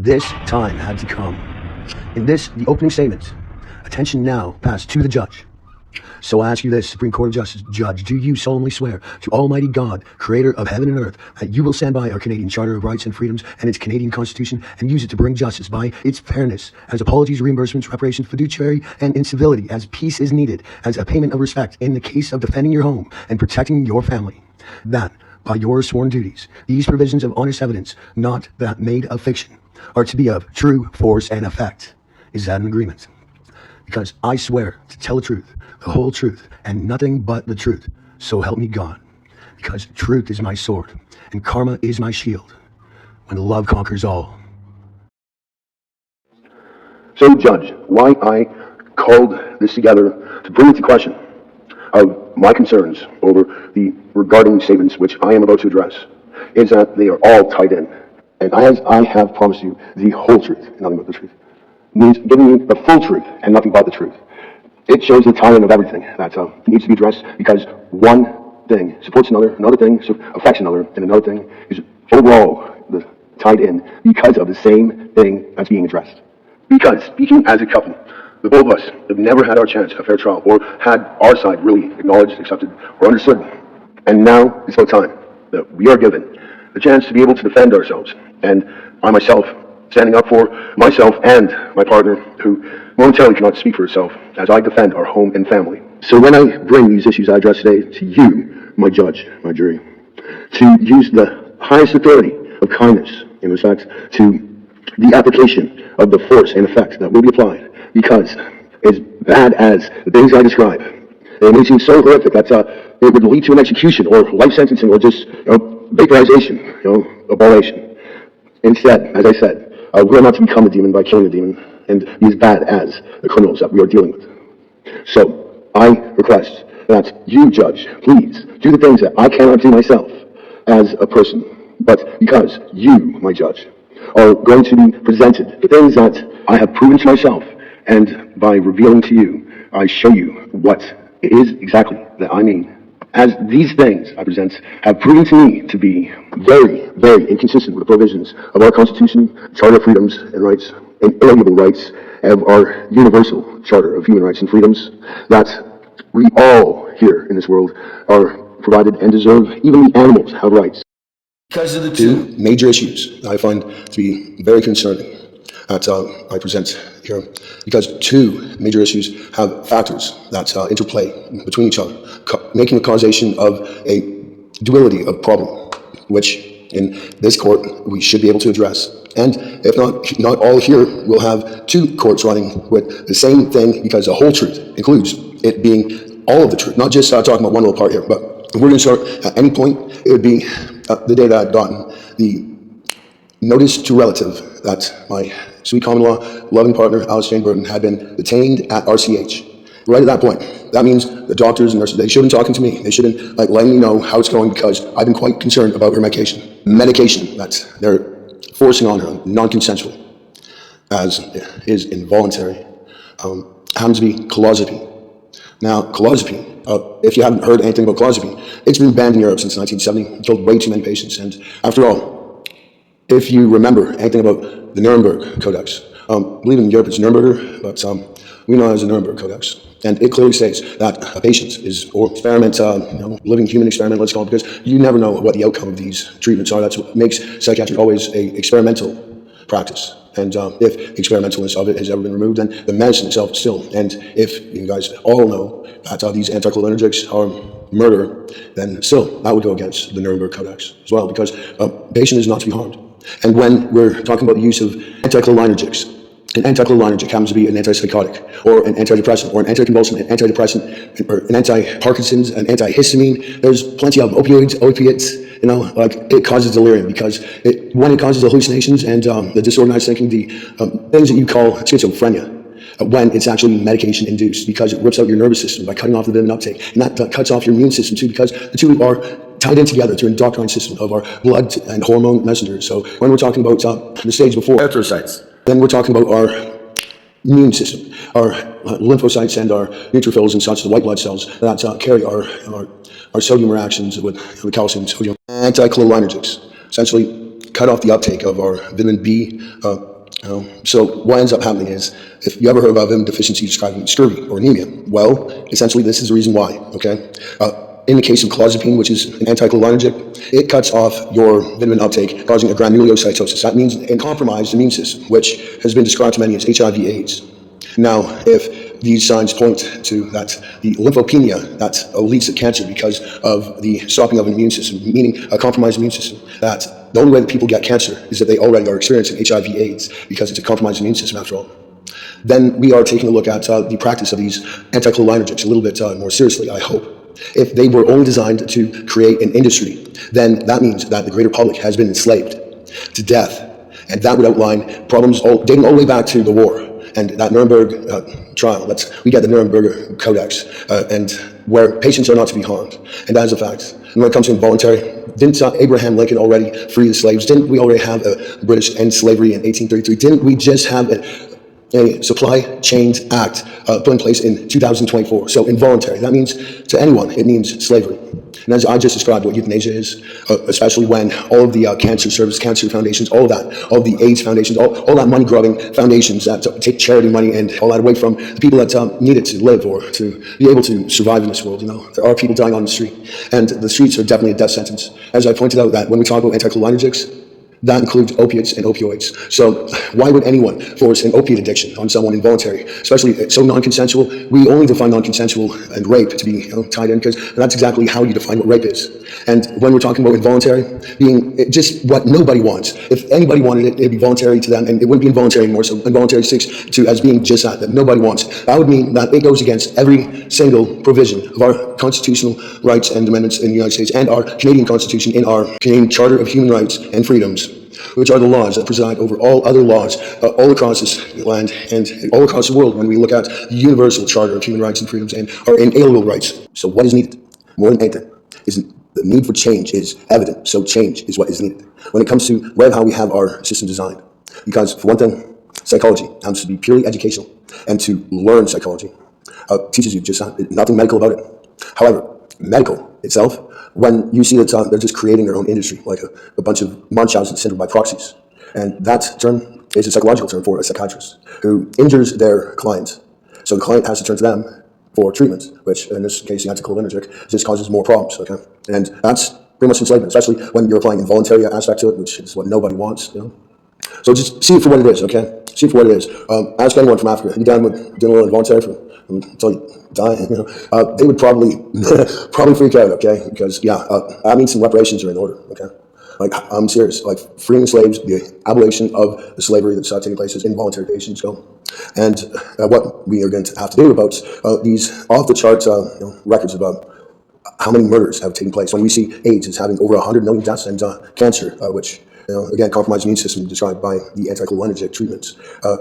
This time had to come. In this, the opening statement, attention now passed to the judge. So I ask you this, Supreme Court of Justice Judge, do you solemnly swear to Almighty God, creator of heaven and earth, that you will stand by our Canadian Charter of Rights and Freedoms and its Canadian Constitution and use it to bring justice by its fairness, as apologies, reimbursements, reparations, fiduciary, and incivility, as peace is needed, as a payment of respect in the case of defending your home and protecting your family, that by your sworn duties, these provisions of honest evidence, not that made of fiction, are to be of true force and effect? Is that an agreement? Because I swear to tell the truth, the whole truth, and nothing but the truth. So help me God. Because truth is my sword, and karma is my shield, when love conquers all. So, Judge, why I called this together to bring into question of my concerns over the regarding statements which I am about to address is that they are all tied in. And as I have promised you the whole truth, and nothing but the truth, means giving you the full truth and nothing but the truth. It shows the tie-in of everything that needs to be addressed, because one thing supports another thing affects another, and another thing is overall tied in because of the same thing that's being addressed. Because, speaking as a couple, the both of us have never had our chance at fair trial or had our side really acknowledged, accepted, or understood. And now is the time that we are given the chance to be able to defend ourselves. And I myself, standing up for myself and my partner, who momentarily cannot speak for herself, as I defend our home and family. So when I bring these issues I address today to you, my judge, my jury, to use the highest authority of kindness in respect to the application of the force and effect that will be applied, because as bad as the things I describe, they may seem so horrific that it would lead to an execution or life sentencing or just vaporization, ablation. Instead, as I said, we are not to become a demon by killing a demon and be as bad as the criminals that we are dealing with. So I request that you, Judge, please do the things that I cannot do myself as a person, but because you, my Judge, are going to be presented the things that I have proven to myself, and by revealing to you, I show you what it is exactly that I mean. As these things I present have proven to me to be very, very inconsistent with the provisions of our Constitution, Charter of Freedoms and Rights, and inalienable rights of our Universal Charter of Human Rights and Freedoms, that we all here in this world are provided and deserve. Even the animals have rights. Because of the two major issues I find to be very concerning that I present here, because two major issues have factors that interplay between each other, making a causation of a duality of problem, which in this court we should be able to address. And if not all here will have two courts running with the same thing, because the whole truth includes it being all of the truth, not just talking about one little part here. But if we're going to start at any point, it would be the day that I've gotten the notice to relative that my sweet common law loving partner, Alice Jane Burton, had been detained at RCH. Right at that point, that means the doctors and nurses, they should have been talking to me. They should have been letting me know how it's going, because I've been quite concerned about her medication that they're forcing on her, non-consensual, as is involuntary, happens to be clozapine. Now, clozapine, if you haven't heard anything about clozapine, it's been banned in Europe since 1970. It killed way too many patients. And after all, if you remember anything about the Nuremberg Codex, I believe in Europe it's Nuremberger, but we know it as the Nuremberg Codex. And it clearly states that a patient is, or experiment, living human experiment, let's call it, because you never know what the outcome of these treatments are. That's what makes psychiatry always a experimental practice. And if the experimentalness of it has ever been removed, then the medicine itself is still. And if you guys all know that these anticholinergics are murder, then still that would go against the Nuremberg Codex as well, because a patient is not to be harmed. And when we're talking about the use of anticholinergics, an anticholinergic happens to be an antipsychotic, or an antidepressant, or an anticonvulsant, an antidepressant, or an anti-Parkinson's, an antihistamine. There's plenty of opiates, it causes delirium, because when it causes hallucinations and the disorganized thinking, the things that you call schizophrenia, when it's actually medication induced, because it rips out your nervous system by cutting off the vitamin uptake, and that cuts off your immune system too, because the two are tied in together to an endocrine system of our blood and hormone messengers. So when we're talking about the stage before erythrocytes, then we're talking about our immune system, our lymphocytes and our neutrophils and such, the white blood cells that carry our sodium reactions with calcium, sodium. Anticholinergics essentially cut off the uptake of our vitamin B. So what ends up happening is, if you ever heard of vitamin deficiency describing scurvy or anemia, well, essentially this is the reason why, okay? In the case of clozapine, which is an anticholinergic, it cuts off your vitamin uptake, causing a granulocytosis. That means a compromised immune system, which has been described to many as HIV/AIDS. Now, if these signs point to that the lymphopenia that leads to cancer because of the stopping of an immune system, meaning a compromised immune system, that the only way that people get cancer is that they already are experiencing HIV/AIDS because it's a compromised immune system after all, then we are taking a look at the practice of these anticholinergics a little bit more seriously, I hope. If they were only designed to create an industry, then that means that the greater public has been enslaved to death. And that would outline problems dating all the way back to the war and that Nuremberg trial. We get the Nuremberg Codex, and where patients are not to be harmed. And that is a fact. And when it comes to involuntary, didn't Abraham Lincoln already free the slaves? Didn't we already have a British end slavery in 1833? Didn't we just have a Supply Chains Act put in place in 2024. So involuntary, that means to anyone, it means slavery. And as I just described what euthanasia is, especially when all of the cancer service, cancer foundations, all of that, all of the AIDS foundations, all that money grubbing foundations that take charity money and all that away from the people that need it to live or to be able to survive in this world. There are people dying on the street, and the streets are definitely a death sentence. As I pointed out, that when we talk about anticholinergics, that includes opiates and opioids. So why would anyone force an opiate addiction on someone involuntary, especially so non-consensual? We only define non-consensual and rape to be tied in, because that's exactly how you define what rape is. And when we're talking about involuntary, being just what nobody wants. If anybody wanted it, it'd be voluntary to them, and it wouldn't be involuntary anymore. So involuntary sticks to as being just that nobody wants. That would mean that it goes against every single provision of our constitutional rights and amendments in the United States and our Canadian Constitution, in our Canadian Charter of Human Rights and Freedoms, which are the laws that preside over all other laws all across this land and all across the world when we look at the Universal Charter of Human Rights and Freedoms and our inalienable rights. So what is needed? More than anything, is the need for change is evident, so change is what is needed when it comes to how we have our system designed. Because for one thing, psychology happens to be purely educational, and to learn psychology teaches you just nothing medical about it. However, medical itself, when you see that they're just creating their own industry, like a bunch of Munchausen syndrome by proxies. And that term is a psychological term for a psychiatrist who injures their client. So the client has to turn to them for treatment, which in this case, the anticholinergic, just causes more problems, okay? And that's pretty much enslavement, especially when you're applying involuntary aspect to it, which is what nobody wants, So just see it for what it is, okay? See it for what it is. Ask anyone from Africa, you down with doing a little involuntary until you die? They would probably freak out, okay? Because that means some reparations are in order, okay? Like, I'm serious. Like, freeing the slaves, the abolition of the slavery that's taking place as involuntary patients go. And what we are going to have to do about these off-the-charts records about how many murders have taken place. When we see AIDS is having over 100 million deaths, and cancer, which, again, compromised immune system described by the anticholinergic treatments,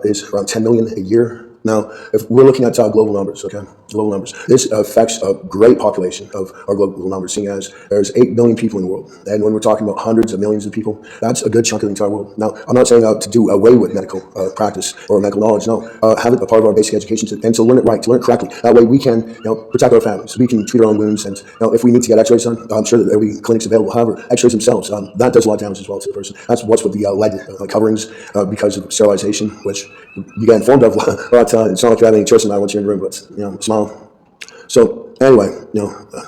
is around 10 million a year. Now, if we're looking at global numbers, okay, global numbers, this affects a great population of our global numbers, seeing as there's 8 billion people in the world. And when we're talking about hundreds of millions of people, that's a good chunk of the entire world. Now, I'm not saying to do away with medical practice or medical knowledge. No, have it a part of our basic education and to learn it right, to learn it correctly. That way we can, protect our families. We can treat our own wounds. And if we need to get x-rays done, I'm sure that there will be clinics available. However, x-rays themselves, that does a lot of damage as well to the person. That's what's with the lead coverings because of sterilization, which you get informed of. It's not like you have any choice in that once you're in the room, but smile. So anyway,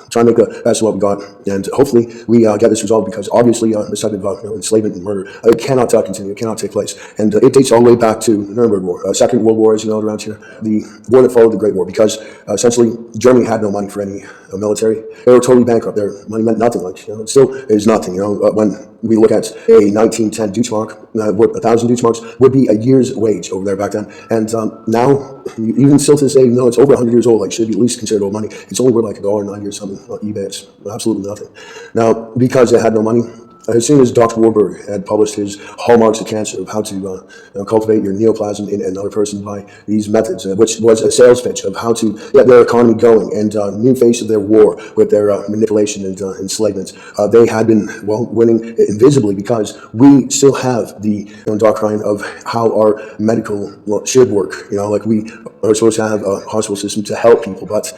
try and make the best of what we got, and hopefully we get this resolved, because obviously this type of enslavement and murder, it cannot continue, it cannot take place, and it dates all the way back to the Nuremberg War, Second World War, as you know, around here, the war that followed the Great War, because essentially Germany had no money for any military. They were totally bankrupt. Their money meant nothing. It still is nothing. When we look at a 1910 Deutschmark, 1,000 Deutschmarks would be a year's wage over there back then. And now, even still to this day, even though it's over 100 years old, should be at least considered old money. It's only worth $1.90 or something on eBay. It's absolutely nothing. Now, because they had no money, as soon as Dr. Warburg had published his Hallmarks of Cancer, of how to cultivate your neoplasm in another person by these methods, which was a sales pitch of how to get their economy going, and new face of their war with their manipulation and enslavement, they had been winning invisibly, because we still have the doctrine of how our medical should work. We are supposed to have a hospital system to help people, but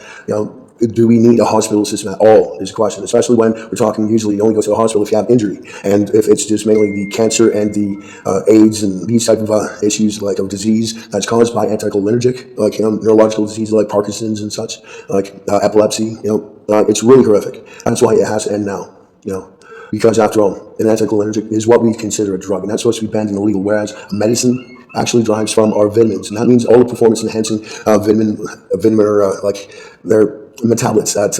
do we need a hospital system at all is a question, especially when we're talking usually you only go to the hospital if you have injury. And if it's just mainly the cancer and the AIDS and these type of issues like a disease that's caused by anticholinergic, like neurological diseases like Parkinson's and such, like epilepsy, it's really horrific. That's why it has to end now, because after all, an anticholinergic is what we consider a drug, and that's supposed to be banned and illegal, whereas medicine actually derives from our vitamins, and that means all the performance-enhancing vitamin or like their metabolites that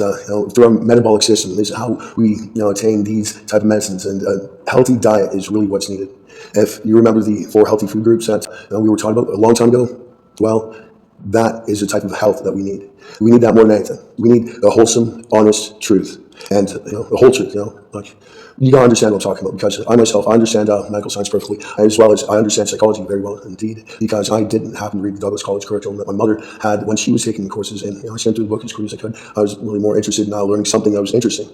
through our metabolic system. This is how we attain these type of medicines, and a healthy diet is really what's needed. If you remember the 4 healthy food groups that we were talking about a long time ago, well, that is the type of health that we need. We need that more than anything. We need a wholesome, honest truth, and the whole truth. Like you gotta understand what I'm talking about, because I myself, I understand medical science perfectly, as well as I understand psychology very well indeed, because I didn't happen to read the Douglas College curriculum that my mother had when she was taking the courses, and I sent through the book as quickly as I could. I was really more interested in learning something that was interesting,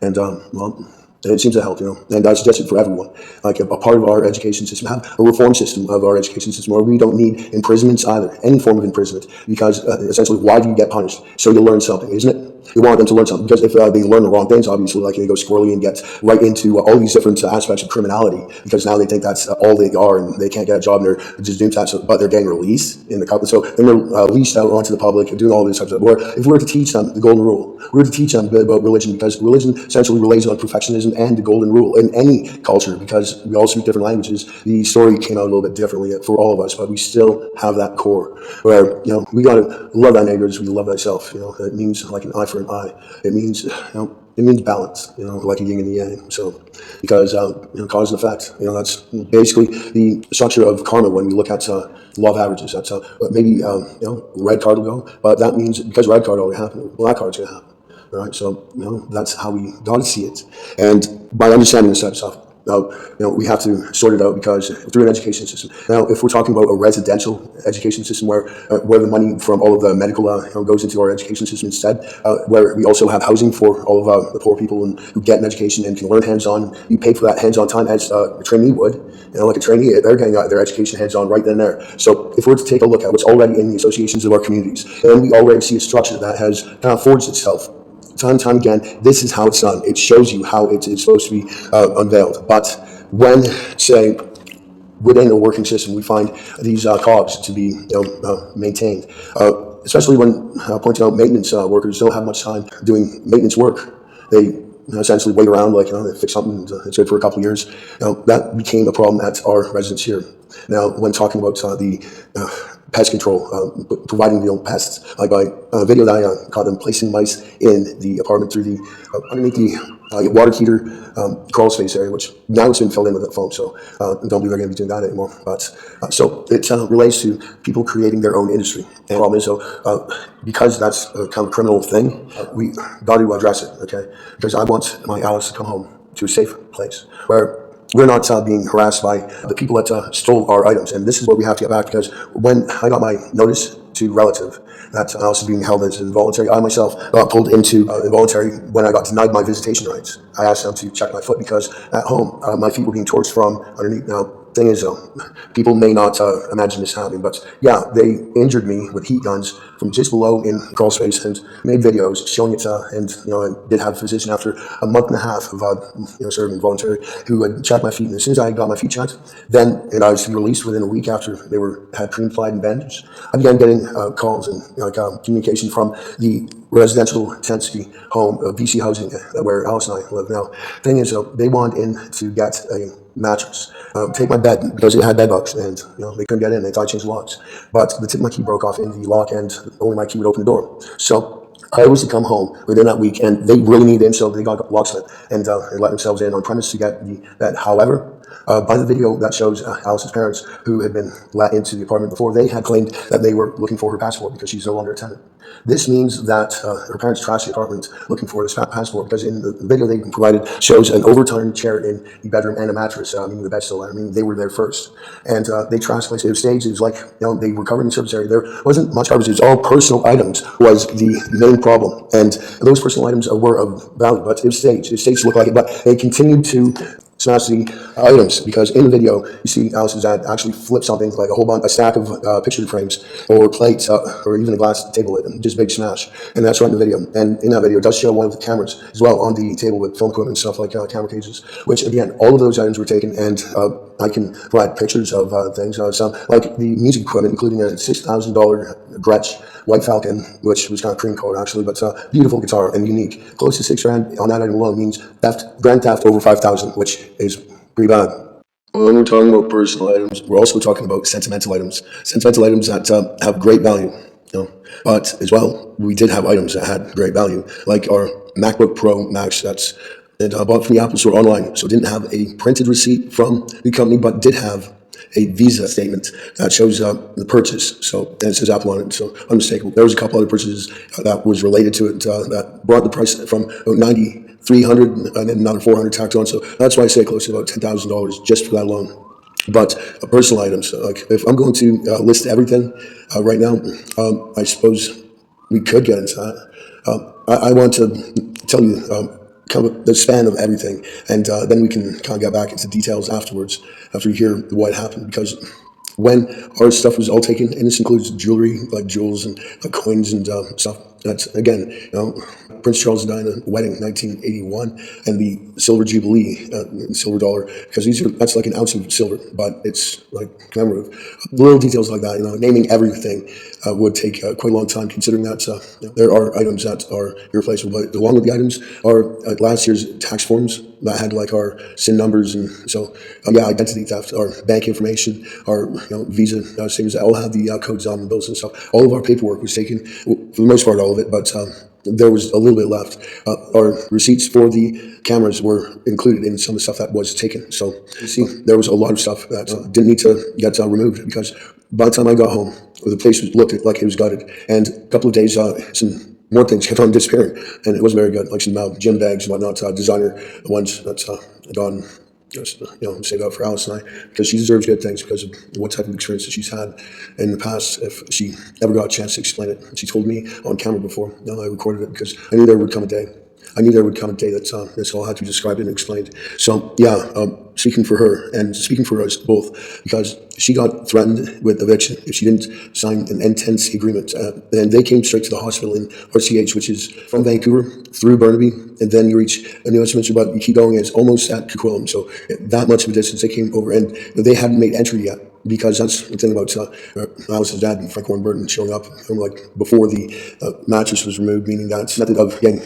and well, it seems to help, and I suggest it for everyone. Like a part of our education system, have a reform system of our education system where we don't need imprisonments either, any form of imprisonment, because essentially, why do you get punished? So you'll learn something, isn't it? You want them to learn something, because if they learn the wrong things, obviously, like they go squirrely and get right into all these different aspects of criminality, because now they think that's all they are, and they can't get a job, and they're just doing that, but they're getting released in the couple. So then they're released out onto the public and doing all this type of stuff. Or if we were to teach them the golden rule, we were to teach them about religion, because religion essentially relays on perfectionism and the golden rule in any culture, because we all speak different languages. The story came out a little bit differently for all of us, but we still have that core where we gotta love thy neighbor as we love thyself. It means like an eye for an eye. It means it means balance, like a yin and a yang. So, because cause and effect, that's basically the structure of karma. When we look at law of averages, that's maybe red card will go, but that means because red card already happened, black card's gonna happen. All right, so that's how we gotta see it, and by understanding this type of stuff. Now, we have to sort it out, because through an education system. Now, if we're talking about a residential education system where the money from all of the medical goes into our education system instead, where we also have housing for all of the poor people and who get an education and can learn hands-on. You pay for that hands-on time as a trainee would. Like a trainee, they're getting their education hands-on right then and there. So if we're to take a look at what's already in the associations of our communities, then we already see a structure that has kind of forged itself. Time and time again, this is how it's done. It shows you how it's supposed to be unveiled. But when, say, within a working system, we find these cogs to be maintained, especially when pointing out maintenance workers don't have much time doing maintenance work. They essentially wait around, like they fix something, it's good for a couple of years. That became a problem at our residence here. Now, when talking about the pest control, providing pests, like a video that I caught them placing mice in the apartment through the underneath the water heater crawl space area, which now it's been filled in with that foam, so don't believe they're going to be doing that anymore. But so it relates to people creating their own industry. And the problem is, because that's a kind of criminal thing, we got to address it, okay? Because I want my Alice to come home to a safe place where we're not being harassed by the people that stole our items. And this is what we have to get back, because when I got my notice to relative that I was being held as involuntary, I myself got pulled into involuntary when I got denied my visitation rights. I asked them to check my foot, because at home my feet were being torched from underneath. Now, thing is, people may not imagine this happening, but yeah, they injured me with heat guns from just below in the crawl space and made videos showing it. And I did have a physician after a month and a half of serving involuntary who had checked my feet. And as soon as I got my feet checked, and I was released within a week after they had cream applied and bandaged, I began getting calls and communication from the residential intensity home of BC Housing, where Alice and I live now. Thing is, they wanted in to get a mattress, take my bed, because it had bed bugs, and they couldn't get in. They thought I changed locks, but the tip of my key broke off in the lock, and only my key would open the door. So I was to come home within that week, and they really needed in, so they got locksmith and they let themselves in on premise to get that. However, by the video that shows Alice's parents, who had been let into the apartment before, they had claimed that they were looking for her passport because she's no longer a tenant. This means that her parents trashed the apartment looking for this passport, because in the video they provided shows an overturned chair in the bedroom and a mattress, meaning the bed's still there. I mean, they were there first. And they trashed the place. It was staged. It was like, they were covered in surface area. There wasn't much garbage. It was all personal items was the main problem. And those personal items were of value, but it was staged. It was staged to look like it, but they continued to smash the items, because in the video you see Alice's dad actually flip something like a stack of picture frames or plates or even a glass table lid, just big smash, and that's right in the video. And in that video it does show one of the cameras as well on the table with film equipment and stuff like camera cases, which again, all of those items were taken, and I can provide pictures of things, some like the music equipment, including a $6,000 Gretsch White Falcon, which was kind of cream colored actually, but beautiful guitar and unique. Close to $6,000 on that item alone means grand theft over 5,000, which is pretty bad. When we're talking about personal items, we're also talking about sentimental items. Sentimental items that have great value, but as well, we did have items that had great value, like our MacBook Pro Max that's bought from the Apple Store online. So it didn't have a printed receipt from the company, but did have a Visa statement that shows the purchase. So, and it says Apple on it, so unmistakable. There was a couple other purchases that was related to it that brought the price from about $9,300 and then another $400 tacked on. So that's why I say close to about $10,000 just for that alone. But personal items, like if I'm going to list everything right now, I suppose we could get into that. I want to tell you kind of the span of everything, and then we can kind of get back into details afterwards after you hear what happened, because when our stuff was all taken, and this includes jewelry like jewels and coins and stuff, that's again, Prince Charles Diana wedding 1981 and the silver jubilee silver dollar, because that's like an ounce of silver, but it's like commemorative. Little details like that, naming everything would take quite a long time, considering that there are items that are irreplaceable. But along with the items are last year's tax forms that had like our SIN numbers, and so identity theft, our bank information, our Visa savings, all have the codes on the bills and stuff. All of our paperwork was taken, for the most part, all of it, but there was a little bit left. Our receipts for the cameras were included in some of the stuff that was taken. So you see, there was a lot of stuff that didn't need to get removed, because by the time I got home, the place looked like it was gutted. And a couple of days, some more things kept on disappearing, and it wasn't very good, like some gym bags and whatnot, designer ones that Dawn just saved up for Alice and I, because she deserves good things because of what type of experience that she's had in the past. If she ever got a chance to explain it, she told me on camera before. I recorded it because I knew there would come a day. that this all had to be described and explained. So speaking for her and speaking for us both, because she got threatened with eviction if she didn't sign an intense agreement. And they came straight to the hospital in RCH, which is from Vancouver through Burnaby, and then you reach New Westminster, but you keep going, it's almost at Coquitlam. So that much of a distance they came over, and they hadn't made entry yet, because that's the thing about Alice's dad and Frank Warren Burton showing up like before the mattress was removed, meaning that method of getting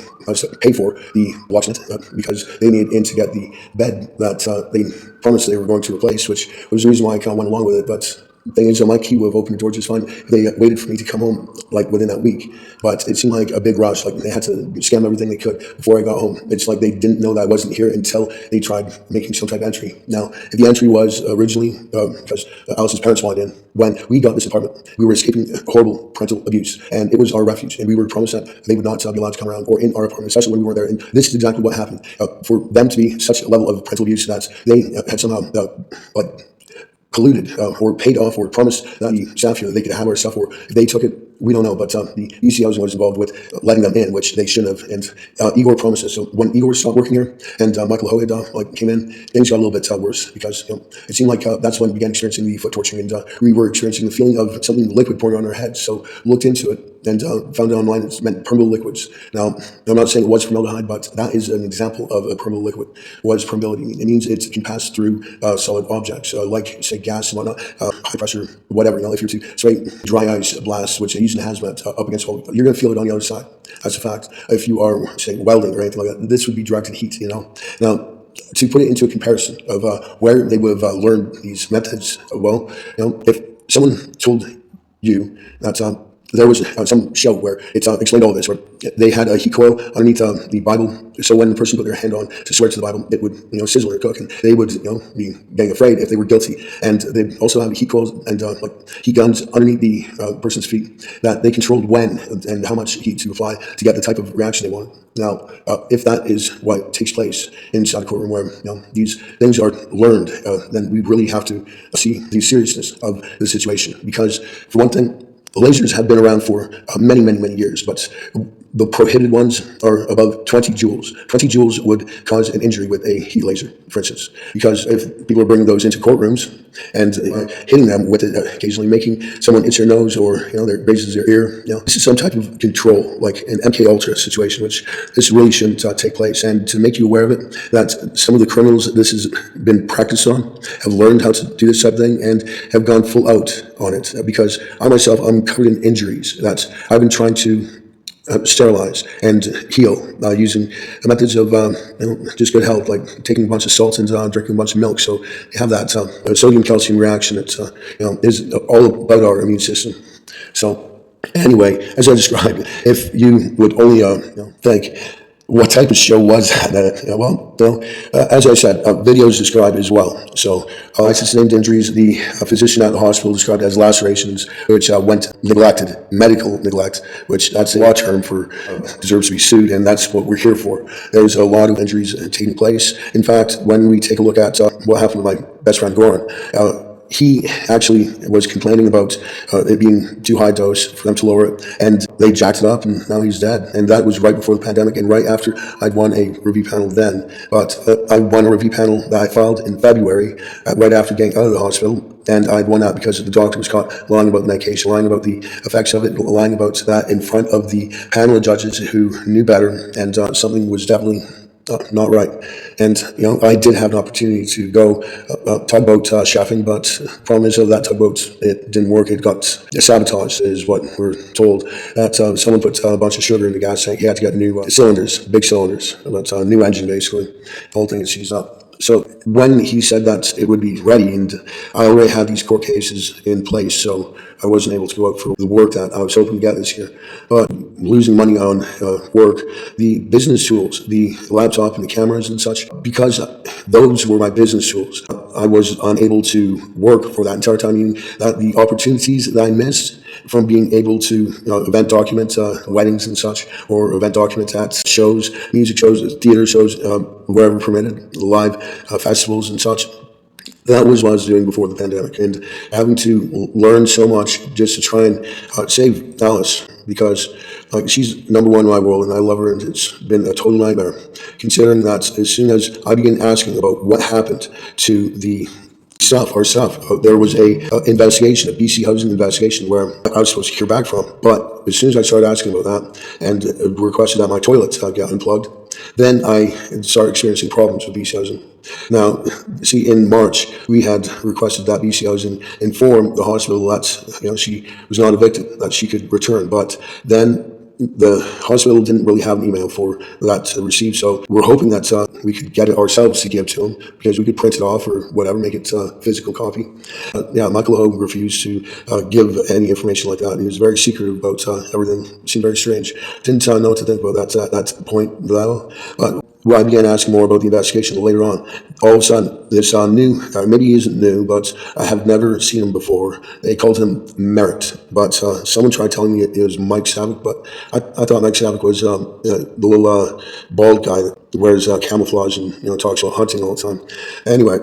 paid for the locksmith, because they needed in to get the bed that they promised they were going to replace, which was the reason why I kind of went along with it. But the thing is, my key would have opened the door just fine if they waited for me to come home like within that week. But it seemed like a big rush, like they had to scam everything they could before I got home. It's like they didn't know that I wasn't here until they tried making some type of entry. Now, if the entry was originally because Alice's parents wanted in, when we got this apartment, we were escaping horrible parental abuse, and it was our refuge, and we were promised that they would not be allowed to come around or in our apartment, especially when we weren't there. And this is exactly what happened. For them to be such a level of parental abuse that they had somehow colluded or paid off or promised that the staff here they could have our stuff, or if they took it, we don't know, but the UC Housing was involved with letting them in, which they shouldn't have. And Igor promised us. So when Igor stopped working here and Michael Ho had came in, things got a little bit worse, because it seemed like that's when we began experiencing the foot torturing, and we were experiencing the feeling of something liquid pouring on our heads. So looked into it and found it online. It meant permeable liquids. Now, I'm not saying it was formaldehyde, but that is an example of a permeable liquid. What is permeability? It means it can pass through solid objects, like, say, gas and whatnot, high pressure, whatever. If you're to spray dry ice blast, which they use in hazmat up against wall, you're going to feel it on the other side. That's a fact. If you are, say, welding or anything like that, this would be directed heat, Now, to put it into a comparison of where they would have learned these methods, if someone told you that there was some show where it explained all this, where they had a heat coil underneath the Bible, so when the person put their hand on to swear to the Bible, it would sizzle or cook, and they would be getting afraid if they were guilty. And they also have heat coils and heat guns underneath the person's feet that they controlled when and how much heat to apply to get the type of reaction they wanted. Now, if that is what takes place inside a courtroom where these things are learned, then we really have to see the seriousness of the situation, because for one thing, lasers have been around for many, many, many years, but the prohibited ones are above 20 joules. 20 joules would cause an injury with a heat laser, for instance, because if people are bringing those into courtrooms and hitting them with it, occasionally making someone itch their nose or their raises their ear, this is some type of control, like an MK Ultra situation, which this really shouldn't take place. And to make you aware of it, that some of the criminals this has been practiced on have learned how to do this type of thing and have gone full out on it. Because I myself, I'm covered in injuries that I've been trying to sterilize and heal using methods of just good health, like taking a bunch of salt and drinking a bunch of milk. So you have that sodium calcium reaction that is all about our immune system. So anyway, as I described, if you would only think, what type of show was that? As I said, videos described as well. So, I sustained injuries. The physician at the hospital described as lacerations, which went neglected, medical neglect, which that's a law term for deserves to be sued, and that's what we're here for. There's a lot of injuries taking place. In fact, when we take a look at what happened to my best friend Goran, he actually was complaining about it being too high dose for them to lower it, and they jacked it up, and now he's dead. And that was right before the pandemic, and right after I'd won a review panel then. But I won a review panel that I filed in February, right after getting out of the hospital, and I'd won that because the doctor was caught lying about the medication, lying about the effects of it, lying about that in front of the panel of judges who knew better, and something was definitely not right. And I did have an opportunity to go tugboat chefing, but the problem is that tugboat, it didn't work. It got sabotaged, is what we're told. That someone put a bunch of sugar in the gas tank. He had to get new cylinders, big cylinders, but new engine basically. The whole thing is seized up. So when he said that it would be ready, and I already had these court cases in place, so I wasn't able to go out for the work that I was hoping to get this year. But losing money on work, the business tools, the laptop and the cameras and such, because those were my business tools, I was unable to work for that entire time, meaning that the opportunities that I missed from being able to event document weddings and such, or event document at shows, music shows, theater shows, wherever permitted, live festivals and such. That was what I was doing before the pandemic, and having to learn so much just to try and save Alice, because she's number one in my world, and I love her, and it's been a total nightmare. Considering that as soon as I began asking about what happened to the our stuff, there was a investigation, a BC housing investigation, where I was supposed to hear back from. But as soon as I started asking about that and requested that my toilet get unplugged, then I started experiencing problems with BC housing. Now, see, in March, we had requested that BC housing inform the hospital that she was not evicted, that she could return. But then the hospital didn't really have an email for that to receive, so we're hoping that we could get it ourselves to give to them, because we could print it off or whatever, make it a physical copy. Michael Ho refused to give any information like that. He was very secretive about everything. It seemed very strange. Didn't know what to think about that point, though. But I began asking more about the investigation later on. All of a sudden, this new, maybe he isn't new, but I have never seen him before. They called him Merritt, but someone tried telling me it was Mike Savick, but I thought Mike Savick was the little bald guy that wears camouflage and talks about hunting all the time. Anyway,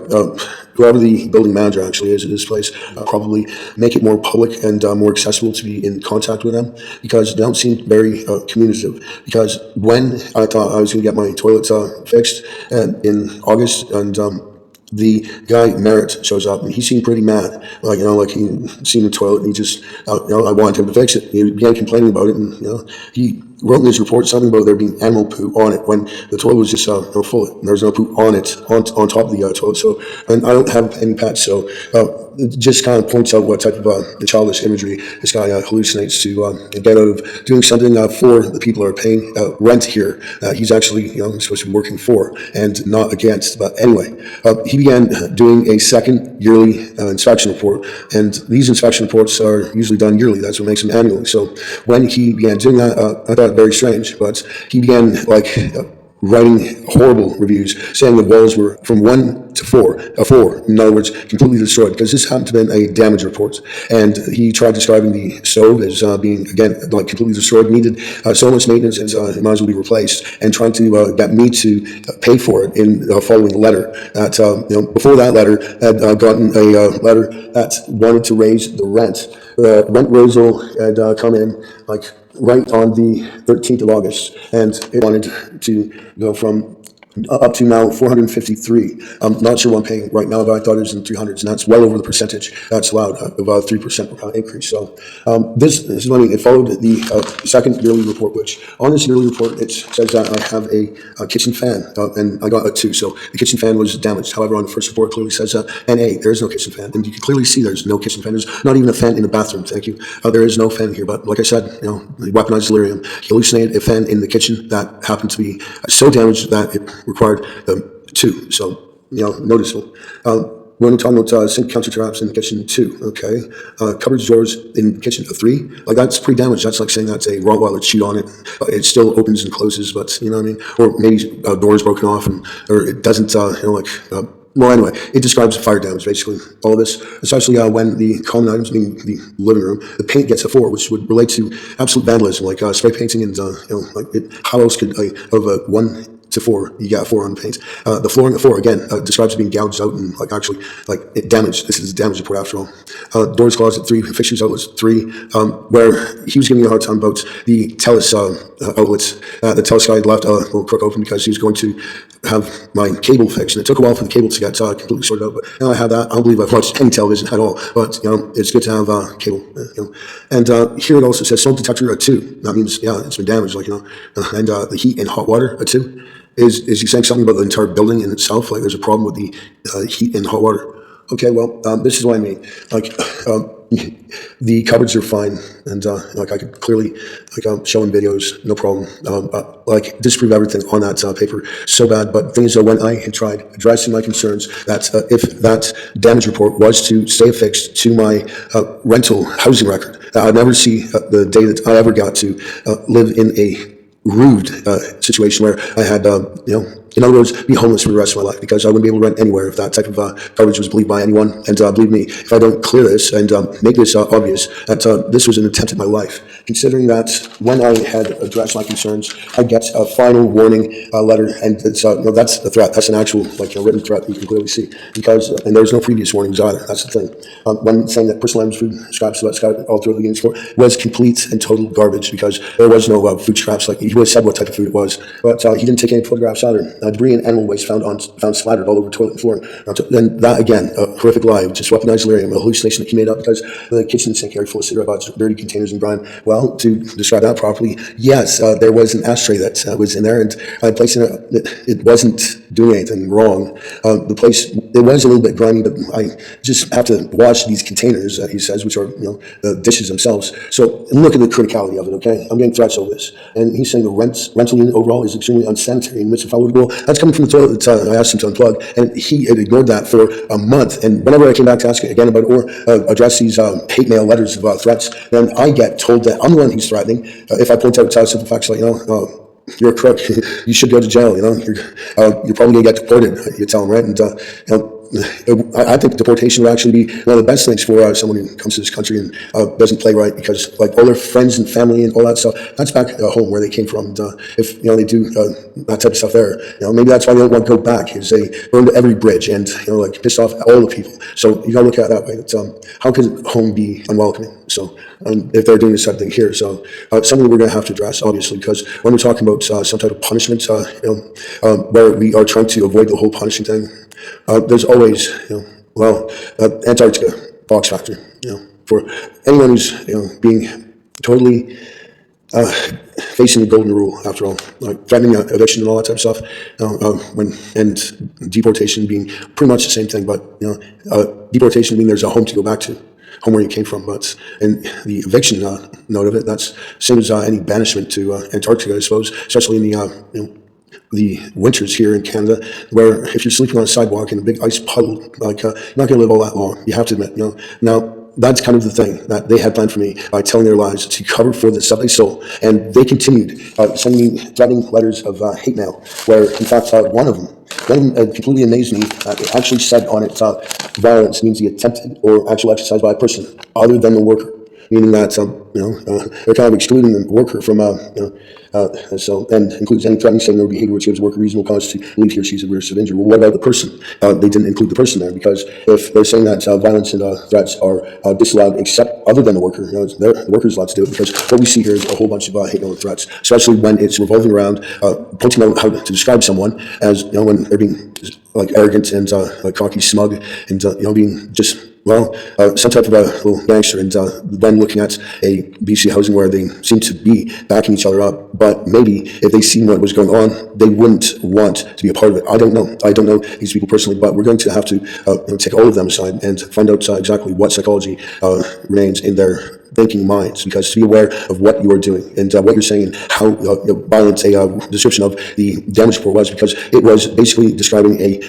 whoever the building manager actually is at this place, probably make it more public and more accessible to be in contact with them, because they don't seem very communicative. Because when I thought I was going to get my toilet fixed in August, and the guy Merritt shows up, and he seemed pretty mad, like he seen the toilet, and he just I wanted him to fix it. He began complaining about it, and he wrote in his report something about there being animal poo on it, when the toilet was just full. There was no poo on it, on top of the toilet. So, and I don't have any pets, so it just kind of points out what type of childish imagery this guy hallucinates to get out of doing something for the people who are paying rent here. He's actually supposed to be working for and not against. But anyway, he began doing a second yearly inspection report, and these inspection reports are usually done yearly. That's what makes them annually. So when he began doing that, I thought it very strange, but he began writing horrible reviews, saying the walls were from 1 to 4, a 4, in other words, completely destroyed, because this happened to have been a damage report. And he tried describing the stove as being, again, completely destroyed, needed so much maintenance, and it might as well be replaced, and trying to get me to pay for it in the following letter. That, before that letter, had gotten a letter that wanted to raise the rent. The rent raisal had come in right on the 13th of August, and it wanted to go from up to now 453. I'm not sure what I'm paying right now, but I thought it was in the 300s, and that's well over the percentage that's allowed, about 3% increase. So this is what I mean. It followed the second yearly report, which on this yearly report, it says that I have a kitchen fan, and I got a 2. So the kitchen fan was damaged. However, on the first report, it clearly says NA, there is no kitchen fan. And you can clearly see there's no kitchen fan. There's not even a fan in the bathroom. Thank you. There is no fan here. But like I said, the weaponized delirium, he hallucinated a fan in the kitchen that happened to be so damaged that it required 2. So, noticeable. When we're talking about sink counter traps in the kitchen, 2, okay. Cupboards, drawers in the kitchen, a 3. Like, that's pretty damaged. That's like saying that's a Rottweiler chewed on it. It still opens and closes, but, you know what I mean? Or maybe a door is broken off, or it doesn't, well, anyway, it describes fire damage, basically, all of this, especially when the common items, being the living room, the paint gets a 4, which would relate to absolute vandalism, like spray painting, and, how else could, of a 1 to 4, you got a 4 on the paint. The flooring, a 4, again, describes it being gouged out and, actually, it damaged. This is a damage report, after all. Doors, closet, 3, fixtures, outlets, 3, where he was giving me a hard time about the TELUS outlets. The TELUS guy left a little crook open because he was going to have my cable fixed, and it took a while for the cable to get completely sorted out, but now I have that. I don't believe I've watched any television at all, but, it's good to have cable, And here it also says smoke detector, a 2. That means, it's been damaged, and the heat and hot water, a 2. Is he saying something about the entire building in itself? Like, there's a problem with the heat and hot water? Okay, well, this is what I mean. The cupboards are fine, and I could clearly show in videos, no problem. Disprove everything on that paper so bad. But the thing is, when I had tried addressing my concerns, that if that damage report was to stay affixed to my rental housing record, I'd never see the day that I ever got to live in a rude situation where I had, in other words, be homeless for the rest of my life, because I wouldn't be able to rent anywhere if that type of coverage was believed by anyone. And believe me, if I don't clear this and make this obvious, that this was an attempt at my life, considering that when I had addressed my concerns, I get a final warning letter, and it's, that's the threat. That's an actual, written threat, you can clearly see, because, and there's no previous warnings either. That's the thing. When saying that personal items, food scraps, all throughout the games for was complete and total garbage, because there was no food scraps. He would have said what type of food it was, but he didn't take any photographs either. Debris and animal waste found splattered all over toilet and floor. And that, again, a horrific lie, just weaponized delirium, a hallucination that he made up because the kitchen sink area full of cigarette butts, dirty containers, and grime. Well, to describe that properly, yes, there was an ashtray that was in there, and I placed it. It wasn't doing anything wrong. The place, it was a little bit grimy, but I just have to wash these containers, he says, which are the dishes themselves. So look at the criticality of it. Okay, I'm getting threats over this, and he's saying the rental unit overall is extremely unsanitary and misfollowable. That's coming from the toilet that I asked him to unplug, and he had ignored that for a month. And whenever I came back to ask again about it, or address these hate mail letters of threats, then I get told that I'm the one who's threatening. If I point out simple facts like, you're a crook, you should go to jail, you're probably gonna get deported, you tell them, right? And I think deportation would actually be one of the best things for someone who comes to this country and doesn't play right, because all their friends and family and all that stuff, that's back at home where they came from. And if they do that type of stuff there, maybe that's why they don't want to go back, is they burned every bridge and pissed off all the people. So you gotta look at it that way. It's, how could home be unwelcoming? So if they're doing this type of thing here, so something we're going to have to address, obviously, because when we're talking about some type of punishment, where we are trying to avoid the whole punishing thing, there's always, Antarctica, box factor, for anyone who's, being totally facing the golden rule, after all, threatening eviction and all that type of stuff, and deportation being pretty much the same thing, but, deportation being there's a home to go back to, home where you came from, but in the eviction note of it, that's same as any banishment to Antarctica, I suppose, especially in the, the winters here in Canada, where if you're sleeping on a sidewalk in a big ice puddle, you're not going to live all that long. You have to admit, Now, that's kind of the thing that they had planned for me by telling their lies to cover for the stuff they stole. And they continued sending me threatening letters of hate mail, where, in fact, one of them completely amazed me. It actually said on it, violence means the attempted or actual exercise by a person other than the worker. meaning that they're kind of excluding the worker from and includes any threatening, saying or behavior which gives worker reasonable cause to believe he or she is at risk of injury. Well, what about the person? They didn't include the person there, because if they're saying that violence and threats are disallowed except other than the worker, the worker's allowed to do it, because what we see here is a whole bunch of hate and threats, especially when it's revolving around pointing out how to describe someone as, when they're being like arrogant and cocky, smug, and being just some type of a little gangster, and then looking at a BC housing where they seem to be backing each other up, but maybe if they seen what was going on, they wouldn't want to be a part of it. I don't know these people personally, but we're going to have to take all of them aside and find out exactly what psychology remains in their thinking minds, because to be aware of what you are doing and what you're saying and how violent a description of the damage report was, because it was basically describing a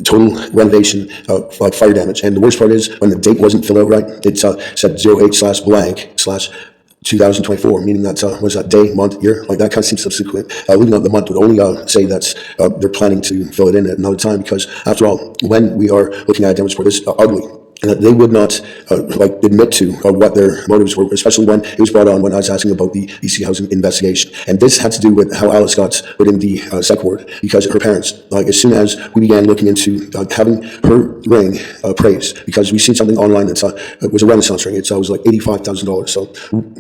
total renovation of fire damage. And the worst part is when the date wasn't filled out right, it said 08/blank/2024, meaning that was that day, month, year, like that kind of seems subsequent. Leaving out the month would only say that they're planning to fill it in at another time, because after all, when we are looking at a damage report, it's ugly. And they would not admit to what their motives were, especially when it was brought on when I was asking about the BC housing investigation. And this had to do with how Alice got put in the psych ward, because her parents, as soon as we began looking into having her ring appraised, because we seen something online that it was a Renaissance ring. It was like $85,000. So we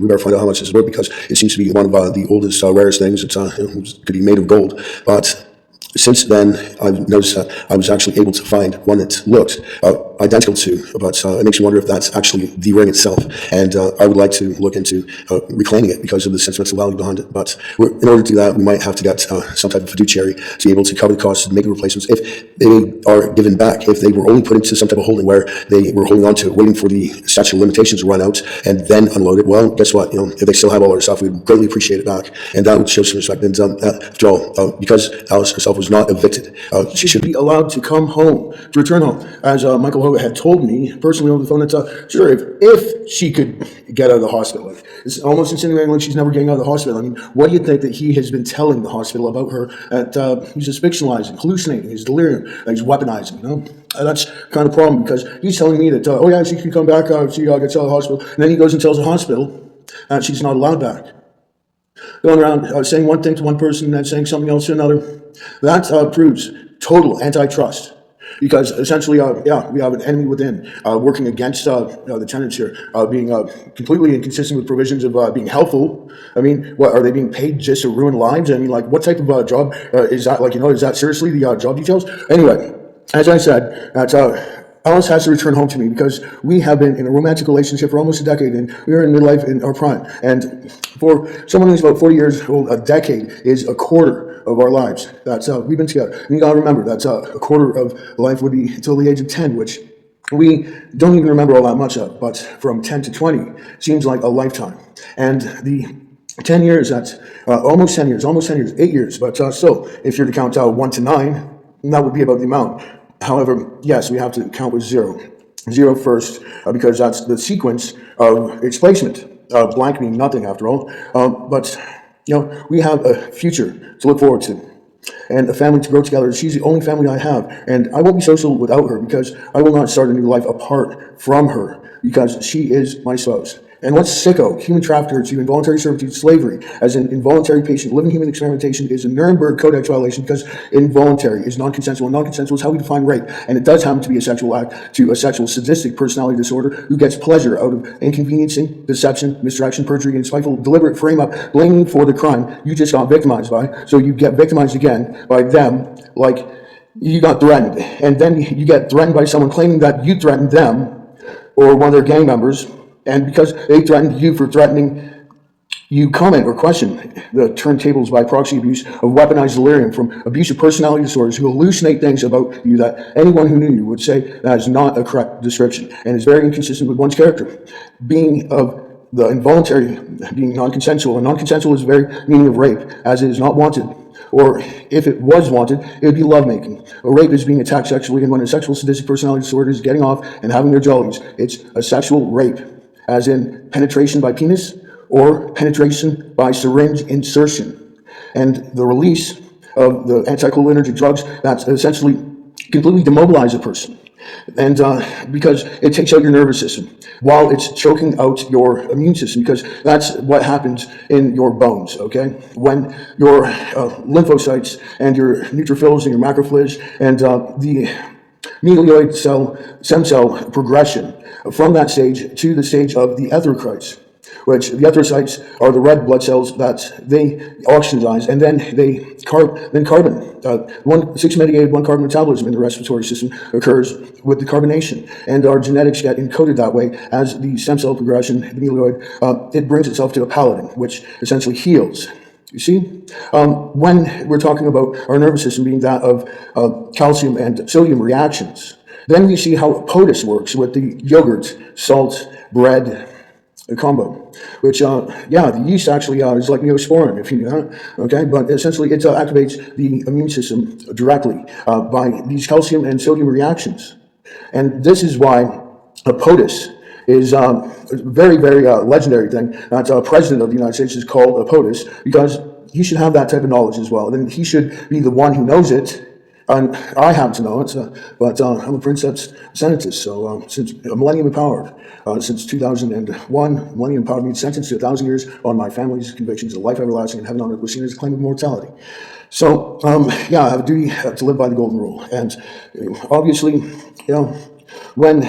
better find out how much this is worth, because it seems to be one of the oldest, rarest things. It could be made of gold, but since then, I've noticed that I was actually able to find one that looked identical to, but it makes me wonder if that's actually the ring itself. And I would like to look into reclaiming it because of the sentimental value behind it. But in order to do that, we might have to get some type of fiduciary to be able to cover the costs and make the replacements if they are given back. If they were only put into some type of holding where they were holding on to it, waiting for the statute of limitations to run out and then unload it, well, guess what? If they still have all our stuff, we'd greatly appreciate it back. And that would show some respect. And after all, because Alice herself was not evicted, she should be allowed to come home, to return home. As Michael Hoga had told me personally over the phone, that sure, if she could get out of the hospital. It's almost insinuating like she's never getting out of the hospital. I mean, what do you think that he has been telling the hospital about her? That he's just fictionalizing, hallucinating, he's delirium, he's weaponizing, That's kind of a problem, because he's telling me that, she can come back, she gets out of the hospital, and then he goes and tells the hospital that she's not allowed back. Going around saying one thing to one person and then saying something else to another. That proves total antitrust, because essentially, we have an enemy within working against the tenants here, being completely inconsistent with provisions of being helpful. I mean, what are they being paid just to ruin lives? I mean, what type of job is that? Is that seriously the job details? Anyway, as I said, Alice has to return home to me, because we have been in a romantic relationship for almost a decade, and we are in midlife in our prime. And for someone who's about 40 years old, a decade is a quarter of our lives. That's we've been together. And you gotta remember, that's a quarter of life would be until the age of 10, which we don't even remember all that much of, but from 10 to 20 seems like a lifetime. And the 10 years, that's almost 10 years, 8 years, but still, if you're to count 1 to 9, that would be about the amount. However, yes, we have to count with zero first, because that's the sequence of its placement. Blank being nothing, after all. But we have a future to look forward to, and a family to grow together. She's the only family I have, and I won't be social without her, because I will not start a new life apart from her, because she is my spouse. And what's sicko, human trafficker to involuntary servitude, slavery, as an involuntary patient, living human experimentation, is a Nuremberg Codex violation, because involuntary is non-consensual. Non-consensual is how we define rape, and it does happen to be a sexual act to a sexual sadistic personality disorder who gets pleasure out of inconveniencing, deception, misdirection, perjury, and spiteful, deliberate frame-up, blaming for the crime you just got victimized by, so you get victimized again by them, like you got threatened, and then you get threatened by someone claiming that you threatened them, or one of their gang members. And because they threatened you for threatening, you comment or question the turntables by proxy abuse of weaponized delirium from abusive personality disorders who hallucinate things about you that anyone who knew you would say that is not a correct description and is very inconsistent with one's character. Being of the involuntary, being non-consensual, and non-consensual is the very meaning of rape, as it is not wanted. Or if it was wanted, it would be lovemaking. A rape is being attacked sexually, and when a sexual sadistic personality disorder is getting off and having their jollies, it's a sexual rape, as in penetration by penis or penetration by syringe insertion. And the release of the anticholinergic drugs that essentially completely demobilize a person And because it takes out your nervous system while it's choking out your immune system, because that's what happens in your bones, okay? When your lymphocytes and your neutrophils and your macrophages and the myeloid stem cell progression from that stage to the stage of the erythrocytes, which the erythrocytes are the red blood cells that they oxygenate, and then carbon, 6-mediated 1-carbon metabolism in the respiratory system occurs with the carbonation, and our genetics get encoded that way as the stem cell progression, the myeloid, it brings itself to a paladin, which essentially heals. You see, when we're talking about our nervous system being that of calcium and sodium reactions, then we see how POTUS works with the yogurt, salt, bread, combo, which, the yeast actually is like neosporin, if you knew that, okay? But essentially it activates the immune system directly by these calcium and sodium reactions. And this is why a POTUS is a very, very legendary thing. That President of the United States is called a POTUS because he should have that type of knowledge as well. Then he should be the one who knows it. And I happen to know it, but I'm a princeps senatus, so since a millennium empowered, since 2001, millennium empowered means sentenced to 1,000 years on my family's convictions of life everlasting and heaven on earth was seen as a claim of immortality. So, I have a duty to live by the golden rule. And obviously, when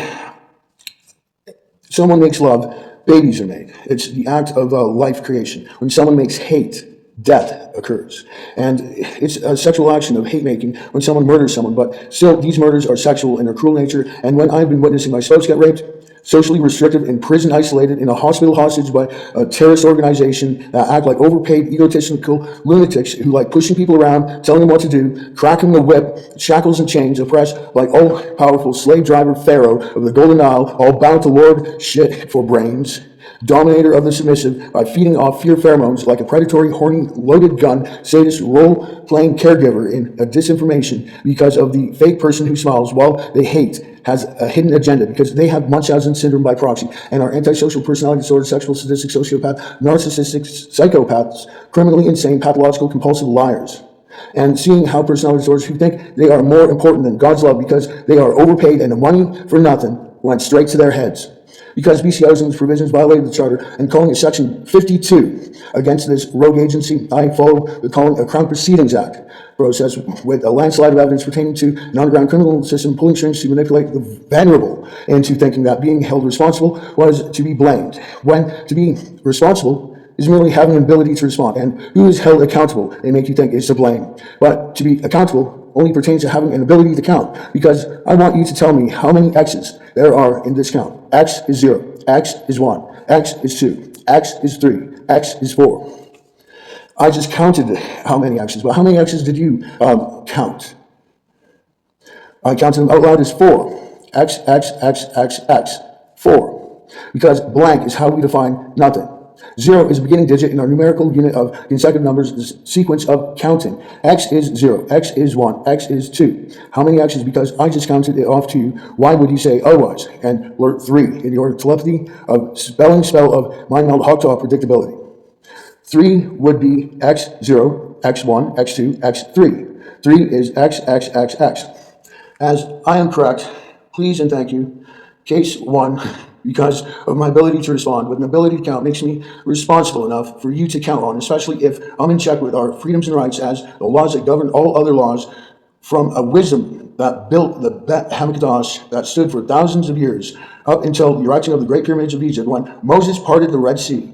someone makes love, babies are made. It's the act of life creation. When someone makes hate, death occurs. And it's a sexual action of hate making when someone murders someone, but still these murders are sexual in their cruel nature. And when I've been witnessing my spouse get raped, socially restricted, in prison, isolated, in a hospital hostage by a terrorist organization that act like overpaid, egotistical lunatics who like pushing people around, telling them what to do, cracking the whip, shackles and chains, oppressed like all-powerful slave driver Pharaoh of the Golden Nile, all bound to lord shit for brains, dominator of the submissive by feeding off fear pheromones like a predatory, horny, loaded gun, sadist, role-playing caregiver in a disinformation because of the fake person who smiles while they hate has a hidden agenda because they have Munchausen syndrome by proxy and are antisocial personality disorder, sexual, sadistic, sociopath, narcissistic, psychopaths, criminally insane, pathological, compulsive liars. And seeing how personality disorders who think they are more important than God's love because they are overpaid and the money for nothing went straight to their heads. Because BC Housing's provisions violated the charter and calling it Section 52 against this rogue agency, I follow the calling a Crown Proceedings Act process with a landslide of evidence pertaining to an underground criminal system pulling strings to manipulate the vulnerable into thinking that being held responsible was to be blamed, when to be responsible is merely having an ability to respond, and who is held accountable, they make you think, is to blame. But to be accountable only pertains to having an ability to count, because I want you to tell me how many X's there are in this count. X is 0, X is 1, X is 2, X is 3, X is 4. I just counted how many X's, but how many X's did you count? I counted them out loud as 4. X, X, X, X, X, 4. Because blank is how we define nothing. 0 is the beginning digit in our numerical unit of consecutive numbers, the sequence of counting. X is 0, X is 1, X is 2. How many X's? Because I just counted it off to you. Why would you say otherwise? And alert 3 in your telepathy of spell of mind meld Hawktaw predictability. 3 would be X0, X1, X2, X3. 3 is X, X, X, X. As I am correct, please and thank you. Case 1, because of my ability to respond, with an ability to count makes me responsible enough for you to count on, especially if I'm in check with our freedoms and rights as the laws that govern all other laws from a wisdom that built the Bet Hamikdash that stood for thousands of years up until the erection of the Great Pyramids of Egypt when Moses parted the Red Sea.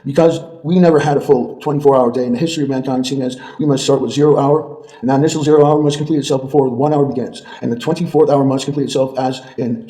Because we never had a full 24-hour day in the history of mankind, seeing as we must start with 0 hour, and that initial 0 hour must complete itself before the 1 hour begins, and the 24th hour must complete itself as in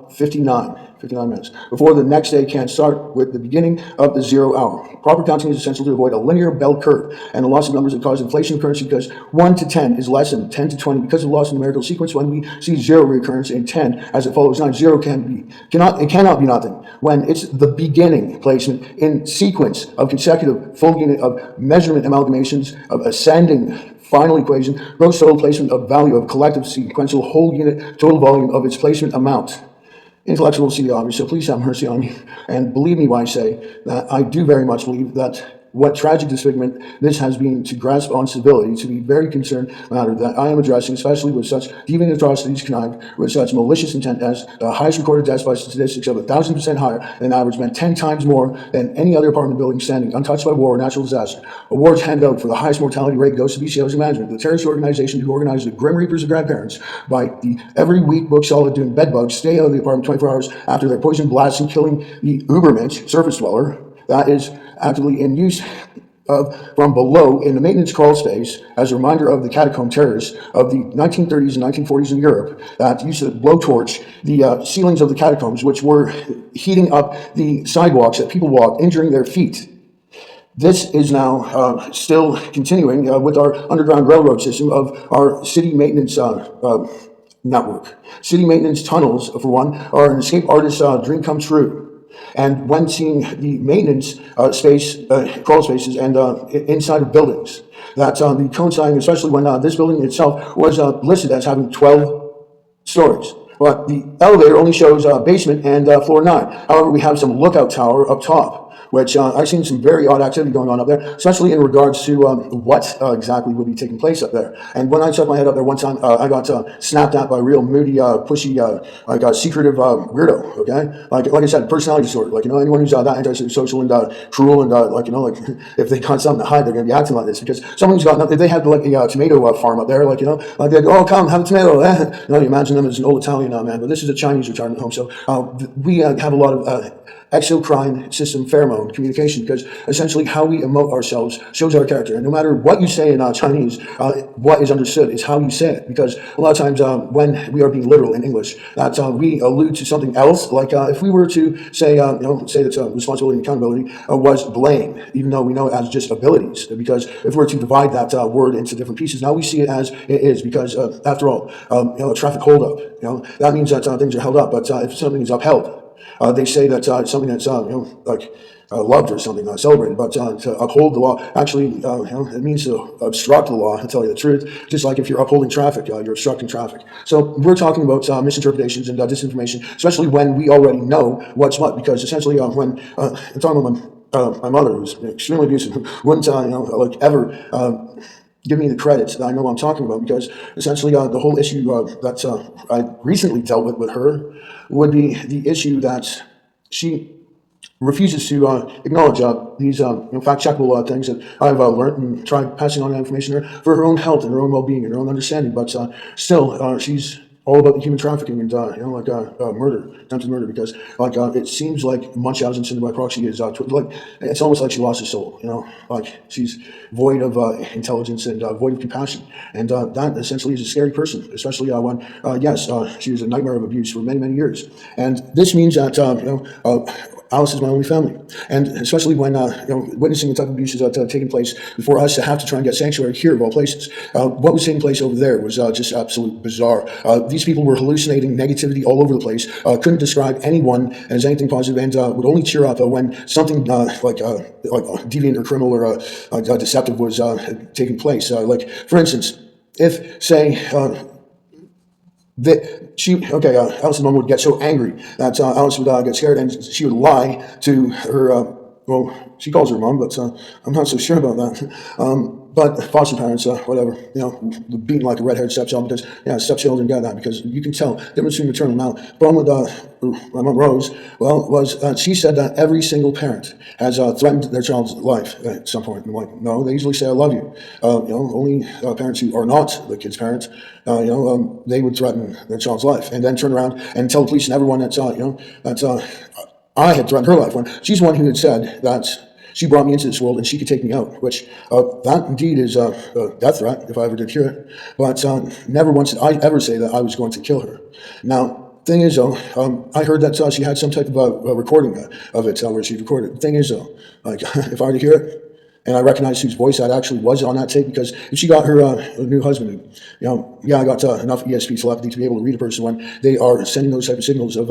59 minutes, before the next day can start with the beginning of the 0 hour. Proper counting is essential to avoid a linear bell curve and the loss of numbers that cause inflation of currency, because 1 to 10 is less than 10 to 20 because of the loss of numerical sequence. When we see 0 reoccurrence in 10 as it follows 9, 0 cannot be nothing when it's the beginning placement in sequence of consecutive full unit of measurement amalgamations of ascending final equation, gross total placement of value of collective sequential whole unit total volume of its placement amount. Intellectual see obvious, so please have mercy on me. And believe me when I say that I do very much believe that what tragic disfigurement this has been to grasp on civility, to be very concerned matter that I am addressing, especially with such deviant atrocities connived with such malicious intent as the highest recorded deaths by statistics of 1,000% higher than average, meant 10 times more than any other apartment building standing, untouched by war or natural disaster. Awards handed out for the highest mortality rate goes to BC Housing Management, the terrorist organization who organized the Grim Reapers of grandparents by the every week book solid doing bed bugs, stay out of the apartment 24 hours after their poison blasts and killing the Ubermensch surface dweller that is actively in use from below in the maintenance crawl space as a reminder of the catacomb terrors of the 1930s and 1940s in Europe that used to blowtorch the ceilings of the catacombs, which were heating up the sidewalks that people walked, injuring their feet. This is now still continuing with our underground railroad system of our city maintenance network. City maintenance tunnels, for one, are an escape artist's dream come true. And when seeing the maintenance crawl spaces and inside of buildings, that's the coinciding, especially when this building itself was listed as having 12 stories. But the elevator only shows basement and floor 9. However, we have some lookout tower up top, which I've seen some very odd activity going on up there, especially in regards to what exactly would be taking place up there. And when I stuck my head up there one time, I got snapped at by a real moody, pushy, secretive weirdo, okay? Like I said, personality disorder. Like, anyone who's that antisocial and cruel and, if they got something to hide, they're going to be acting like this. Because someone who's got nothing, if they had like a tomato farm up there, they'd go, oh, come, have a tomato. You imagine them as an old Italian man, but this is a Chinese retirement home. So we have a lot of exocrine system pheromone communication, because essentially how we emote ourselves shows our character. And no matter what you say in Chinese, what is understood is how you say it, because a lot of times when we are being literal in English, that we allude to something else. Like if we were to say, say that responsibility and accountability was blame, even though we know it as just abilities, because if we're to divide that word into different pieces, now we see it as it is, because after all, a traffic holdup, that means that things are held up. But if something is upheld, they say that something that's loved or something celebrated, but to uphold the law, actually, it means to obstruct the law. To tell you the truth, just like if you're upholding traffic, you're obstructing traffic. So we're talking about misinterpretations and disinformation, especially when we already know what's what. Because essentially, when I'm talking about my mother, who's extremely abusive, wouldn't ever give me the credit that I know what I'm talking about, because essentially the whole issue that I recently dealt with her would be the issue that she refuses to acknowledge these fact-checkable things that I've learned and tried passing on that information to her for her own health and her own well-being and her own understanding. But still, she's all about the human trafficking and murder, attempted murder, because it seems like Munchausen syndrome by proxy is it's almost like she lost her soul. She's void of intelligence and void of compassion, and that essentially is a scary person, especially when she was a nightmare of abuse for many years. And this means that Alice is my only family, and especially when witnessing the type of abuses that are taking place before us to have to try and get sanctuary here of all places. What was taking place over there was just absolutely bizarre. These people were hallucinating negativity all over the place, couldn't describe anyone as anything positive, and would only cheer up when something like deviant or criminal or deceptive was taking place. For instance, if, say, Alice's mom would get so angry that Alice would get scared, and she would lie to her, she calls her mom, but I'm not so sure about that. But foster parents, whatever, beaten like a red-haired stepchild, because, stepchildren get that, because you can tell the difference between maternal. Now, the problem with my mom, Rose, was she said that every single parent has threatened their child's life at some point. I'm like, no, they usually say, I love you. Only parents who are not the kid's parents, they would threaten their child's life and then turn around and tell the police and everyone that, I had threatened her life, when she's the one who had said that she brought me into this world and she could take me out, which that indeed is a death threat if I ever did hear it. But never once did I ever say that I was going to kill her. Now, thing is, though, I heard that she had some type of a recording of it where she recorded. The thing is, though, if I were to hear it, And I recognized whose voice that actually was on that tape, because if she got her new husband, yeah, I got enough ESP telepathy to be able to read a person when they are sending those type of signals of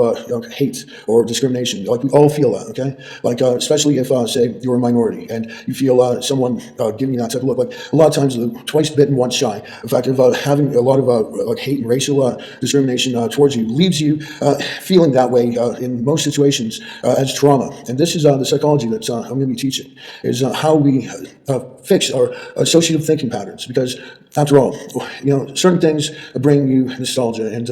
hate or discrimination. Like, we all feel that, okay? Like, especially if, say, you're a minority and you feel someone giving you that type of look. Like, a lot of times, the twice bitten, once shy. The fact of having a lot of like hate and racial discrimination towards you leaves you feeling that way in most situations as trauma. And this is the psychology that I'm going to be teaching, is how we fix our associative thinking patterns. Because after all, certain things bring you nostalgia, and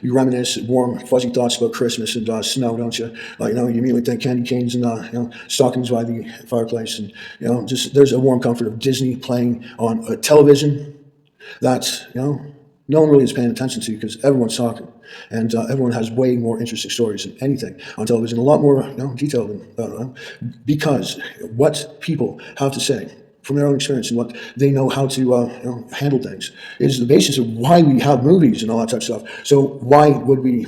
you reminisce warm, fuzzy thoughts about Christmas and snow, don't you? Like, you immediately think candy canes and stockings by the fireplace, and just there's a warm comfort of Disney playing on a television that no one really is paying attention to, because everyone's talking, and everyone has way more interesting stories than anything on television, a lot more detailed than because what people have to say from their own experience and what they know how to handle things is the basis of why we have movies and all that type of stuff. So why would we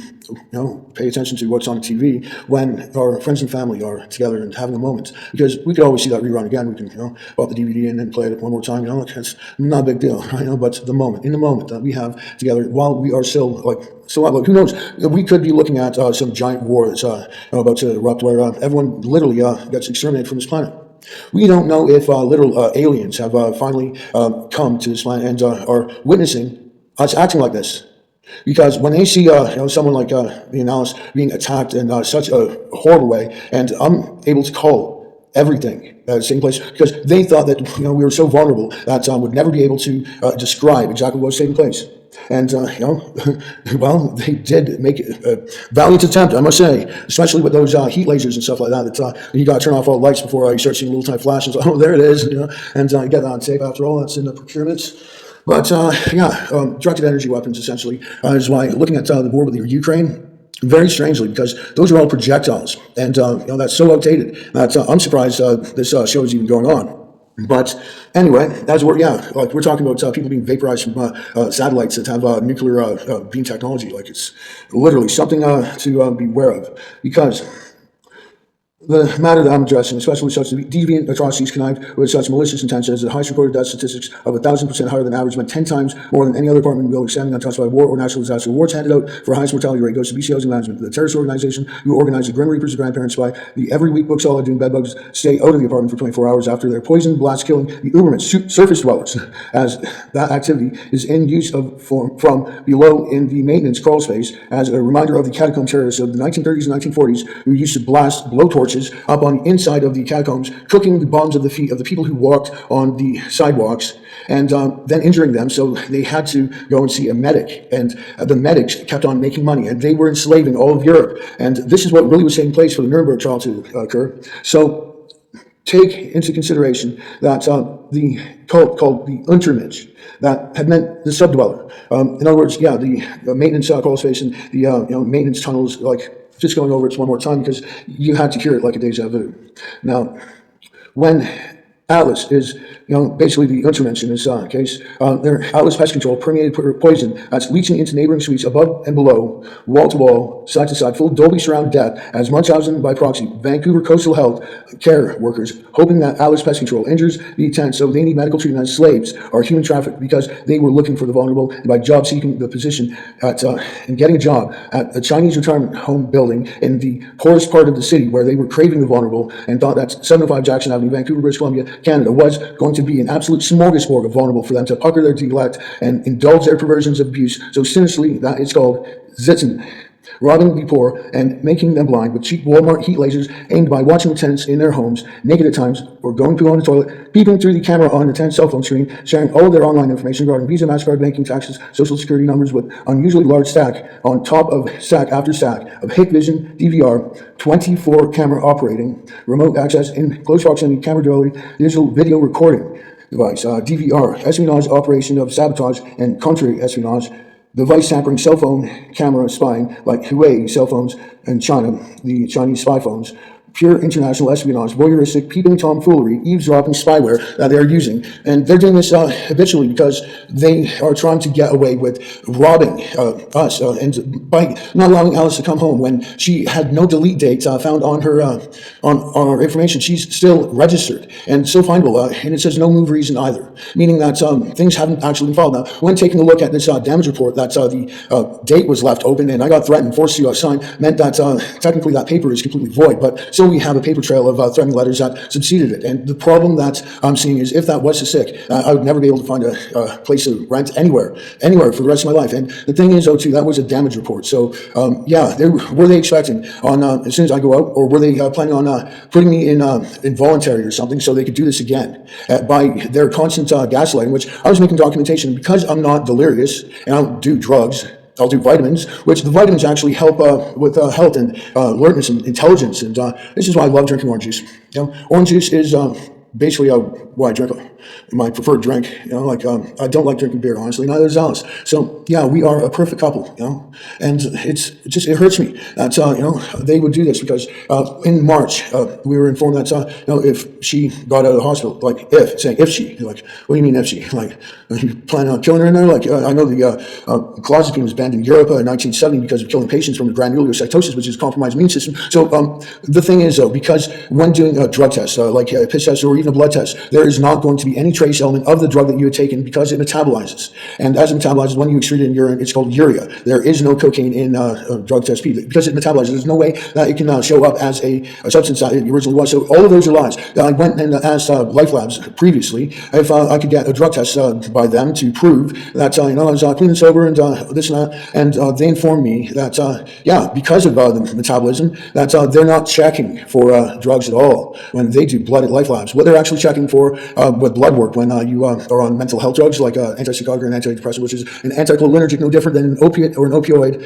pay attention to what's on TV when our friends and family are together and having a moment? Because we could always see that rerun again. We can pop the DVD in and play it one more time. It's not a big deal, but in the moment that we have together, while we are still like, who knows? We could be looking at some giant war that's about to erupt, where everyone literally gets exterminated from this planet. We don't know if little aliens have finally come to this planet and are witnessing us acting like this. Because when they see someone like the Analyst being attacked in such a horrible way, and I'm able to call everything at the same place, because they thought that we were so vulnerable that would never be able to describe exactly what was taking place. And, well, they did make a valiant attempt, I must say, especially with those heat lasers and stuff like that, that you got to turn off all the lights before you start seeing little time flashes. Oh, there it is, and you get that on tape. After all, that's in the procurements. But, directed energy weapons, essentially, is why looking at the war with Ukraine, very strangely, because those are all projectiles, and that's so outdated that I'm surprised this show is even going on. But anyway, as we're talking about people being vaporized from satellites that have nuclear beam technology. Like, it's literally something to be aware of, because the matter that I'm addressing, especially with such deviant atrocities connived with such malicious intent, as the highest recorded death statistics of 1,000% higher than average, meant 10 times more than any other department in the building standing untouched by war or natural disaster. Awards handed out for highest mortality rate goes to BC Housing Management, the terrorist organization who organized the Grim Reapers, the grandparents by the every week book solid doing bedbugs stay out of the apartment for 24 hours after their poison blast killing the Uberman surface dwellers, as that activity is in use from below in the maintenance crawl space as a reminder of the catacomb terrorists of the 1930s and 1940s who used to blast blowtorches up on the inside of the catacombs, cooking the bombs of the feet of the people who walked on the sidewalks, and then injuring them. So they had to go and see a medic, and the medics kept on making money, and they were enslaving all of Europe. And this is what really was taking place for the Nuremberg trial to occur. So take into consideration that the cult called the Untermensch, that had meant the subdweller. In other words, the maintenance crawl space and the maintenance tunnels, like, just going over it one more time because you had to hear it like a deja vu. Now, when Atlas is, basically the Untermensch in this case, their Atlas pest control permeated poison that's leaching into neighboring suites above and below, wall to wall, side to side, full Dolby surround death as Munchausen by proxy. Vancouver Coastal Health care workers hoping that Atlas pest control injures the tenants, so they need medical treatment as slaves are human trafficked because they were looking for the vulnerable, and by job seeking the position at and getting a job at a Chinese retirement home building in the poorest part of the city where they were craving the vulnerable and thought that 705 Jackson Avenue, Vancouver, British Columbia, Canada was going to be an absolute smorgasbord of vulnerable for them to pucker their intellect and indulge their perversions of abuse so sinisterly that it's called Zitzen. Robbing the poor and making them blind with cheap Walmart heat lasers aimed by watching the tenants in their homes, naked at times, or going poo on the toilet, peeping through the camera on the tenant's cell phone screen, sharing all of their online information regarding Visa, MasterCard, banking, taxes, social security numbers with unusually large stack on top of stack after stack of Hikvision DVR, 24 camera operating, remote access in close proximity, camera durability, digital video recording device, DVR, espionage, operation of sabotage and contrary espionage, device tampering, cell phone camera spying like Huawei cell phones in China, the Chinese spy phones, pure international espionage, voyeuristic, peeping tomfoolery, eavesdropping spyware that they're using. And they're doing this habitually because they are trying to get away with robbing us and by not allowing Alice to come home when she had no delete date found on her on her information. She's still registered and so findable, and it says no move reason either, meaning that things haven't actually been filed. Now, when taking a look at this damage report, that the date was left open and I got threatened, forced to sign, meant that technically that paper is completely void, but still we have a paper trail of threatening letters that succeeded it. And the problem that I'm seeing is if that was so sick, I would never be able to find a place to rent anywhere for the rest of my life. And the thing is, though, too, that was a damage report. So, yeah, were they expecting on as soon as I go out, or were they planning on putting me in involuntary or something so they could do this again by their constant gaslighting, which I was making documentation because I'm not delirious and I don't do drugs. I'll do vitamins, which the vitamins actually help with health and alertness and intelligence. And this is why I love drinking orange juice. Orange juice is basically what I drink, my preferred drink. I don't like drinking beer, honestly. Neither does Alice. So yeah, we are a perfect couple. And it hurts me that they would do this because in March we were informed that if she got out of the hospital, if she, what do you mean if she? You plan on killing her in there? I know the clozapine was banned in Europe in 1970 because of killing patients from granulocytosis, which is a compromised immune system. So the thing is, though, because when doing a drug test, like a piss test or even a blood test, there is not going to be any trace element of the drug that you had taken because it metabolizes. And as it metabolizes, when you excrete it in urine, it's called urea. There is no cocaine in drug test P because it metabolizes. There's no way that it can show up as a substance that it originally was. So all of those are lies. I went and asked Life Labs previously if I could get a drug test by them to prove that I was clean and sober and this and that. And they informed me that because of the metabolism, that they're not checking for drugs at all when they do blood at Life Labs. What they're actually checking for with blood work when you are on mental health drugs like antipsychotic or an antidepressant, which is an anticholinergic, no different than an opiate or an opioid.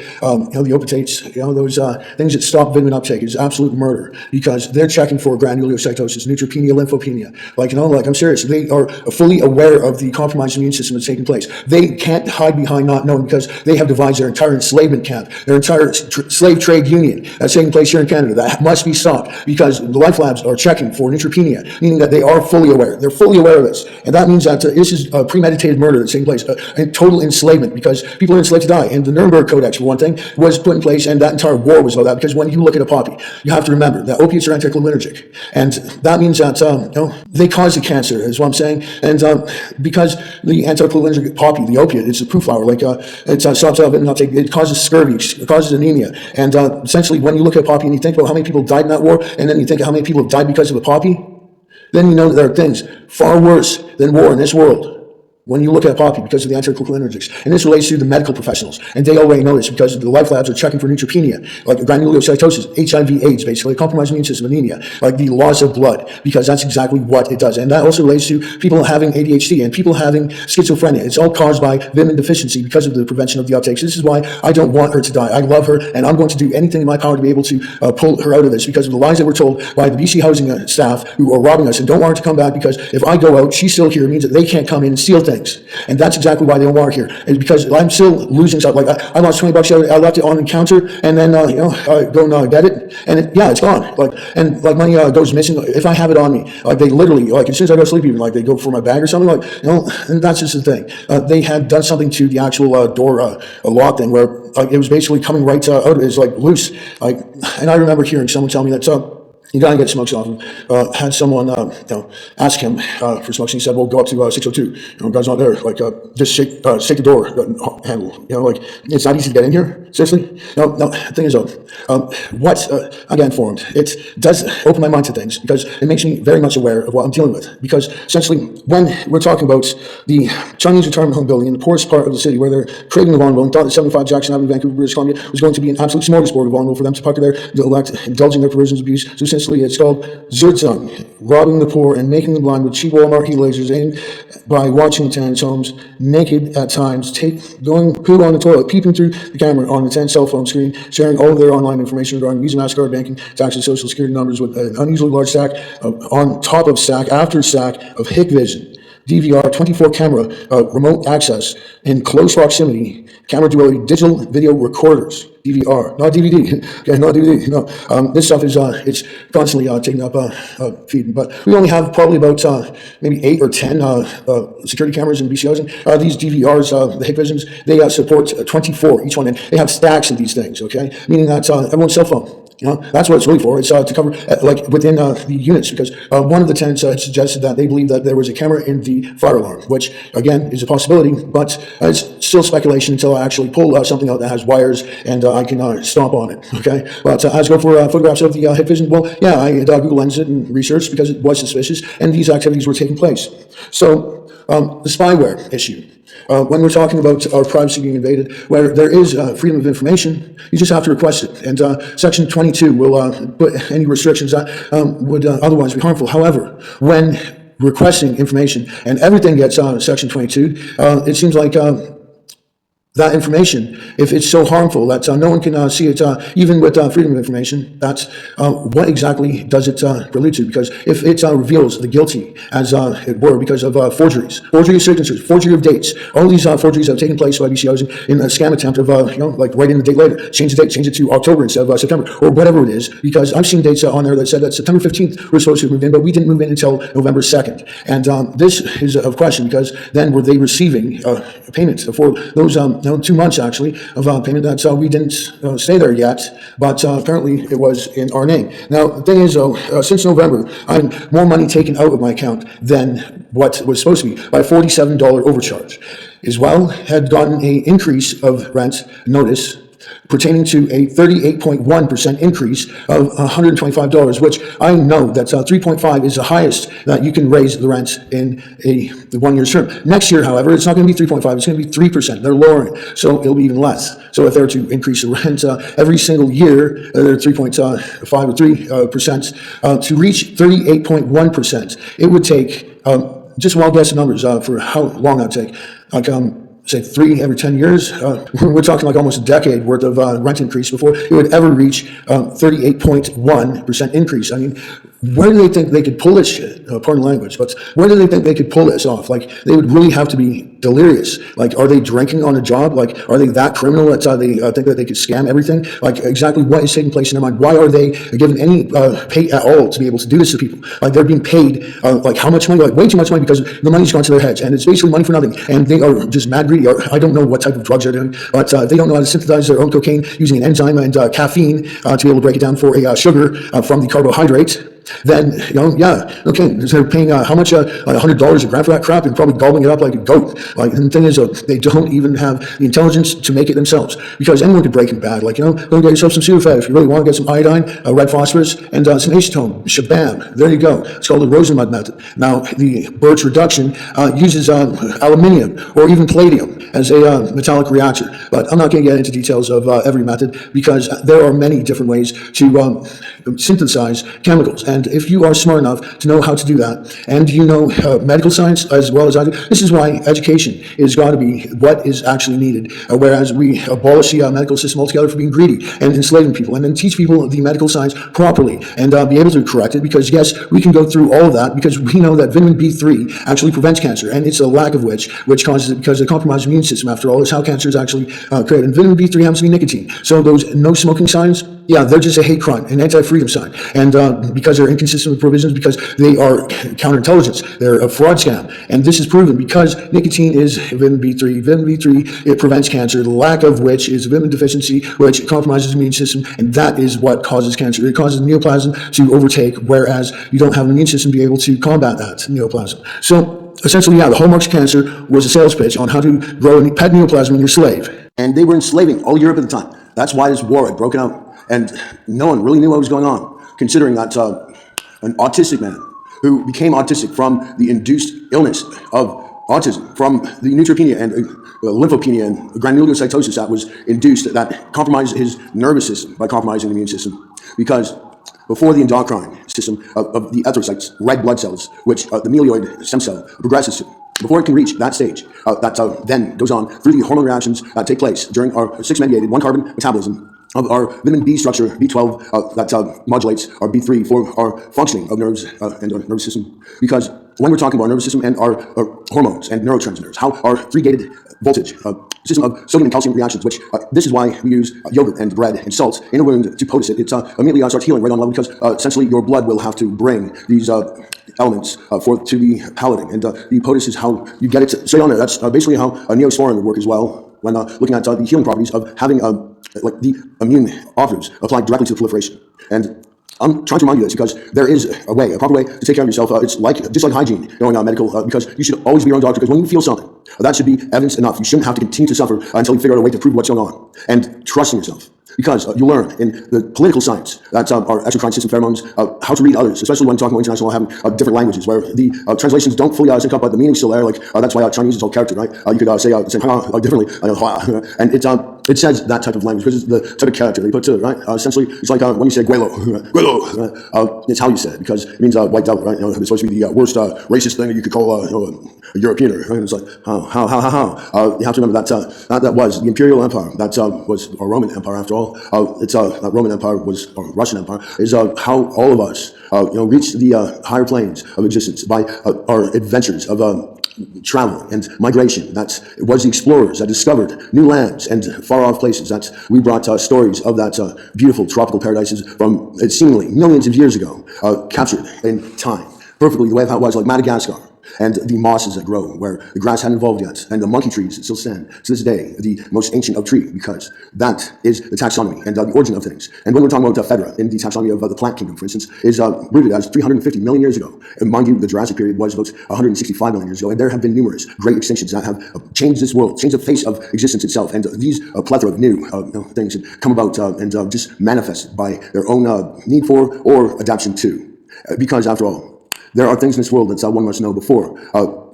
The opioids, those things that stop vitamin uptake is absolute murder because they're checking for granulocytosis, neutropenia, lymphopenia. I'm serious. They are fully aware of the compromised immune system that's taking place. They can't hide behind not knowing because they have devised their entire enslavement camp, their entire slave trade union that's taking place here in Canada. That must be stopped because the Life Labs are checking for neutropenia, meaning that they are fully aware. They're fully aware of this. And that means that this is a premeditated murder that's taking place, a total enslavement because people are enslaved to die. And the Nuremberg Codex, for one thing, was put in place, and that entire war was about that because when you look at a poppy, you have to remember that opiates are anticholinergic. And that means that they cause the cancer, is what I'm saying. And because the anticholinergic poppy, the opiate, it's a proof flower, it stops vitamin uptake, it causes scurvy, it causes anemia. And essentially, when you look at a poppy and you think about how many people died in that war, and then you think of how many people have died because of a poppy, then you know that there are things far worse than war in this world when you look at poppy because of the anticholinergics. And this relates to the medical professionals. And they already know this because the Life Labs are checking for neutropenia, like granulocytosis, HIV, AIDS, basically, a compromised immune system, anemia, like the loss of blood, because that's exactly what it does. And that also relates to people having ADHD and people having schizophrenia. It's all caused by vitamin deficiency because of the prevention of the uptake. So this is why I don't want her to die. I love her, and I'm going to do anything in my power to be able to pull her out of this because of the lies that were told by the BC Housing staff who are robbing us and don't want her to come back because if I go out, she's still here. It means that they can't come in and steal things. And that's exactly why they don't want her here. It's because I'm still losing stuff. I lost $20. I left it on the counter, and then I go and get it, and it's gone. Money goes missing if I have it on me. They literally, as soon as I go to sleep, even they go for my bag or something. And that's just the thing. They had done something to the actual door lock thing where it was basically coming right out. It was loose. And I remember hearing someone tell me that. You gotta get smokes off him. Had someone, ask him for smokes. And he said, "Well, go up to 602. God's not there. Just shake the door handle. It's not easy to get in here. Seriously. No. The thing is, I get informed. It does open my mind to things because it makes me very much aware of what I'm dealing with. Because essentially, when we're talking about the Chinese retirement home building in the poorest part of the city, where they're creating the vulnerable, and thought that 75 Jackson Avenue, Vancouver, British Columbia, was going to be an absolute smorgasbord of vulnerable for them to pucker there, indulging their perversions, abuse. So essentially, it's called Zertzung, robbing the poor and making them blind with cheap Walmart heat lasers aimed by watching the tenants' homes naked at times, going poo on the toilet, peeping through the camera on the tenant's cell phone screen, sharing all of their online information regarding Visa, MasterCard, banking, taxes, social security numbers with an unusually large stack on top of stack after stack of Hikvision DVR 24 camera remote access in close proximity camera duality digital video recorders. DVR, not DVD. Okay, not DVD. No, this stuff is it's constantly taking up feed. But we only have probably about maybe 8 or 10 security cameras and BCOs. And these DVRs, the Hikvisions, they support 24 each one, and they have stacks of these things. Okay, meaning that everyone's cell phone. That's what it's really for. It's to cover like within the units, because one of the tenants suggested that they believe that there was a camera in the fire alarm, which again is a possibility, but it's still speculation until I actually pull something out that has wires and I can stomp on it. Okay, but as I go for photographs of the Hikvision, well, yeah, I Google Lens it and researched because it was suspicious, and these activities were taking place. So the spyware issue. When we're talking about our privacy being invaded, where there is freedom of information, you just have to request it. And Section 22 will put any restrictions that would otherwise be harmful. However, when requesting information and everything gets Section 22, it seems like that information, if it's so harmful that no one can see it, even with freedom of information, that's what exactly does it prelude to? Because if it reveals the guilty, as it were, because of forgeries, forgery of signatures, forgery of dates, all these forgeries have taken place by BCOs in a scam attempt of, like writing the date later, change the date, change it to October instead of September, or whatever it is, because I've seen dates on there that said that September 15th we're supposed to move in, but we didn't move in until November 2nd. And this is a question, because then were they receiving payment for those 2 months actually of payment that we didn't stay there yet, but apparently it was in our name. Now the thing is though, since November, I'm more money taken out of my account than what was supposed to be by $47 overcharge. As well, had gotten an increase of rent notice pertaining to a 38.1% increase of $125, which I know that 3.5 is the highest that you can raise the rent in the 1 year term. Next year, however, it's not going to be 3.5, it's going to be 3%. They're lowering it, so it'll be even less. So if they're to increase the rent every single year, they're 3.5 or 3% to reach 38.1%. It would take, just wild guess numbers for how long that would take, like say 3 every 10 years. We're talking like almost a decade worth of rent increase before it would ever reach 38.1% increase. I mean, where do they think they could pull this shit? Pardon language, but where do they think they could pull this off? Like, they would really have to be delirious. Like, are they drinking on a job? Like, are they that criminal that they think that they could scam everything? Like, exactly what is taking place in their mind? Why are they given any pay at all to be able to do this to people? Like, they're being paid like how much money? Like, way too much money, because the money's gone to their heads, and it's basically money for nothing. And they are just mad greedy. Or I don't know what type of drugs they're doing, but they don't know how to synthesize their own cocaine using an enzyme and caffeine to be able to break it down for a sugar from the carbohydrate. Then, yeah, okay, they're paying how much, $100 a gram for that crap, and probably gobbling it up like a goat. Like, and the thing is, they don't even have the intelligence to make it themselves, because anyone could break it bad. Like, go get yourself some Sudafed if you really want to get some iodine, red phosphorus, and some acetone. Shabam, there you go. It's called the Rosenmud method. Now, the Birch reduction uses aluminium or even palladium as a metallic reactor, but I'm not going to get into details of every method, because there are many different ways to synthesize chemicals. And if you are smart enough to know how to do that, and you know medical science as well as I do, this is why education is got to be what is actually needed. Whereas we abolish the medical system altogether for being greedy and enslaving people, and then teach people the medical science properly and be able to correct it. Because yes, we can go through all of that, because we know that vitamin B3 actually prevents cancer, and it's a lack of which causes it, because the compromised immune system, after all, is how cancer is actually created. And vitamin B3 happens to be nicotine. So those no smoking signs, yeah, they're just a hate crime, an anti-freedom sign. And because they're inconsistent with provisions, because they are counterintelligence, they're a fraud scam. And this is proven because nicotine is vitamin B3. Vitamin B3, it prevents cancer, the lack of which is vitamin deficiency, which compromises the immune system, and that is what causes cancer. It causes neoplasm to overtake, whereas you don't have an immune system to be able to combat that neoplasm. So essentially, yeah, the hallmarks of cancer was a sales pitch on how to grow a pet neoplasm in your slave. And they were enslaving all Europe at the time. That's why this war had broken out. And no one really knew what was going on, considering that an autistic man who became autistic from the induced illness of autism, from the neutropenia and lymphopenia and granulocytosis that was induced, that compromised his nervous system by compromising the immune system. Because before the endocrine system of the erythrocytes, red blood cells, which the myeloid stem cell progresses to, before it can reach that stage, that then goes on through the hormone reactions that take place during our 6-mediated 1-carbon metabolism of our vitamin B structure, B12, that modulates our B3 for our functioning of nerves and our nervous system. Because when we're talking about our nervous system and our hormones and neurotransmitters, how our three-gated voltage system of sodium and calcium reactions, which this is why we use yogurt and bread and salt in a wound to potasse it. It immediately starts healing right on level because essentially your blood will have to bring these elements forth to the paladin, and the potasse is how you get it straight on there. That's basically how Neosporin would work as well when looking at the healing properties of having like the immune operatives applied directly to the proliferation. And I'm trying to remind you this because there is a way, a proper way to take care of yourself. It's just like hygiene, going medical, because you should always be your own doctor, because when you feel something, that should be evidence enough. You shouldn't have to continue to suffer until you figure out a way to prove what's going on. And trusting yourself. Because you learn in the political science that our exocrine system pheromones, how to read others, especially when talking about international, having different languages where the translations don't fully sync up, but the meaning's still there. Like that's why Chinese is all character, right? You could say differently, and it says that type of language because it's the type of character they put to it, right? Essentially, it's like when you say "guelo," it's how you say it because it means white devil, right? It's supposed to be the worst racist thing that you could call a European, right? It's like how. You have to remember that was the imperial empire. That was a Roman empire after all. Roman Empire was, or Russian Empire, is how all of us, reached the higher planes of existence by our adventures of travel and migration. That was the explorers that discovered new lands and far-off places. That we brought stories of that beautiful tropical paradises from seemingly millions of years ago, captured in time perfectly the way how it was, like Madagascar. And the mosses that grow where the grass hadn't evolved yet, and the monkey trees that still stand to this day, the most ancient of tree, because that is the taxonomy and the origin of things. And when we're talking about Phaedra in the taxonomy of the plant kingdom, for instance, is rooted as 350 million years ago. And mind you, the Jurassic period was about 165 million years ago, and there have been numerous great extinctions that have changed this world, changed the face of existence itself. And these plethora of new things have come about and just manifested by their own need for or adaptation to. Because after all, there are things in this world that one must know before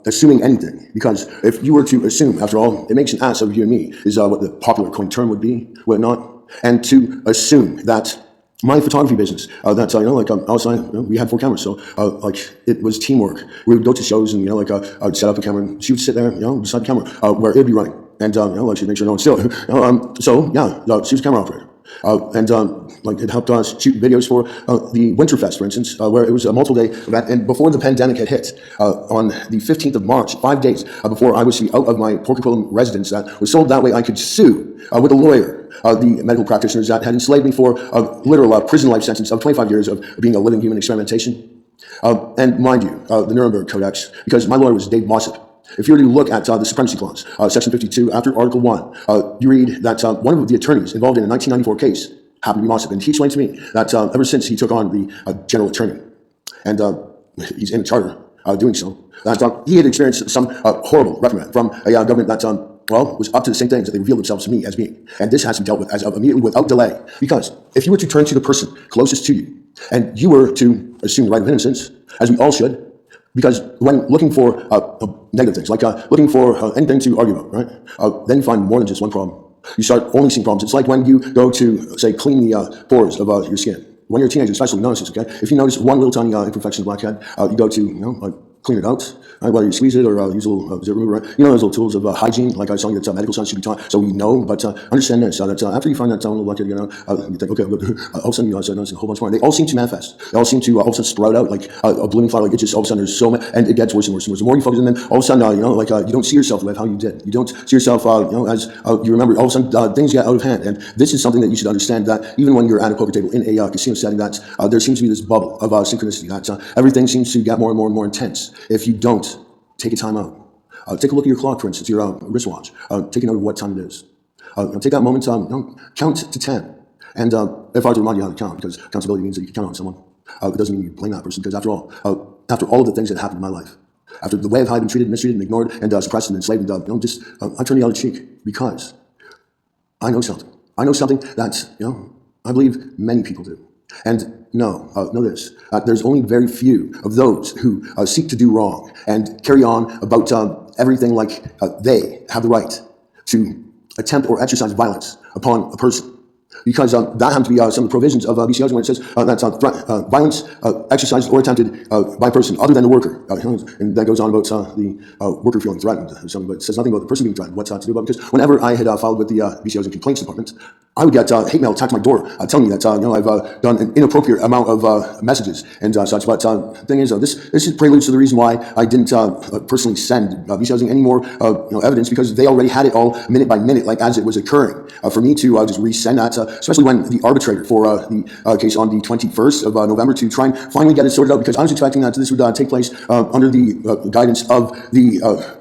assuming anything. Because if you were to assume, after all, it makes an ass of you and me, is what the popular coined term would be, would it not? And to assume that my photography business, outside, we had 4 cameras, so it was teamwork. We would go to shows and I would set up a camera and she would sit there, beside the camera where it would be running, and she'd make sure no one's still. She was a camera operator. It helped us shoot videos for the Winterfest, for instance, where it was a multiple-day event. And before the pandemic had hit, on the 15th of March, 5 days before I was to be out of my Port Coquitlam residence, that was sold that way I could sue with a lawyer the medical practitioners that had enslaved me for a literal prison life sentence of 25 years of being a living human experimentation. And mind you, the Nuremberg Codex, because my lawyer was Dave Mossop. If you were to look at the Supremacy Clause, Section 52, after Article 1, you read that one of the attorneys involved in a 1994 case happened to be Mossop, and he explained to me that ever since he took on the general attorney, and he's in a charter doing so, that he had experienced some horrible reprimand from a government that was up to the same things that they revealed themselves to me as being. And this has to be dealt with as of immediately without delay. Because if you were to turn to the person closest to you, and you were to assume the right of innocence, as we all should, because when looking for negative things, like looking for anything to argue about, right? Then you find more than just one problem. You start only seeing problems. It's like when you go to, say, clean the pores of your skin. When you're a teenager, especially, you notice this, okay? If you notice one little tiny imperfection, blackhead, you go to, clean it out, right? Whether you squeeze it or use a little zero remover, right? Those little tools of hygiene, like I was telling you, that medical science should be taught, so we know. But understand this: that after you find that little bucket, you think, okay, all of a sudden you notice a whole bunch more. They all seem to manifest. They all seem to all of a sudden sprout out like a blooming flower. Like it just all of a sudden there's so many, and it gets worse and worse and worse. The more you focus, and then all of a sudden, you don't see yourself the way how you did. You don't see yourself, as you remember. All of a sudden, things get out of hand, and this is something that you should understand. That even when you're at a poker table in a casino setting, that there seems to be this bubble of synchronicity. That everything seems to get more and more and more intense. If you don't take a time out. Take a look at your clock, for instance, your wristwatch. Take a note of what time it is. Take that moment, count to 10. And if I were to remind you how to count, because accountability means that you can count on someone, it doesn't mean you blame that person, because after all of the things that happened in my life, after the way of how I've been treated, mistreated, and ignored, and suppressed, and enslaved, I turn the other cheek, because I know something. I know something that, I believe many people do. And know this, there's only very few of those who seek to do wrong and carry on about everything like they have the right to attempt or exercise violence upon a person. because that happened to be some of the provisions of BC housing, where it says that violence exercised or attempted by a person other than the worker, and that goes on about the worker feeling threatened, but it says nothing about the person being threatened. What's that to do about it? Because whenever I had filed with the BC Housing Complaints Department, I would get hate mail attacked to my door telling me that I've done an inappropriate amount of messages and such. But the thing is, this is preludes to the reason why I didn't personally send BC Housing any more evidence, because they already had it all minute by minute, like as it was occurring. For me to just resend that, especially when the arbitrator for the case on the 21st of November to try and finally get it sorted out, because I was expecting that this would take place under the guidance of the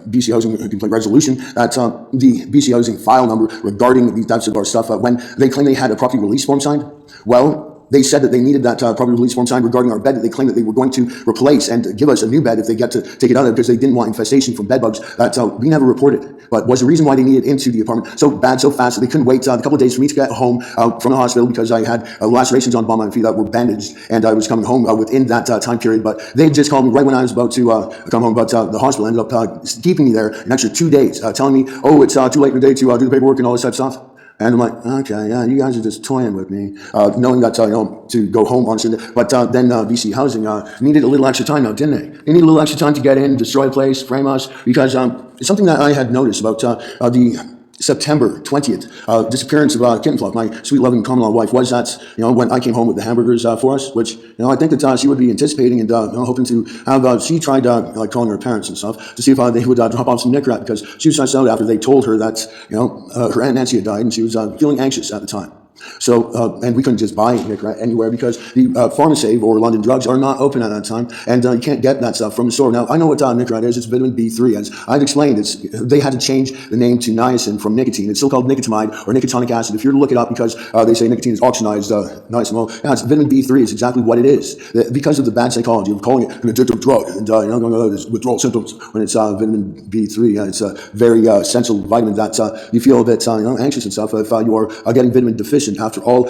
BC Housing Complaint Resolution, that the BC Housing file number regarding these types of our stuff, when they claimed they had a property release form signed, well, they said that they needed that property release form signed regarding our bed that they claimed that they were going to replace and give us a new bed if they get to take it out of it, because they didn't want infestation from bed bugs. That we never reported, but was the reason why they needed into the apartment so bad, so fast, that they couldn't wait a couple of days for me to get home from the hospital, because I had lacerations on my feet that were bandaged, and I was coming home within that time period. But they just called me right when I was about to come home. But the hospital ended up keeping me there an extra 2 days, telling me, oh, it's too late in the day to do the paperwork and all this type of stuff. And I'm like, okay, yeah, you guys are just toying with me, knowing that, to go home on Sunday. But then BC Housing needed a little extra time now, didn't they? They needed a little extra time to get in, destroy the place, frame us, because it's something that I had noticed about the September 20th disappearance of Kitten Fluff, my sweet, loving common law wife, was that, when I came home with the hamburgers for us, which, I think that she would be anticipating and hoping to have, she tried like calling her parents and stuff to see if they would drop off some Nick Rat, because she was stressed out after they told her that, her Aunt Nancy had died, and she was feeling anxious at the time. So, and we couldn't just buy Nick Rat anywhere, because the Pharmasave or London Drugs are not open at that time, and you can't get that stuff from the store. Now, I know what Nick Rat is. It's vitamin B3. As I've explained, they had to change the name to niacin from nicotine. It's still called nicotinamide or nicotinic acid. If you were to look it up, because they say nicotine is oxidized niacin, well, yeah, it's vitamin B3 is exactly what it is. Because of the bad psychology of calling it an addictive drug, and going there's withdrawal symptoms when it's vitamin B3. It's a very essential vitamin that you feel a bit anxious and stuff if you are getting vitamin deficient. After all,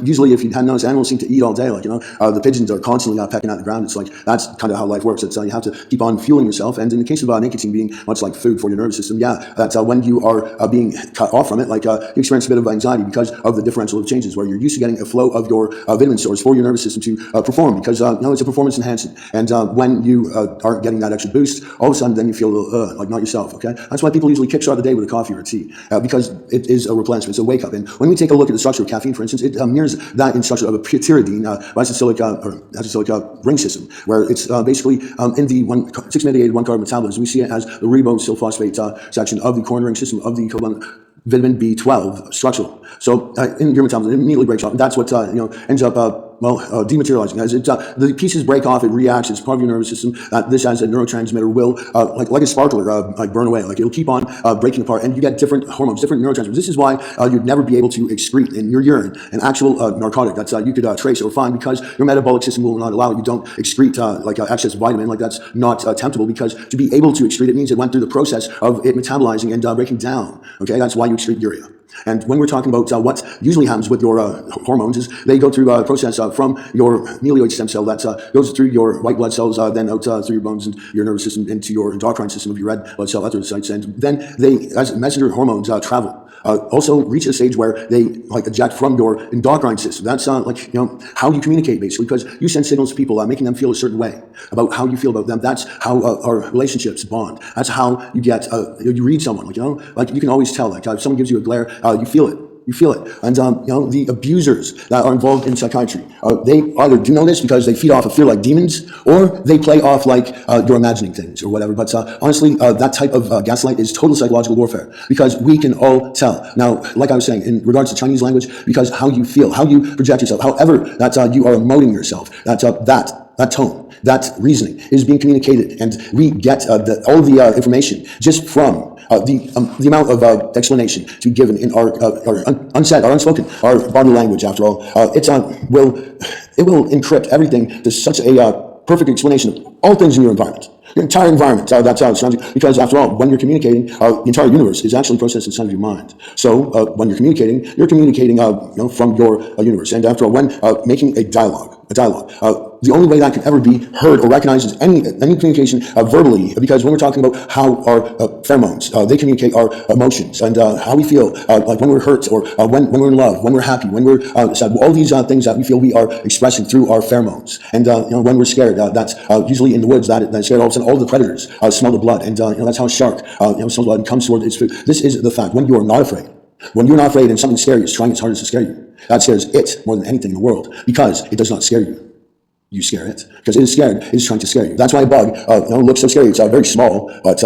usually if you hadn't noticed, animals seem to eat all day. Like, the pigeons are constantly pecking at the ground. It's like, that's kind of how life works. It's you have to keep on fueling yourself. And in the case of nicotine being much like food for your nervous system, yeah, that's when you are being cut off from it, like you experience a bit of anxiety because of the differential of changes, where you're used to getting a flow of your vitamin stores for your nervous system to perform, because it's a performance enhancing. And when you aren't getting that extra boost, all of a sudden then you feel like not yourself. Okay, that's why people usually kickstart the day with a coffee or a tea, because it is a replenishment. It's a wake up. And when we take a look at the structure of caffeine, for instance, it mirrors that in structure of a pyridine biacetylic ring system, where it's basically in the 6-mediated one-carbon metabolism. We see it as the ribosulphosphate section of the cornering system of the covalent vitamin B12 structural. So in your metabolism, it immediately breaks off, and that's what ends up dematerializing. As the pieces break off, it reacts. It's part of your nervous system. This as a neurotransmitter will, like a sparkler, burn away. Like it'll keep on breaking apart, and you get different hormones, different neurotransmitters. This is why you'd never be able to excrete in your urine an actual narcotic that you could trace or find, because your metabolic system will not allow it. You don't excrete excess vitamin. Like that's not temptable, because to be able to excrete it means it went through the process of it metabolizing and breaking down. Okay, that's why you excrete urea. And when we're talking about what usually happens with your hormones, is they go through a process from your myeloid stem cell that goes through your white blood cells, then out through your bones and your nervous system into your endocrine system of your red blood cell erythrocytes, and then they, as messenger hormones, travel. Also reach a stage where they eject from your endocrine system. That's how you communicate, basically, because you send signals to people, making them feel a certain way about how you feel about them. That's how our relationships bond. That's how you get you read someone. You can always tell. If someone gives you a glare, you feel it. You feel it. And, the abusers that are involved in psychiatry, they either do know this because they feed off of fear like demons, or they play off like you're imagining things or whatever. But honestly, that type of gaslight is total psychological warfare, because we can all tell. Now, like I was saying, in regards to Chinese language, because how you feel, how you project yourself, however that you are emoting yourself, that tone, that reasoning is being communicated, and we get all the information just from the amount of explanation to be given in our unsaid, our unspoken, our body language. After all, it will encrypt everything to such a perfect explanation of all things in your environment. Your entire environment, that's how it sounds. Because after all, when you're communicating, the entire universe is actually processed inside of your mind. So when you're communicating from your universe. And after all, when making a dialogue, a dialogue. The only way that can ever be heard or recognized is any communication verbally, because when we're talking about how our pheromones, they communicate our emotions and how we feel, like when we're hurt or when we're in love, when we're happy, when we're sad, all these things that we feel we are expressing through our pheromones. And when we're scared, that's usually in the woods, that's scared. All of a sudden, all the predators smell the blood, and that's how a shark smells blood and comes toward its food. This is the fact. When you are not afraid, when you're not afraid and something scary is trying its hardest to scare you, that scares it more than anything in the world, because it does not scare you. You scare it, because it is scared. It is trying to scare you. That's why a bug, looks so scary. It's very small, but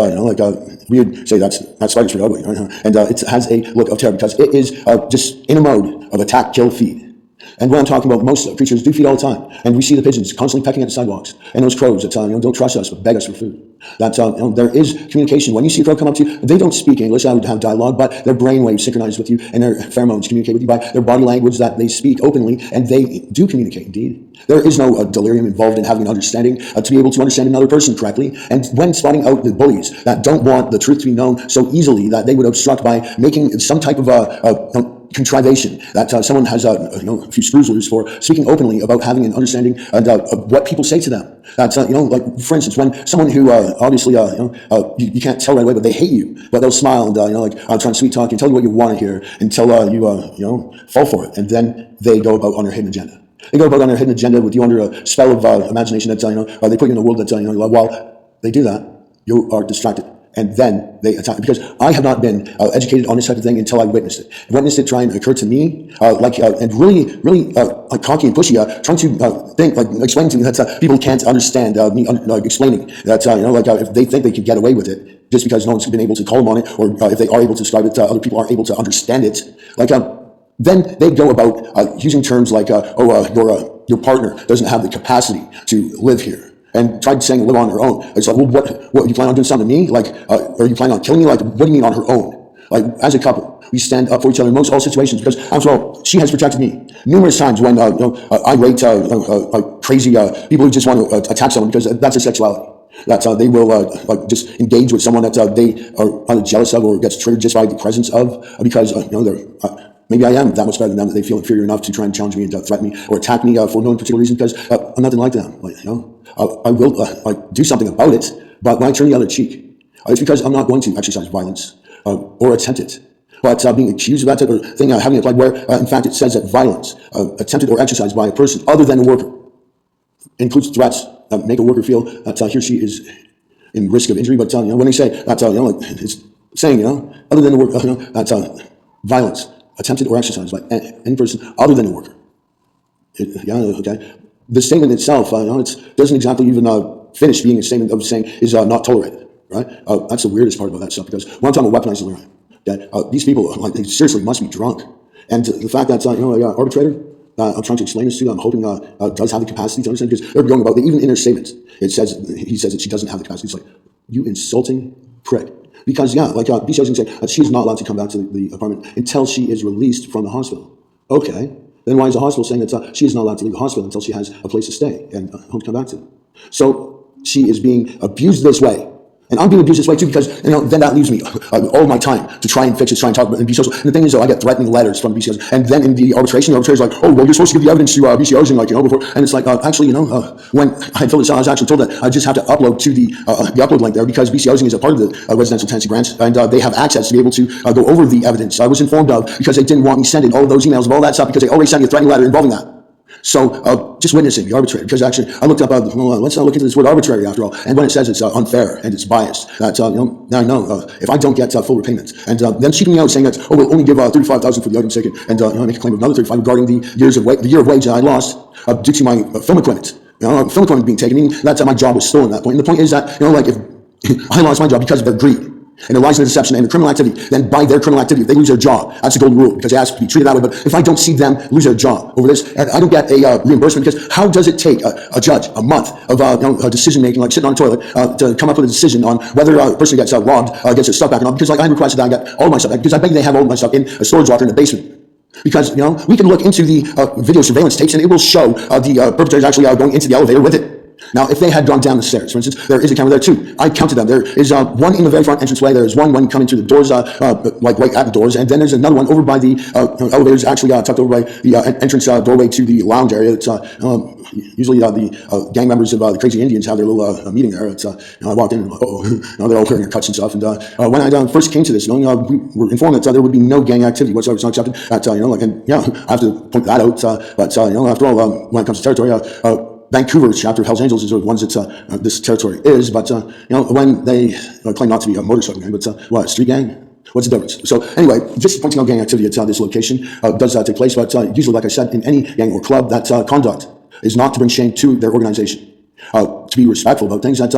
we would say that spider's pretty ugly, right? And it has a look of terror because it is just in a mode of attack, kill, feed. And when I'm talking about, most creatures do feed all the time, and we see the pigeons constantly pecking at the sidewalks, and those crows that don't trust us but beg us for food. That there is communication. When you see a crow come up to you, they don't speak English. I would have dialogue, but their brainwaves synchronize with you, and their pheromones communicate with you by their body language that they speak openly, and they do communicate. Indeed, there is no delirium involved in having an understanding to be able to understand another person correctly. And when spotting out the bullies that don't want the truth to be known so easily that they would obstruct by making some type of contrivation that someone has a few screws loose for speaking openly about having an understanding of what people say to them. That's like, for instance, when someone who obviously you can't tell right away, but they hate you, but they'll smile and try to sweet talk you, tell you what you want to hear until you fall for it, and then they go about on their hidden agenda. They go about on their hidden agenda with you under a spell of imagination that they put you in a world that while they do that, you are distracted. And then they attack, because I have not been educated on this type of thing until I witnessed it. I witnessed it try and occur to me, and really cocky and pushy, trying to think, explain to me that people can't understand me explaining that, if they think they could get away with it just because no one's been able to call them on it, or if they are able to describe it, other people aren't able to understand it. Then they go about using terms like, your partner doesn't have the capacity to live here, and tried saying live on her own. It's like, well, what you plan on doing something to me? Are you planning on killing me? What do you mean on her own? As a couple, we stand up for each other in most all situations, because after all, she has protected me numerous times when I rate crazy people who just want to attack someone because that's their sexuality. That they will just engage with someone that they are either jealous of or gets triggered just by the presence of, because they're. Maybe I am that much better than them that they feel inferior enough to try and challenge me and threaten me or attack me for no particular reason, because I'm nothing like them. I will do something about it, but when I turn the other cheek, it's because I'm not going to exercise violence or attempt it. But being accused of that type of thing having applied, where in fact it says that violence attempted or exercised by a person other than a worker includes threats that make a worker feel that he or she is in risk of injury. But when they say that, it's saying other than a worker, that's violence attempted or exercised by any person other than a worker. Okay. The statement itself, it doesn't exactly even finish being a statement of saying is not tolerated, right? That's the weirdest part about that stuff, because when I'm talking about weaponized delirium, that these people they seriously must be drunk, and the fact that arbitrator, I'm trying to explain this to you, I'm hoping does have the capacity to understand, because they're going about even in their statements, he says that she doesn't have the capacity. It's like, you insulting prick. Because BCI is saying that she's not allowed to come back to the apartment until she is released from the hospital. Okay, then why is the hospital saying that she is not allowed to leave the hospital until she has a place to stay and home to come back to? So she is being abused this way. And I'm being abused this way too, because then that leaves me all my time to try and fix it, try and talk about it and be social. And the thing is, I get threatening letters from BCOs, and then in the arbitration, the arbitrator's like, oh, well, you're supposed to give the evidence to BCOs and before. And it's like, actually, when I filled this out, I was actually told that I just have to upload to the upload link there, because BCOs is a part of the residential tenancy grants, and they have access to be able to go over the evidence I was informed of, because they didn't want me sending all of those emails of all that stuff, because they already sent me a threatening letter involving that. So just witnessing the arbitrator, because actually I looked up, let's not look into this word arbitrary after all, and when it says it's unfair and it's biased, that now I know if I don't get full repayment, and then cheating me out saying that, oh, we'll only give $35,000 for the items taken, and make a claim of another $35,000 regarding the year of wage that I lost due to my film equipment. Film equipment being taken, meaning that my job was stolen at that point. And the point is that if I lost my job because of their greed and the lies and the deception and the criminal activity, then by their criminal activity, if they lose their job, that's the golden rule, because they ask to be treated that way. But if I don't see them lose their job over this, and I don't get a reimbursement, because how does it take a judge a month of decision making, like sitting on a toilet, to come up with a decision on whether a person gets robbed, gets their stuff back or not? Because I requested that I get all my stuff back, because I bet they have all my stuff in a storage locker in the basement. Because we can look into the video surveillance tapes, and it will show the perpetrators actually going into the elevator with it. Now, if they had gone down the stairs, for instance, there is a camera there too. I counted them. There is one in the very front entranceway. There is one when coming through the doors, like right at the doors, and then there's another one over by the elevators, actually tucked over by the entrance doorway to the lounge area. It's usually the gang members of the Crazy Indians have their little meeting there. It's I walked in and they're all clearing their cuts and stuff. And when I first came to this, we were informed that there would be no gang activity whatsoever. It's not accepted. That I have to point that out. But after all, when it comes to territory, Vancouver's chapter of Hells Angels is the ones that this territory is. But when they claim not to be a motorcycle gang, but what, a street gang? What's the difference? So anyway, just pointing out gang activity at this location does take place. But usually, like I said, in any gang or club, that conduct is not to bring shame to their organization. To be respectful about things, that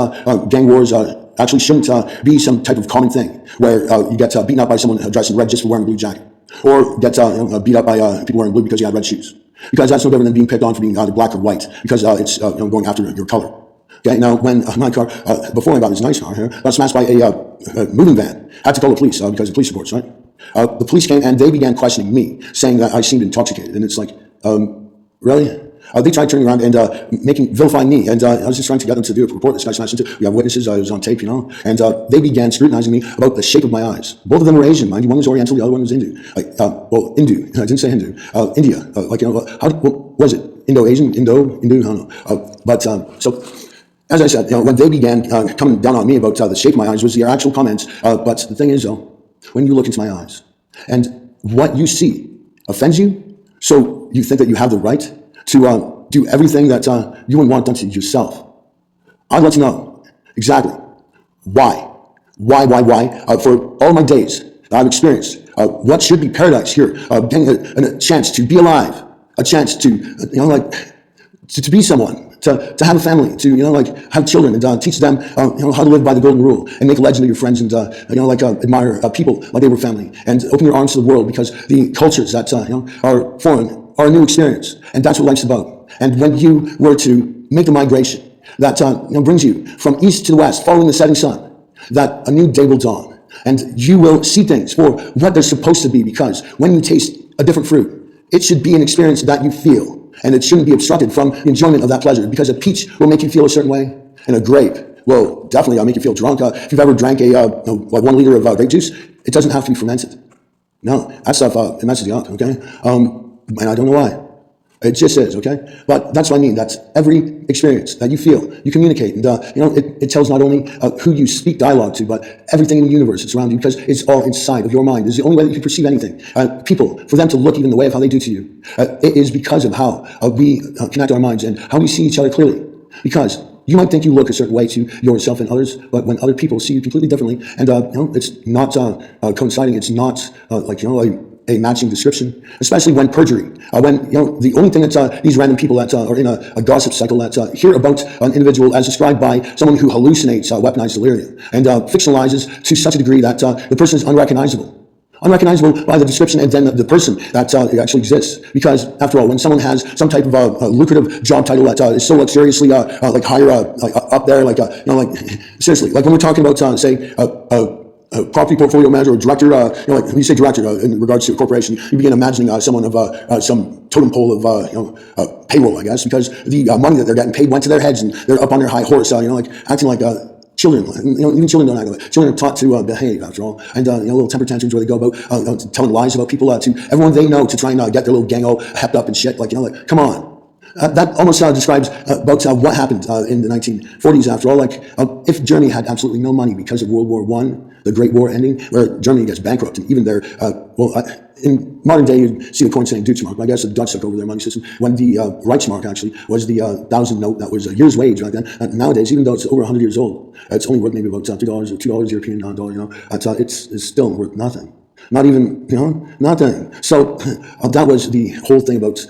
gang wars actually shouldn't be some type of common thing where you get beaten up by someone dressed in red just for wearing a blue jacket, or get beat up by people wearing blue because you had red shoes. Because that's no different than being picked on for being either black or white, because it's going after your color. Okay, now when my car, before I got this nice car here, got smashed by a moving van, had to call the police because of police reports, right? The police came and they began questioning me, saying that I seemed intoxicated, and it's like, really? They tried turning around and vilifying me, and I was just trying to get them to do a report. This guy smashed into. We have witnesses. I was on tape, and they began scrutinizing me about the shape of my eyes. Both of them were Asian, mind you. One was Oriental, the other one was Hindu. Hindu. I didn't say Hindu. India. What was it? Indo-Asian? Indo? I don't know. But so. As I said, when they began coming down on me about the shape of my eyes, was their actual comments. But the thing is, though, when you look into my eyes, and what you see offends you, so you think that you have the right to do everything that you wouldn't want done to yourself. I'd like to know exactly why. For all my days that I've experienced, what should be paradise here, getting a chance to be alive, a chance to, to be someone, to have a family, to, have children, and teach them, how to live by the golden rule, and make a legend of your friends, and, admire people like they were family, and open your arms to the world, because the cultures that, are foreign are a new experience, and that's what life's about. And when you were to make the migration that brings you from east to the west, following the setting sun, that a new day will dawn, and you will see things for what they're supposed to be, because when you taste a different fruit, it should be an experience that you feel, and it shouldn't be obstructed from the enjoyment of that pleasure, because a peach will make you feel a certain way, and a grape will definitely make you feel drunk. If you've ever drank 1 liter of grape juice, it doesn't have to be fermented. No, that stuff, it messes you up, okay? And I don't know why. It just is, okay? But that's what I mean. That's every experience that you feel, you communicate. And, it tells not only who you speak dialogue to, but everything in the universe that's around you, because it's all inside of your mind. It's the only way that you can perceive anything. People, for them to look even the way of how they do to you, it is because of how we connect our minds and how we see each other clearly. Because you might think you look a certain way to yourself and others, but when other people see you completely differently, and it's not coinciding, it's not a matching description, especially when perjury, when the only thing that these random people that are in a gossip cycle that hear about an individual as described by someone who hallucinates weaponized delirium and fictionalizes to such a degree that the person is unrecognizable by the description and then the person that actually exists. Because after all, when someone has some type of a lucrative job title that is so luxuriously higher up there, seriously, like when we're talking about say property portfolio manager or director, when you say director in regards to a corporation, you begin imagining someone of some totem pole of payroll, I guess, because the money that they're getting paid went to their heads and they're up on their high horse, acting like children. Even children don't act like that. Children are taught to behave, after all, and little temper tantrums where they go about telling lies about people to everyone they know to try and get their little gang all hepped up and shit. Come on. That almost describes about what happened in the 1940s. After all, if Germany had absolutely no money because of World War I, the Great War ending, where Germany gets bankrupt, and even their in modern day you see the coin saying Deutschmark. I guess the Dutch took over their money system when the Reichsmark actually was the 1,000 note that was a year's wage back then. And nowadays, even though it's over 100 years old, it's only worth maybe about $2 or $2 European dollar. It's still worth nothing. Not even nothing. So that was the whole thing about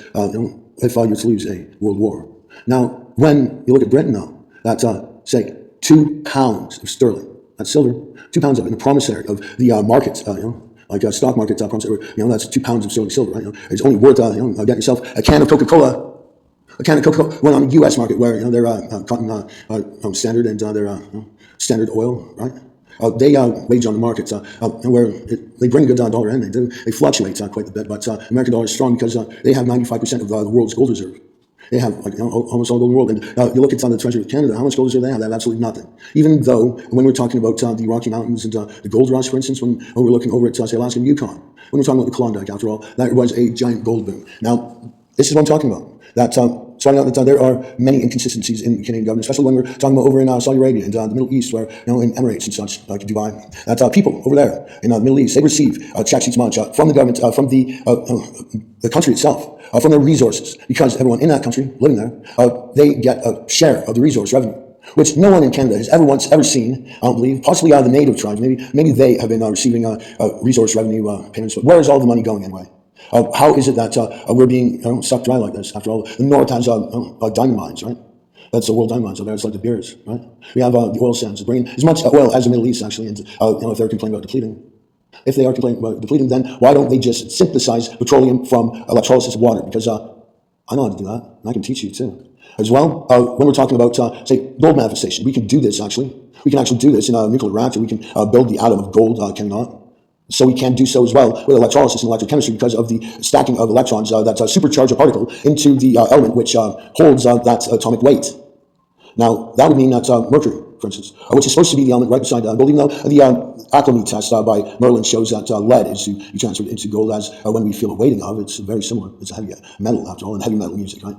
if you to lose a world war. Now, when you look at Britain now, that's, say, 2 pounds of sterling, that's silver, 2 pounds of it in the promissory of the markets, stock markets, promissory, that's 2 pounds of sterling silver, right? It's only worth, getting yourself a can of Coca-Cola. A can of Coca-Cola went on the U.S. market where, they're cotton standard and they're standard oil, right? They wage on the markets where they bring a good dollar in. They fluctuate quite a bit, but American dollar is strong because they have 95% of the world's gold reserve. They have like almost all gold in the world. And you look at the Treasury of Canada, how much gold is there they have? They have absolutely nothing. Even though when we're talking about the Rocky Mountains and the gold rush, for instance, when we're looking over at, say, Alaska and Yukon, when we're talking about the Klondike, after all, that was a giant gold boom. Now, this is what I'm talking about. That starting out that there are many inconsistencies in Canadian government, especially when we're talking about over in Saudi Arabia and the Middle East, where in Emirates and such, like Dubai, that people over there in the Middle East, they receive checks each month from the government, from the country itself, from their resources, because everyone in that country living there, they get a share of the resource revenue, which no one in Canada has ever seen. I don't believe. Possibly the native tribes, maybe they have been receiving resource revenue payments. But where is all the money going anyway? How is it that we're being sucked dry like this? After all, the North has diamond mines, right? That's the world diamond mines. So there, it's like De Beers, right? We have the oil sands, bringing as much oil as the Middle East actually. And if they're complaining about depleting, if they are complaining about depleting, then why don't they just synthesize petroleum from electrolysis of water? Because I know how to do that, and I can teach you too. As well, when we're talking about, say, gold manifestation, we can do this actually. We can actually do this in a nuclear reactor. We can build the atom of gold, cannot. So we can do so as well with electrolysis and electrochemistry because of the stacking of electrons that supercharge a particle into the element which holds that atomic weight. Now, that would mean that mercury, for instance, which is supposed to be the element right beside gold, even though the alchemy test by Merlin shows that lead is to be transferred into gold as when we feel a weighting of. It's very similar. It's a heavy metal, after all, and heavy metal music, right?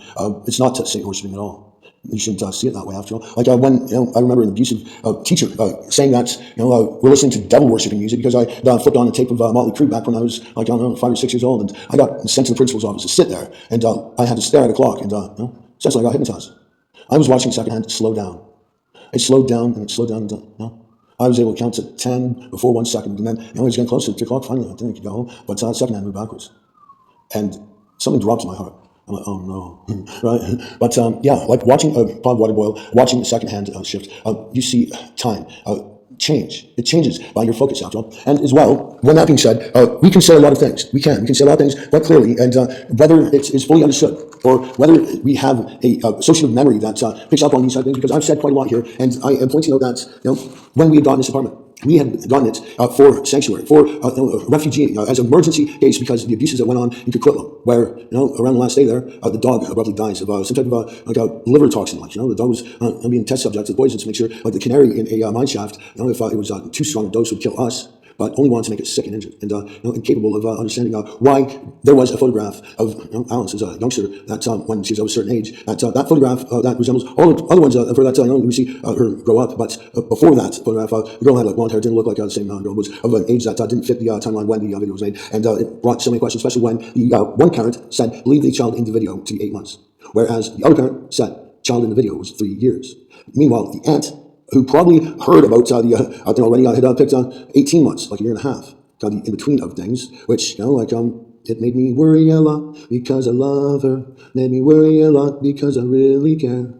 It's not St. Worshipping at all. You shouldn't see it that way, after all. Like when I remember an abusive teacher saying that we're listening to devil worshipping music because I flipped on a tape of Motley Crue back when I was like, I don't know, 5 or 6 years old, and I got sent to the principal's office to sit there, and I had to stare at a clock, and essentially I got hypnotized. I was watching secondhand slow down. It slowed down and it slowed down. And, I was able to count to 10 before 1 second, and then it was getting closer to 3 o'clock. Finally, I think I could go home, but secondhand moved backwards, and something dropped in my heart. I'm like, oh no, right? But yeah, like watching a pod water boil, watching the secondhand shift, you see time change. It changes by your focus, after all. And as well, when that being said, we can say a lot of things. We can say a lot of things quite clearly, and whether it's fully understood or whether we have a associative memory that picks up on these type of things, because I've said quite a lot here, and I am pointing out that when we had gotten this apartment, we had gotten it for sanctuary, for refugee, as an emergency case because of the abuses that went on in Coquitlam, where around the last day there, the dog abruptly dies of some type of like a liver toxin. Like the dog was being test subject to poisons to make sure, like the canary in a mine shaft, if it was too strong a dose would kill us, but only wanted to make it sick and injured, and incapable of understanding why there was a photograph of Alice as a youngster that when she was of a certain age, that photograph that resembles all the other ones for that we see her grow up, but before that photograph, the girl had like blonde hair, didn't look like the same girl, was of an age that didn't fit the timeline when the video was made, and it brought so many questions, especially when the one parent said, believe the child in the video to be 8 months, whereas the other parent said, child in the video was 3 years. Meanwhile, the aunt, who probably heard about the already had picked 18 months, like a year and a half, the in between of things, which it made me worry a lot because I love her, made me worry a lot because I really care.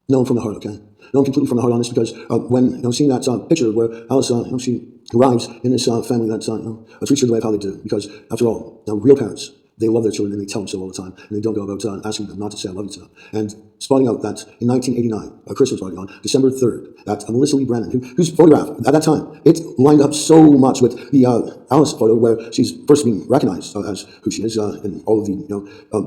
No, from the heart, okay. No, completely from the heart on this, because when seeing that picture where Alice, she arrives in this family that treats her the way of how they do, because after all, real parents, they love their children and they tell them so all the time, and they don't go about asking them not to say I love you to them. And spotting out that in 1989, a Christmas party on December 3rd, that Melissa Lee Brandon, whose photograph at that time, it lined up so much with the Alice photo where she's first being recognized as who she is in all of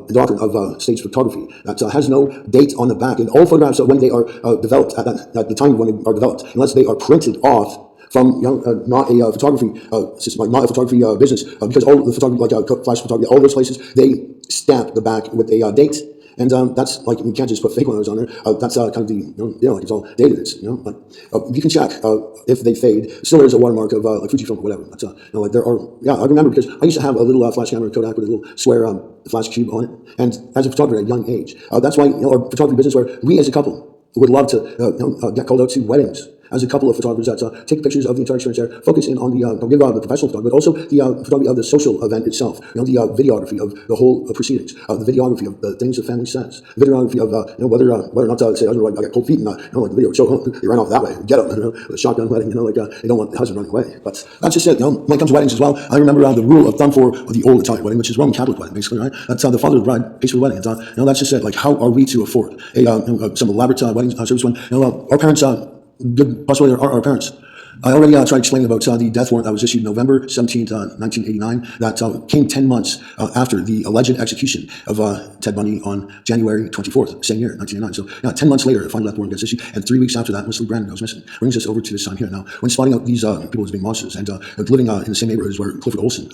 the doctrine of stage photography that has no date on the back, and all photographs when they are developed at the time when they are developed, unless they are printed off from not a photography system, like not a photography business, because all the photography, like flash photography, all those places, they stamp the back with a date, and that's like you can't just put fake ones on there. That's kind of the like it's all dated. It's like you can check if they fade. Still, there's a watermark of like Fujifilm or whatever. But like there are. Yeah, I remember because I used to have a little flash camera Kodak with a little square flash cube on it, and as a photographer at a young age, that's why our photography business, where we as a couple would love to get called out to weddings as a couple of photographers that take pictures of the entire experience there, focus in on the professional photography, but also the photography of the social event itself, the videography of the whole proceedings, the videography of the things the family says, the videography of whether or not to say, I got cold feet and like the video show, they ran off that way, get up, with a shotgun wedding, they don't want the husband running away. But that's just it. When it comes to weddings as well, I remember the rule of thumb for the old Italian wedding, which is Roman Catholic wedding, basically, right? That's the father of the bride pays for the wedding. And that's just it. Like, how are we to afford some elaborate wedding service when our parents, good possibly our parents, I already tried explaining about the death warrant that was issued November 17th, 1989, that came 10 months after the alleged execution of Ted Bundy on January 24th, same year, 1989. So 10 months later, a final death warrant gets issued, and 3 weeks after that, Leslie Brandon goes missing. Brings us over to this time here. Now, when spotting out these people as being monsters and living in the same neighborhoods where Clifford Olson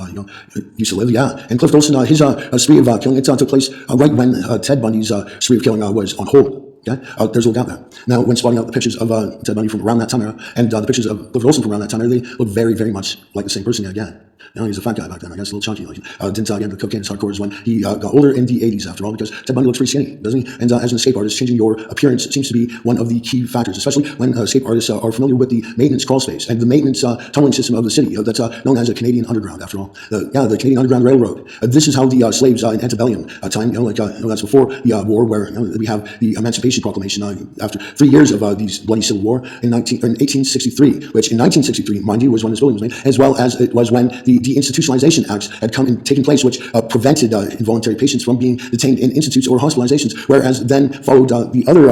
used to live, and Clifford Olson, his spree of killing, it took place right when Ted Bundy's spree of killing was on hold. Okay, there's a little gap there. Now, when spotting out the pictures of Ted Bundy from around that time era and the pictures of Clifford Olson from around that time era, they look very, very much like the same person again. He's a fat guy back then, I guess, a little chunky. Didn't get into cocaine as hardcore as when he got older in the 80s, after all, because Ted Bundy looks pretty skinny, doesn't he? And as an escape artist, changing your appearance seems to be one of the key factors, especially when escape artists are familiar with the maintenance crawl space and the maintenance tunneling system of the city that's known as a Canadian Underground, after all. The Canadian Underground Railroad. This is how the slaves in antebellum time, that's before the war, where we have the Emancipation Proclamation after 3 years of these bloody civil war in 1863, which in 1963, mind you, was when this building was made, as well as it was when the deinstitutionalization acts had come and taken place, which prevented involuntary patients from being detained in institutes or hospitalizations, whereas then followed the other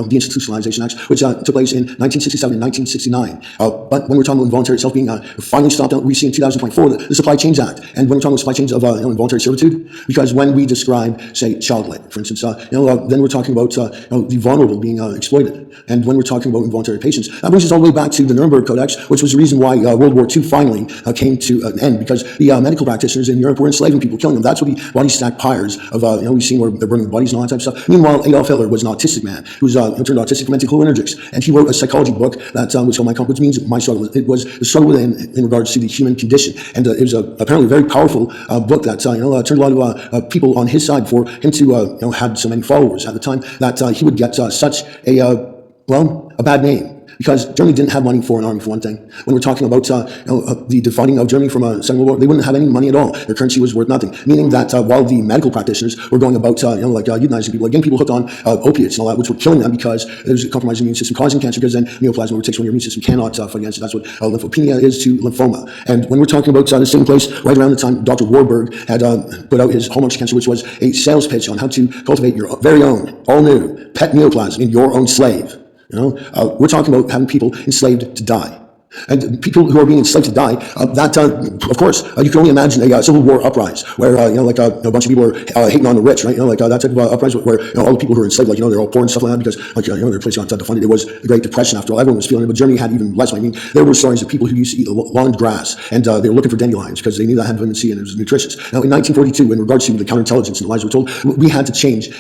deinstitutionalization acts, which took place in 1967 and 1969. But when we're talking about involuntary itself being finally stopped out, we see in 2024 the Supply Chains Act. And when we're talking about supply chains of involuntary servitude, because when we describe, say, child labor, for instance, then we're talking about the vulnerable being exploited. And when we're talking about involuntary patients, that brings us all the way back to the Nuremberg Codex, which was the reason why World War II finally came to an end, because the medical practitioners in Europe were enslaving people, killing them. That's what the body stack pyres of, we've seen where they're burning bodies and all that type of stuff. Meanwhile, Adolf Hitler was an autistic man who was turned autistic from anticholinergics, and he wrote a psychology book that was called My Complex, which means my struggle. It was the struggle in regards to the human condition, and it was apparently a very powerful book that turned a lot of people on his side for him to had so many followers at the time that he would get such a bad name. Because Germany didn't have money for an army, for one thing. When we're talking about the dividing of Germany from a Second World War, they wouldn't have any money at all. Their currency was worth nothing. Meaning that while the medical practitioners were going about euthanizing people, getting people hooked on opiates and all that, which were killing them because there's a compromised immune system causing cancer, because then neoplasm overtakes when your immune system cannot fight against it. That's what lymphopenia is to lymphoma. And when we're talking about the same place, right around the time Dr. Warburg had put out his hallmarks cancer, which was a sales pitch on how to cultivate your very own, all new, pet neoplasm in your own slave. We're talking about having people enslaved to die. And people who are being enslaved to die, of course, you can only imagine a Civil War uprise where, a bunch of people are hating on the rich, right? That type of uprise where, all the people who are enslaved, they're all poor and stuff like that because, they're placed on to fund it. It was the Great Depression, after all. Everyone was feeling it, but Germany had even less. I mean, there were stories of people who used to eat lawn grass, and they were looking for dandelions because they knew that had vitamin C and it was nutritious. Now, in 1942, in regards to the counterintelligence and the lies we were told, we had to change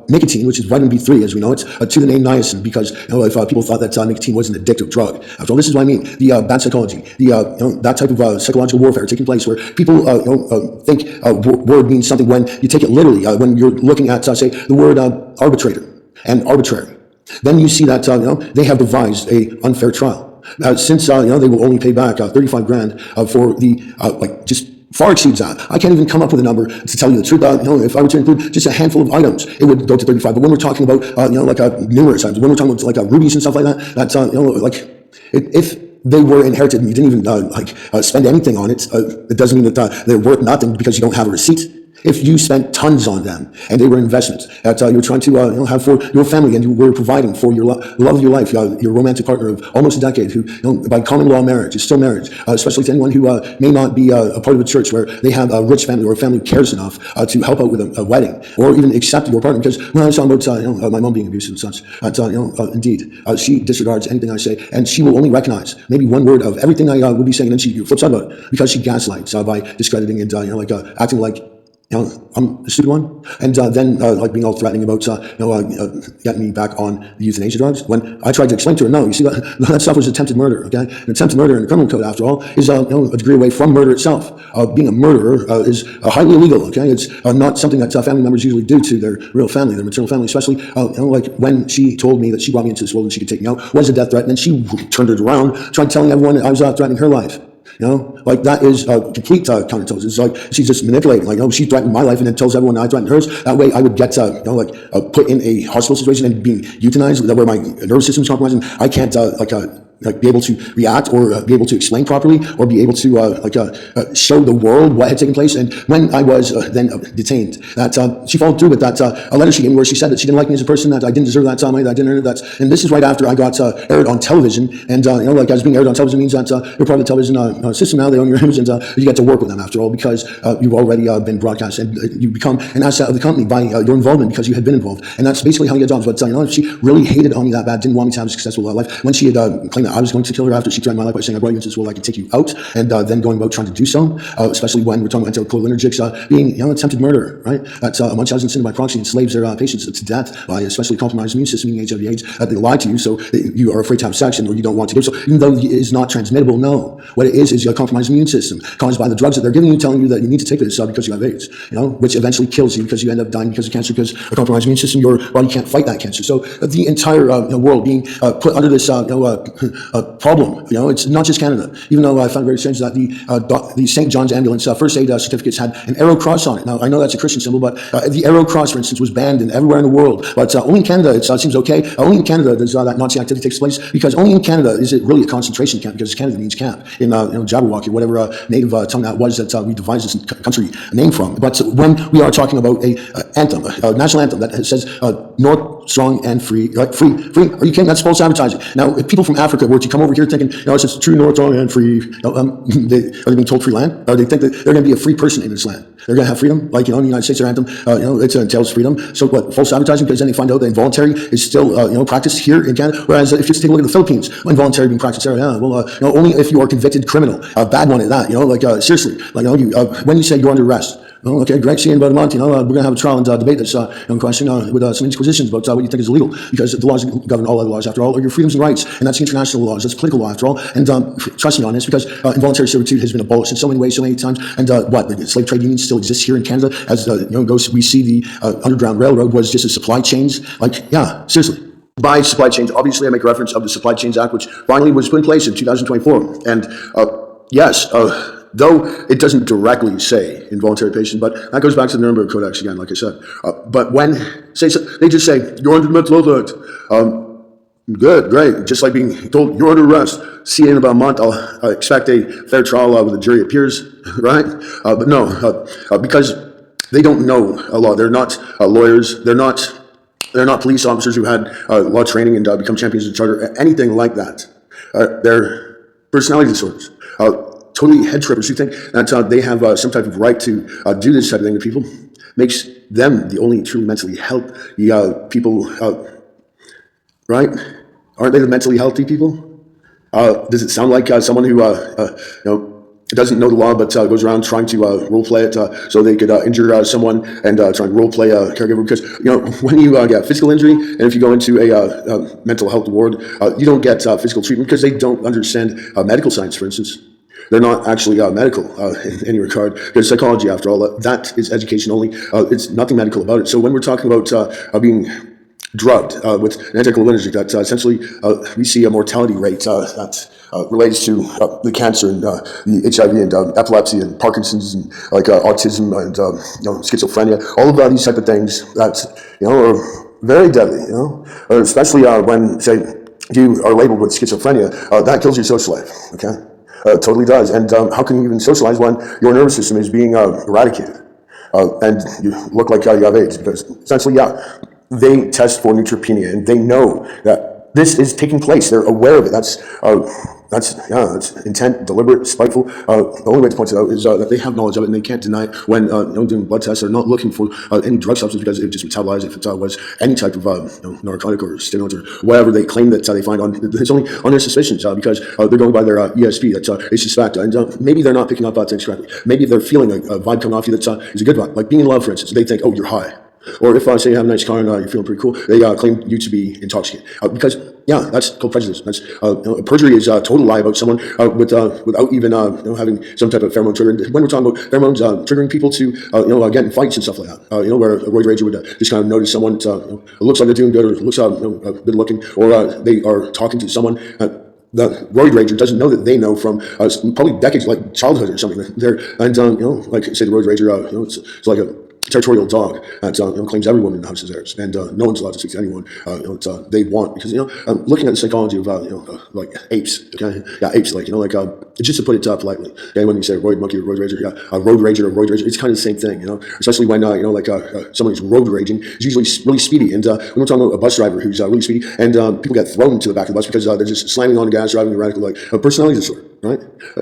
nicotine, which is vitamin B3 as we know it, to the name niacin, because if people thought that nicotine was an addictive drug. After all, this is what I mean. The bad psychology, that type of psychological warfare taking place where people think a word means something when you take it literally. When you're looking at, say, the word arbitrator and arbitrary, then you see that they have devised a unfair trial. Since they will only pay back 35 grand for the just far exceeds that. I can't even come up with a number to tell you the truth. If I were to include just a handful of items, it would go to 35. But when we're talking about, numerous items, when we're talking about rubies and stuff like that, that's, if they were inherited and you didn't even spend anything on it, it doesn't mean that they're worth nothing because you don't have a receipt. If you spent tons on them and they were investments that you were trying to have for your family, and you were providing for your love of your life, your romantic partner of almost a decade, who by common law marriage is still marriage, especially to anyone who may not be a part of a church where they have a rich family or a family who cares enough to help out with a wedding or even accept your partner. Because when I was talking about my mom being abusive and such, indeed she disregards anything I say, and she will only recognize maybe one word of everything I would be saying, and then she flips out about it because she gaslights by discrediting and acting like I'm the stupid one, and then being all threatening about getting me back on the euthanasia drugs. When I tried to explain to her, no, you see that stuff was attempted murder. Okay, an attempted murder in the criminal code, after all, is a degree away from murder itself. Being a murderer is highly illegal. Okay, it's not something that family members usually do to their real family, their maternal family, especially when she told me that she brought me into this world and she could take me out was a death threat, and then she turned it around, tried telling everyone that I was threatening her life. That is complete counterintelligence. It's like she's just manipulating. She threatened my life and then tells everyone I threatened hers. That way I would get, put in a hospital situation and being euthanized, where my nervous system's compromised and I can't, like be able to react or be able to explain properly or be able to show the world what had taken place. And when I was then detained, that she followed through with that a letter she gave me where she said that she didn't like me as a person, that I didn't deserve that money, that I didn't earn it. And this is right after I got aired on television. And like as being aired on television means that you're part of the television system now. They own your image, and you get to work with them after all because you've already been broadcast, and you become an asset of the company by your involvement because you had been involved. And that's basically how you get jobs. But she really hated on me that bad, didn't want me to have a successful life. When she had claimed that I was going to kill her after she threatened my life by saying I brought you into this world, I could take you out, and then going about trying to do so, especially when we're talking about anticholinergics being attempted murder, right? That's Munchausen syndrome by proxy enslaves their patients to death by especially compromised immune system, meaning HIV/AIDS. They lie to you, so you are afraid to have sex, or you don't want to do so, even though it is not transmittable. No, what it is a compromised immune system caused by the drugs that they're giving you, telling you that you need to take this because you have AIDS, which eventually kills you because you end up dying because of cancer, because a compromised immune system, your body can't fight that cancer. So the entire world being put under this problem. It's not just Canada. Even though I found it very strange that the St. John's ambulance first aid certificates had an arrow cross on it. Now I know that's a Christian symbol, but the arrow cross, for instance, was banned everywhere in the world. But only in Canada it seems okay. Only in Canada does that Nazi activity takes place, because only in Canada is it really a concentration camp, because Canada means camp in Jabberwocky, whatever native tongue that was that we devised this country name from. But when we are talking about a anthem, a national anthem that says North, strong and free, free. Are you kidding? That's false advertising. Now, if people from Africa were to come over here thinking, it's true North, strong and free, are they being told free land? Or they think that they're going to be a free person in this land? They're going to have freedom, like in the United States, their anthem, it entails freedom. So what? False advertising, because then they find out that involuntary is still practiced here in Canada. Whereas if you take a look at the Philippines, involuntary being practiced there, only if you are a convicted criminal, a bad one at that. Seriously, when you say you're under arrest. Oh, okay, great. See you in about a month. We're going to have a trial and debate this question with some inquisitions about what you think is illegal, because the laws govern all other laws, after all, are your freedoms and rights, and that's the international laws. That's political law, after all. And trust me on this, because involuntary servitude has been abolished in so many ways, so many times. And the slave trade union still exists here in Canada, as we see the Underground Railroad was just a supply chains. Seriously. By supply chains, obviously, I make reference of the Supply Chains Act, which finally was put in place in 2024. And yes. Though it doesn't directly say involuntary patient, but that goes back to the Nuremberg Codex again, like I said. But when they just say, you're under the mental health act, good, great. Just like being told you're under arrest, see you in about a month, I'll expect a fair trial with a jury of peers, right? But no, because they don't know a law. They're not lawyers. They're not police officers who had law training and become champions of the charter, anything like that. They're personality disorders. Totally head trippers who think that they have some type of right to do this type of thing to people, makes them the only truly mentally healthy people, right? Aren't they the mentally healthy people? Does it sound like someone who doesn't know the law but goes around trying to role play it so they could injure someone and try and role play a caregiver? Because when you get physical injury, and if you go into a mental health ward, you don't get physical treatment because they don't understand medical science, for instance. They're not actually medical in any regard. Because psychology, after all, that is education only. It's nothing medical about it. So when we're talking about being drugged with an anticholinergic, that essentially we see a mortality rate that relates to the cancer and the HIV and epilepsy and Parkinson's and autism and schizophrenia, all of these type of things that are very deadly. Especially when, say, you are labeled with schizophrenia, that kills your social life. Okay. Totally does. And how can you even socialize when your nervous system is being eradicated and you look like you have AIDS? Because essentially, they test for neutropenia and they know that this is taking place. They're aware of it. That's intent, deliberate, spiteful. The only way to point it out is that they have knowledge of it and they can't deny it when doing blood tests. They're not looking for any drug substance because it just metabolized. If it was any type of narcotic or stimulant or whatever they claim that they find on, it's only on their suspicions because they're going by their ESP that they suspect. And maybe they're not picking up things correctly. Maybe they're feeling a vibe coming off you that is a good vibe. Like being in love, for instance. They think, oh, you're high. Or if say you have a nice car and you're feeling pretty cool, they claim you to be intoxicated. Because, that's called prejudice. That's perjury is a total lie about someone without even having some type of pheromone trigger. When we're talking about pheromones triggering people to get in fights and stuff like that, where a roid rager would just kind of notice someone looks like they're doing good or looks good looking, or they are talking to someone. The roid rager doesn't know that they know from probably decades, like childhood or something. Like say the roid rager, it's like a territorial dog that claims every woman in the house is theirs, and no one's allowed to speak to anyone. They want, because looking at the psychology of like apes, okay, yeah, apes, like just to put it politely, okay, when you say roid monkey or road rager, yeah, a road rager or roid rager, it's kind of the same thing, especially when someone who's road raging is usually really speedy, and we don't talk about a bus driver who's really speedy, and people get thrown to the back of the bus because they're just slamming on the gas, driving erratically, like a personality disorder, right?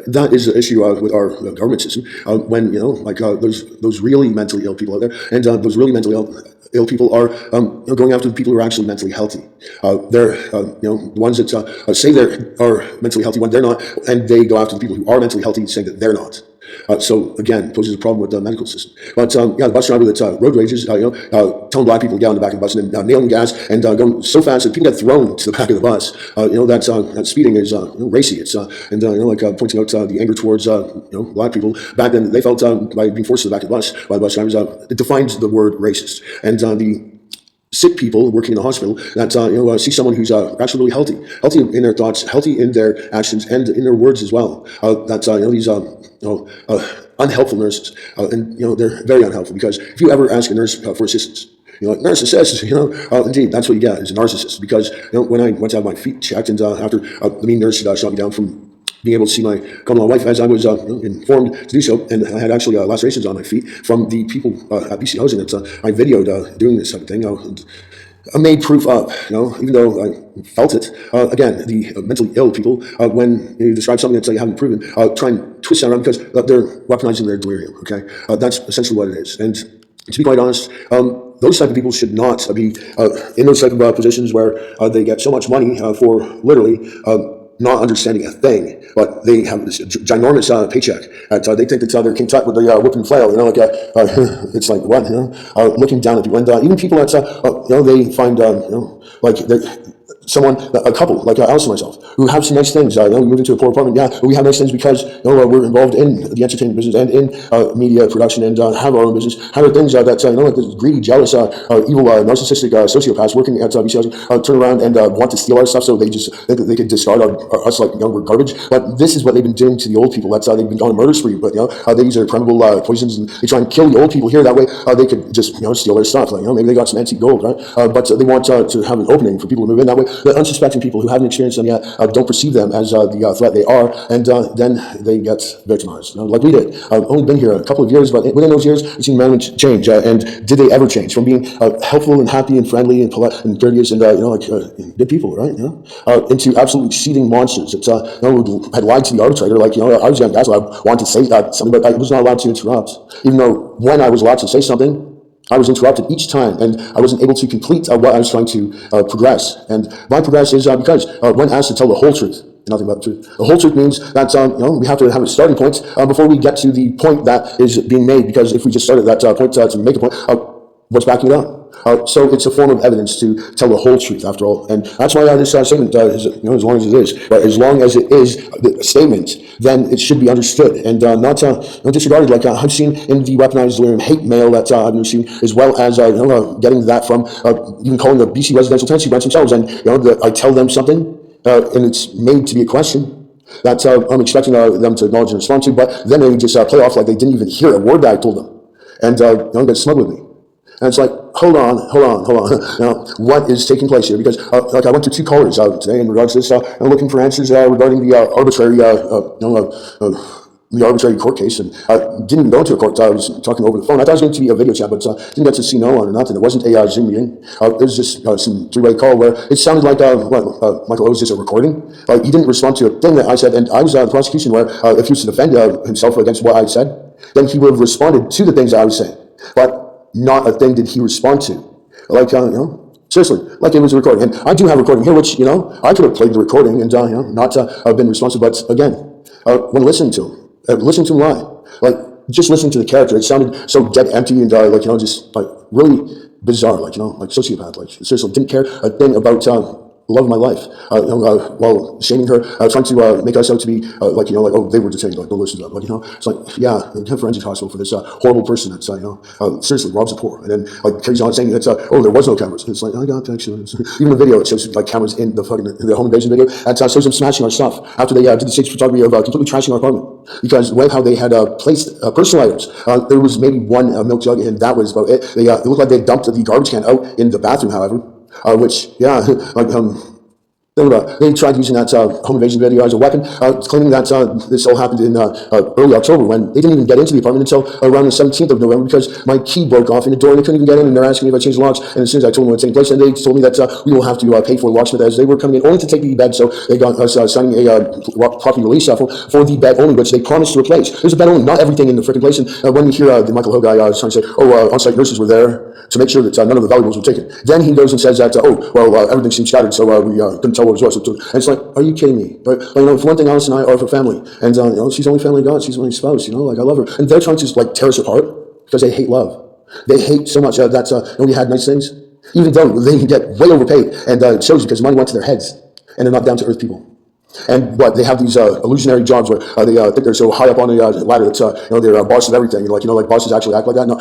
That is the issue with our government system. When those really mentally ill people out there, and those really mentally ill people are going after the people who are actually mentally healthy. They're the ones that say they are mentally healthy when they're not, and they go after the people who are mentally healthy saying that they're not. So again, poses a problem with the medical system. But the bus driver that road rages, telling black people to get on the back of the bus and then nailing gas and going so fast that people get thrown to the back of the bus. That speeding is racy. It's pointing out the anger towards black people. Back then, they felt by being forced to the back of the bus by the bus drivers. It defines the word racist. And the sick people working in the hospital that see someone who's actually really healthy in their thoughts, healthy in their actions, and in their words as well. These unhelpful nurses, and they're very unhelpful, because if you ever ask a nurse for assistance, narcissist, indeed, that's what you get, is a narcissist. Because when I went to have my feet checked, and after the mean nurse shot me down from being able to see my common law wife, as I was informed to do so, and I had actually lacerations on my feet from the people at BC Housing that I videoed doing this type of thing. I made proof up, even though I felt it. Again, the mentally ill people, when you describe something that you haven't proven, try and twist that around because they're weaponizing their delirium, okay? That's essentially what it is. And to be quite honest, those type of people should not be in those type of positions where they get so much money for literally not understanding a thing, but they have this ginormous paycheck. They think that they're King Tut with the whip and flail. It's like what? Looking down at you, and even people that they find a couple like Alice and myself, who have some nice things. We moved into a poor apartment. Yeah, we have nice things because we're involved in the entertainment business and in media production, and have our own business. Have our things that like this greedy, jealous, evil, narcissistic sociopaths working at BC Housing turn around and want to steal our stuff, so they just think that they could discard us like we're garbage. But this is what they've been doing to the old people. That's they've been on a murder spree. But they use their primeval poisons, and they try and kill the old people here. That way they could just steal their stuff. Maybe they got some antique gold, right? But they want to have an opening for people to move in. That way the unsuspecting people who haven't experienced them yet don't perceive them as the threat they are, and then they get victimized, like we did. I've only been here a couple of years, but within those years, we've seen management change. And did they ever change from being helpful and happy and friendly and polite and courteous and good people, right? Into absolutely seething monsters that had lied to the arbitrator. I was young guy, so I wanted to say something, but I was not allowed to interrupt, even though when I was allowed to say something, I was interrupted each time, and I wasn't able to complete what I was trying to progress. And my progress is because when asked to tell the whole truth, nothing but the truth. The whole truth means that we have to have a starting point before we get to the point that is being made. Because if we just start at that point to make a point, what's backing it up? So it's a form of evidence to tell the whole truth, after all, and that's why this statement is, as long as it is. But as long as it is a statement, then it should be understood and not disregarded. Like I've seen in the weaponized delirium hate mail that I've been receiving, as well as getting that from even calling the BC residential tenancy rents themselves, and I tell them something, and it's made to be a question that I'm expecting them to acknowledge and respond to, but then they just play off like they didn't even hear a word that I told them, and get smug with me. And it's like, hold on. Now, what is taking place here? Because, I went to two callers today in regards to this. I'm looking for answers regarding the arbitrary court case, and didn't go to a court. I was talking over the phone. I thought it was going to be a video chat, but didn't get to see no one or nothing. It wasn't a Zoom meeting. It was just some three-way call where it sounded like Michael, it was just a recording. He didn't respond to a thing that I said, and I was the prosecution where if he was to defend himself against what I said, then he would have responded to the things that I was saying. But not a thing did he respond to. Seriously, like it was a recording. And I do have a recording here, which, I could have played the recording and, not been responsive. But again, when listening to him lie, just listening to the character, it sounded so dead empty and, just really bizarre, like sociopath. Seriously, didn't care a thing about love of my life, while shaming her, trying to make us out to be oh, they were detained, don't listen to them, it's like, yeah, have forensic hospital for this horrible person that's seriously robs the poor, and then carries on saying that oh, there was no cameras. It's like, I got actually, even the video, it shows cameras in the home invasion video, that shows them smashing our stuff after they did the stage photography of completely trashing our apartment, because way how they had placed personal items. There was maybe one milk jug, and that was about it. It looked like they dumped the garbage can out in the bathroom, however, which, yeah, they tried using that home invasion video as a weapon, claiming that this all happened in early October, when they didn't even get into the apartment until around the 17th of November, because my key broke off in the door and they couldn't even get in, and they're asking me if I changed the locks. And as soon as I told them what was taking place, and they told me that we will have to pay for a locksmith, as they were coming in only to take the bed, so they got us signing a property release for the bed only, which they promised to replace. There's a bed only, not everything in the freaking place. And when we hear the Michael Ho guy trying to say, oh, on-site nurses were there to make sure that none of the valuables were taken, then he goes and says that, everything seemed scattered, so we couldn't tell what it was. And it's like, are you kidding me? But for one thing, Alice and I are for family, and she's only family God. She's my spouse. I love her, and they're trying to tear us apart because they hate love. They hate so much that nobody had nice things, even though they get way overpaid, and it shows because money went to their heads, and they're not down to earth people. And they have these illusionary jobs where they think they're so high up on the ladder that they're boss of everything. Like bosses actually act like that. No,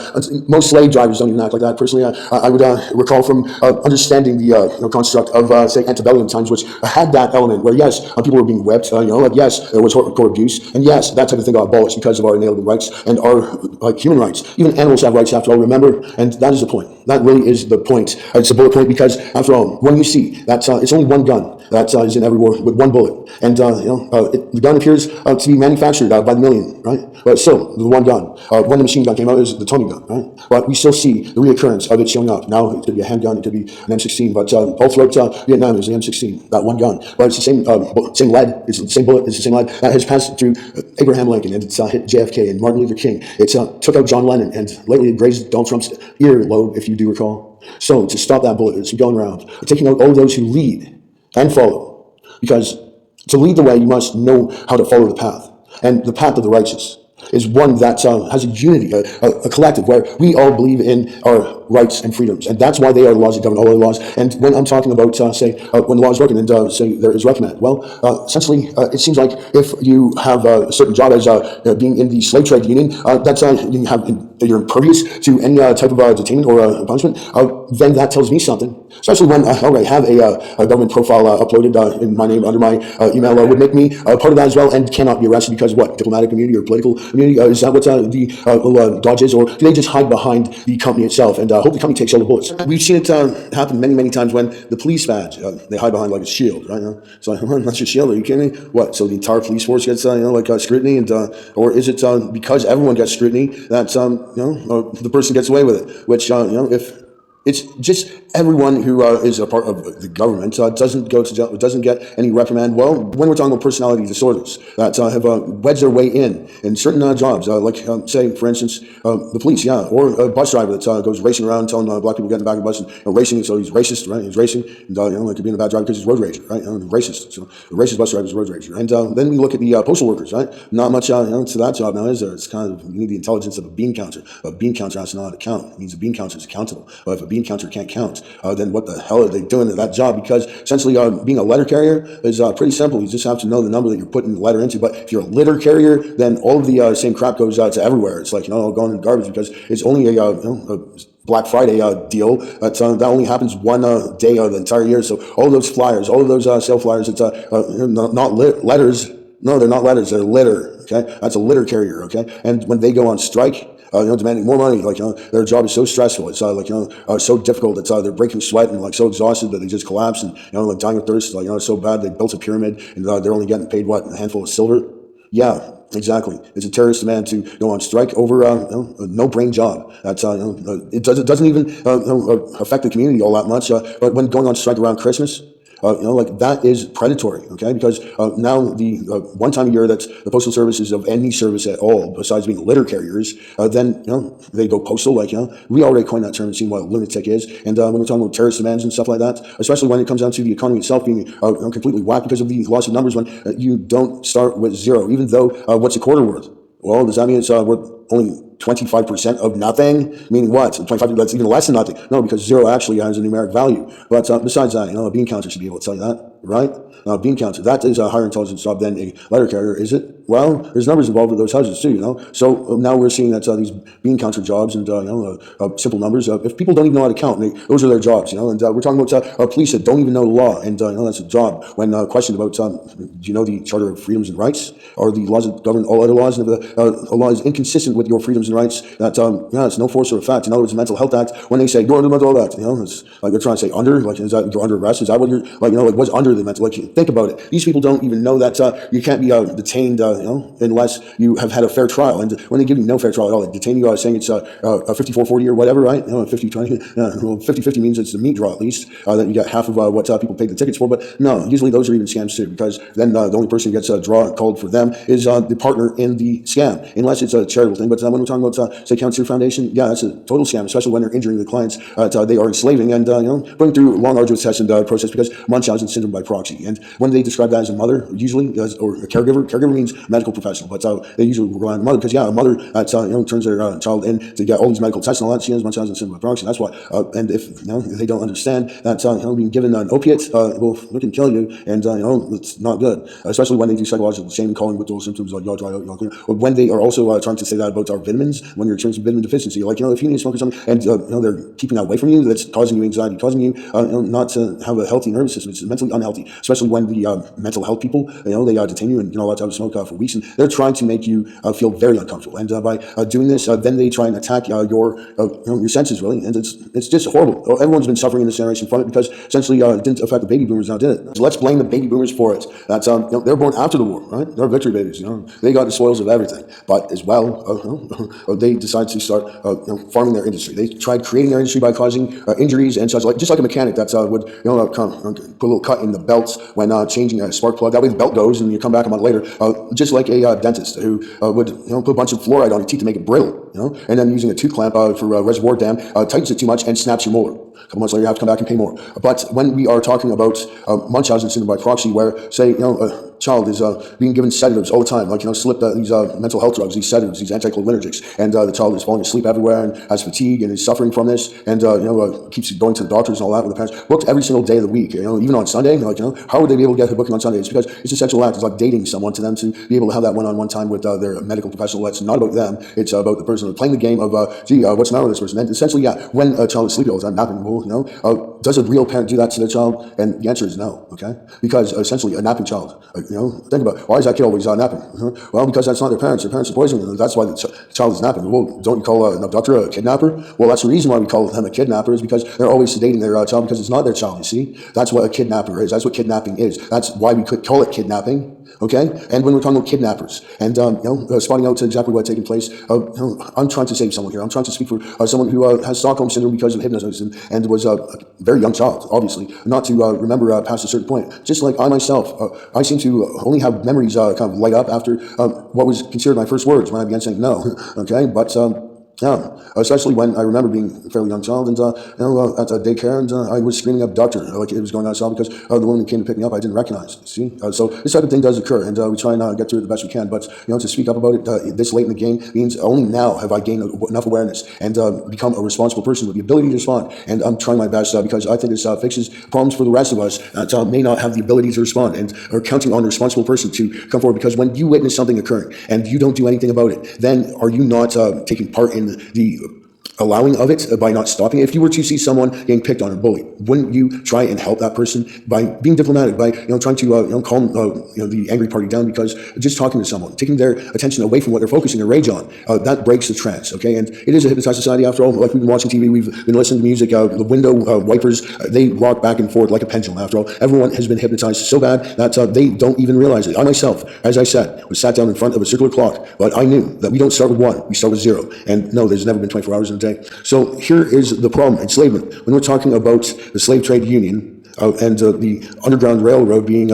most slave drivers don't even act like that. Personally, I would recall from understanding the construct of say antebellum times, which had that element where yes, people were being whipped. Yes, there was court abuse, and yes, that type of thing got abolished because of our inalienable rights and our human rights. Even animals have rights, after all. Remember, and that is the point. That really is the point. It's a bullet point because, after all, when you see that it's only one gun that is in every war with one bullet. And the gun appears to be manufactured by the million, right? But still, the one gun. When the machine gun came out, it was the Tommy gun, right? But we still see the reoccurrence of it showing up. Now it could be a handgun, it could be an M16, but all throughout Vietnam, there's the M16, that one gun. But it's the same lead, it's the same bullet, it's the same lead that has passed through Abraham Lincoln, and it's hit JFK and Martin Luther King. It took out John Lennon, and lately it grazed Donald Trump's earlobe, if you do recall. So to stop that bullet, it's going around, taking out all those who lead and follow, because to lead the way, you must know how to follow the path. And the path of the righteous is one that has a unity, a collective, where we all believe in our rights and freedoms. And that's why they are the laws that govern all other laws. And when I'm talking about, when the law is broken and say there is reprimand, well, essentially, it seems like if you have a certain job as being in the slave trade union, you're impervious to any type of detainment or punishment, then that tells me something. Especially when I already have a government profile uploaded in my name under my email, would make me part of that as well, and cannot be arrested because what? Diplomatic immunity or political immunity? Is that what the dodge is? Or do they just hide behind the company itself and hope the company takes all the bullets? We've seen it happen many, many times when the police badge, they hide behind like a shield, right? So that's your shield, are you kidding me? What? So the entire police force gets scrutiny, and or is it because everyone gets scrutiny that the person gets away with it? Which if it's just everyone who is a part of the government doesn't go to jail, doesn't get any reprimand. Well, when we're talking about personality disorders that have wedged their way in certain jobs, say, for instance, the police, or a bus driver that goes racing around telling black people to get in the back of the bus and racing, so he's racist, right? He's racing, and like being a bad driver because he's road rager, right? Racist. So the racist bus driver is road rager. And then we look at the postal workers, right? Not much to that job now, is there? It's kind of, you need the intelligence of a bean counter. A bean counter has to know how to count. It means a bean counter is accountable. But if a bean counter can't count, then what the hell are they doing at that job? Because essentially being a letter carrier is pretty simple. You just have to know the number that you're putting the letter into. But if you're a litter carrier, then all of the same crap goes to everywhere. It's like, going in the garbage because it's only a Black Friday deal. That only happens one day of the entire year. So all of those flyers, all of those sale flyers, it's not letters. No, they're not letters. They're litter. Okay, that's a litter carrier. Okay, and when they go on strike, demanding more money, their job is so stressful. It's so difficult. It's they're breaking sweat and so exhausted that they just collapse and dying of thirst. It's so bad they built a pyramid and they're only getting paid a handful of silver. Yeah, exactly. It's a terrorist demand to go on strike over a no-brain job. That's it doesn't even affect the community all that much. But when going on strike around Christmas, that is predatory, okay? Because now the one time a year that the postal service is of any service at all, besides being litter carriers, then, they go postal, we already coined that term and seen what a lunatic is. And when we're talking about terrorist demands and stuff like that, especially when it comes down to the economy itself being completely whacked because of the loss of numbers, when you don't start with zero, even though what's a quarter worth? Well, does that mean it's worth only 25% of nothing? Meaning what? 25, that's even less than nothing. No, because zero actually has a numeric value. But besides that, a bean counter should be able to tell you that, right? Bean counter, that is a higher intelligence job than a letter carrier, is it? Well, there's numbers involved with those houses too, So now we're seeing that these bean counter jobs and, simple numbers, if people don't even know how to count, those are their jobs, and we're talking about police that don't even know the law, and, that's a job. When questioned about, do you know the Charter of Freedoms and Rights, or the laws that govern all other laws, and if a law is inconsistent with your freedoms and rights, that, it's no force or effect. In other words, the Mental Health Act, when they say, you're under the Mental Health Act, it's like they're trying to say under, like, is that you're under arrest? Is that what you're, what's under the mental, think about it. These people don't even know that you can't be detained, unless you have had a fair trial. And when they give you no fair trial at all, they detain you saying it's a 54-40 or whatever, right? 50-20. Well, 50-50 means it's the meat draw at least, that you get half of what people paid the tickets for. But no, usually those are even scams too, because then the only person who gets a draw called for them is the partner in the scam, unless it's a charitable thing. But when we're talking about, say, Cancer Foundation, yeah, that's a total scam, especially when they're injuring the clients they are enslaving and putting through long, arduous tests and process, because Munchausen syndrome by proxy. And when they describe that as a mother, usually, or a caregiver means medical professional, but they usually rely on a mother, because a mother that turns their child in to get all these medical tests and all that, she has Munchausen syndrome by proxy. That's why. And if they don't understand that being given an opiate it can kill you, and it's not good, especially when they do psychological shaming, calling withdrawal symptoms like yaw dry out, yaw clear, or when they are also trying to say that about our vitamins, when you're experiencing vitamin deficiency, like if you need to smoke or something, and they're keeping that away from you, that's causing you anxiety, causing you not to have a healthy nervous system. It's mentally unhealthy, especially when the mental health people, they detain you and allowed to have a smoke for weeks, and they're trying to make you feel very uncomfortable. And by doing this, then they try and attack your senses, really, and it's just horrible. Everyone's been suffering in this generation from it, because essentially it didn't affect the baby boomers, now did it? So let's blame the baby boomers for it. That's they're born after the war, right? They're victory babies. They got the spoils of everything, but as well, they decided to start farming their industry. They tried creating their industry by causing injuries and such, just like a mechanic that would put a little cut in the belts when changing a spark plug. That way the belt goes, and you come back a month later. Just like a dentist who would put a bunch of fluoride on your teeth to make it brittle, and then using a tooth clamp for a reservoir dam tightens it too much and snaps your molar. A couple months later, you have to come back and pay more. But when we are talking about Munchausen syndrome by proxy, where, say, a child is being given sedatives all the time, like, slip these mental health drugs, these sedatives, these anticholinergics, and the child is falling asleep everywhere and has fatigue and is suffering from this, and keeps going to the doctors and all that with the parents, booked every single day of the week, even on Sunday, how would they be able to get a booking on Sunday? It's because it's a sexual act. It's like dating someone to them, to be able to have that one-on-one time with their medical professional. That's not about them. It's about the person playing the game of, what's the matter with this person? And essentially, when a child is sleeping all the time, napping, does a real parent do that to their child? And the answer is no, okay? Because essentially, a napping child, think about it. Why is that kid always napping? Well, because that's not their parents. Their parents are poisoning them. That's why the child is napping. Well, don't you call an abductor a kidnapper? Well, that's the reason why we call them a kidnapper, is because they're always sedating their child, because it's not their child, you see? That's what a kidnapper is. That's what kidnapping is. That's why we could call it kidnapping. Okay, and when we're talking about kidnappers and spotting out exactly what's taking place, I'm trying to save someone here. I'm trying to speak for someone who has Stockholm syndrome because of hypnosis and was a very young child, obviously, not to remember past a certain point. Just like I myself, I seem to only have memories kind of light up after what was considered my first words when I began saying no. Okay, but. Yeah, especially when I remember being a fairly young child and at daycare, and I was screaming abductor like it was going outside, because the woman who came to pick me up I didn't recognize. See, so this type of thing does occur, and we try and get through it the best we can. But to speak up about it this late in the game means only now have I gained enough awareness and become a responsible person with the ability to respond. And I'm trying my best because I think this fixes problems for the rest of us that may not have the ability to respond and are counting on a responsible person to come forward. Because when you witness something occurring and you don't do anything about it, then are you not taking part in the allowing of it by not stopping it? If you were to see someone getting picked on or bullied, wouldn't you try and help that person by being diplomatic, by trying to calm the angry party down? Because just talking to someone, taking their attention away from what they're focusing their rage on, that breaks the trance. Okay, and it is a hypnotized society after all. Like, we've been watching TV, we've been listening to music, the window wipers, they rock back and forth like a pendulum. After all, everyone has been hypnotized so bad that they don't even realize it. I myself, as I said, was sat down in front of a circular clock, but I knew that we don't start with 1, we start with 0. And no, there's never been 24 hours in a day. So here is the problem: enslavement. When we're talking about the slave trade union and the Underground Railroad being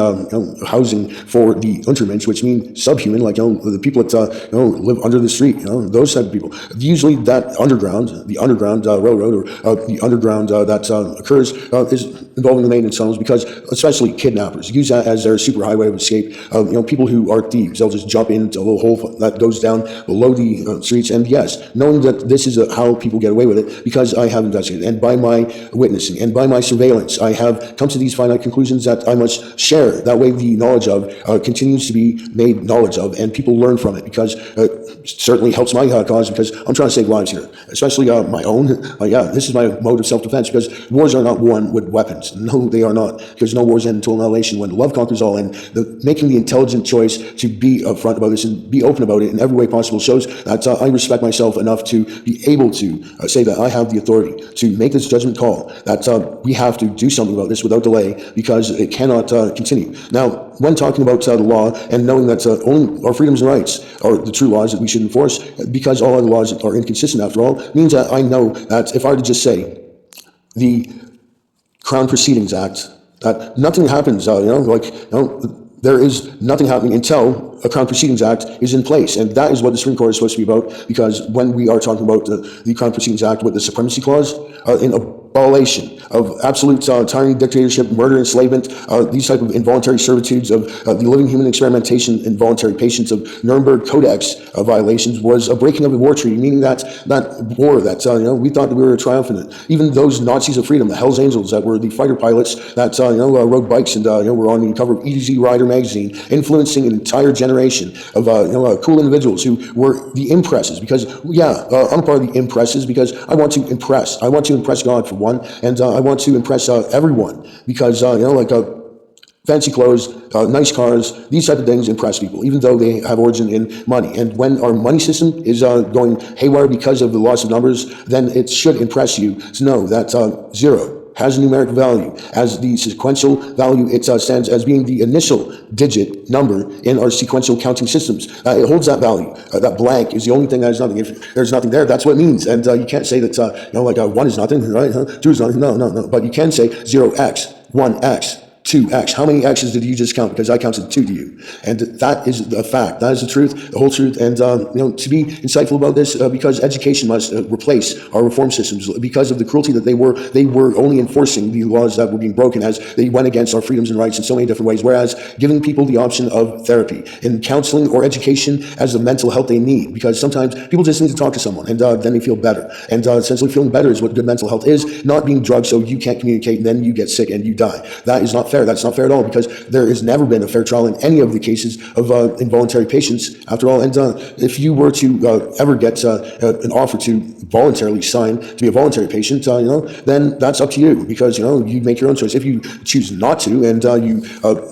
housing for the Untermensch, which means subhuman, like the people that live under the street, those type of people. Usually, that the Underground Railroad, or the underground that occurs is involving the maintenance tunnels because especially kidnappers use that as their super highway of escape. People who are thieves, they'll just jump into a little hole that goes down below the streets. And yes, knowing that this is how people get away with it, because I have investigated, and by my witnessing, and by my surveillance, I have come to these finite conclusions that I must share. That way the knowledge of continues to be made knowledge of, and people learn from it, because it certainly helps my cause, because I'm trying to save lives here, especially my own. This is my mode of self-defense, because wars are not won with weapons. No, they are not, because no wars end until annihilation, when love conquers all. And making the intelligent choice to be upfront about this and be open about it in every way possible shows that I respect myself enough to be able to say that I have the authority to make this judgment call, that we have to do something about this without delay, because it cannot continue. Now, when talking about the law, and knowing that only our freedoms and rights are the true laws that we should enforce, because all other laws are inconsistent after all, means that I know that if I were to just say the Crown Proceedings Act, that nothing happens, there is nothing happening until a Crown Proceedings Act is in place. And that is what the Supreme Court is supposed to be about, because when we are talking about the Crown Proceedings Act with the Supremacy Clause, in abolition of absolute tyranny, dictatorship, murder, enslavement, these type of involuntary servitudes of the living human experimentation, involuntary patience of Nuremberg Codex violations, was a breaking of the war treaty, meaning that war that we thought that we were triumphant in. Even those Nazis of freedom, the Hells Angels, that were the fighter pilots that rode bikes and were on the cover of Easy Rider magazine, influencing an entire generation of cool individuals who were the impresses. Because I'm part of the impresses, because I want to impress. I want to impress God, for one, and I want to impress everyone, because fancy clothes, nice cars, these type of things impress people, even though they have origin in money. And when our money system is going haywire because of the loss of numbers, then it should impress you to know that zero has a numeric value. As the sequential value, it stands as being the initial digit number in our sequential counting systems. It holds that value. That blank is the only thing that is nothing. If there's nothing there, that's what it means. And you can't say that 1 is nothing, right? 2 is nothing. No. But you can say 0x, 1x, 2x. How many x's did you just count? Because I counted 2 to you. And that is a fact. That is the truth, the whole truth. And, to be insightful about this, because education must replace our reform systems, because of the cruelty that they were only enforcing the laws that were being broken as they went against our freedoms and rights in so many different ways. Whereas giving people the option of therapy and counseling or education as the mental health they need, because sometimes people just need to talk to someone, and then they feel better. And essentially feeling better is what good mental health is, not being drugged so you can't communicate and then you get sick and you die. That is not fair. That's not fair at all, because there has never been a fair trial in any of the cases of involuntary patients after all. And if you were to ever get an offer to voluntarily sign to be a voluntary patient, then that's up to you, because you make your own choice. If you choose not to, and you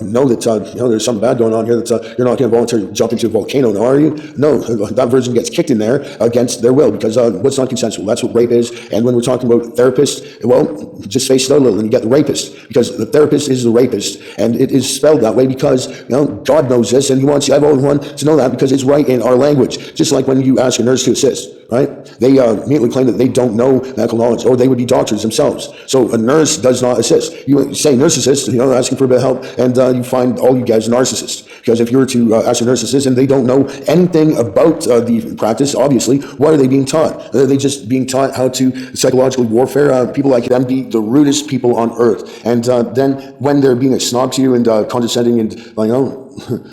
know that there's something bad going on here, that you're not going to voluntarily jump into a volcano, now are you? No, that virgin gets kicked in there against their will, because what's non-consensual? That's what rape is. And when we're talking about therapists, well, just face it out a little, and you get the rapist, because the therapist is the rapist. And it is spelled that way because God knows this, and He wants everyone to know that, because it's right in our language. Just like when you ask a nurse to assist, right? They immediately claim that they don't know medical knowledge, or they would be doctors themselves. So a nurse does not assist. You say nurse assist, asking for a bit of help, and you find all you get is narcissist. Because if you were to ask a nurse assist and they don't know anything about the practice, obviously, what are they being taught? Are they just being taught how to psychologically warfare people like them, be the rudest people on earth? And then when they're being a snob to you and condescending and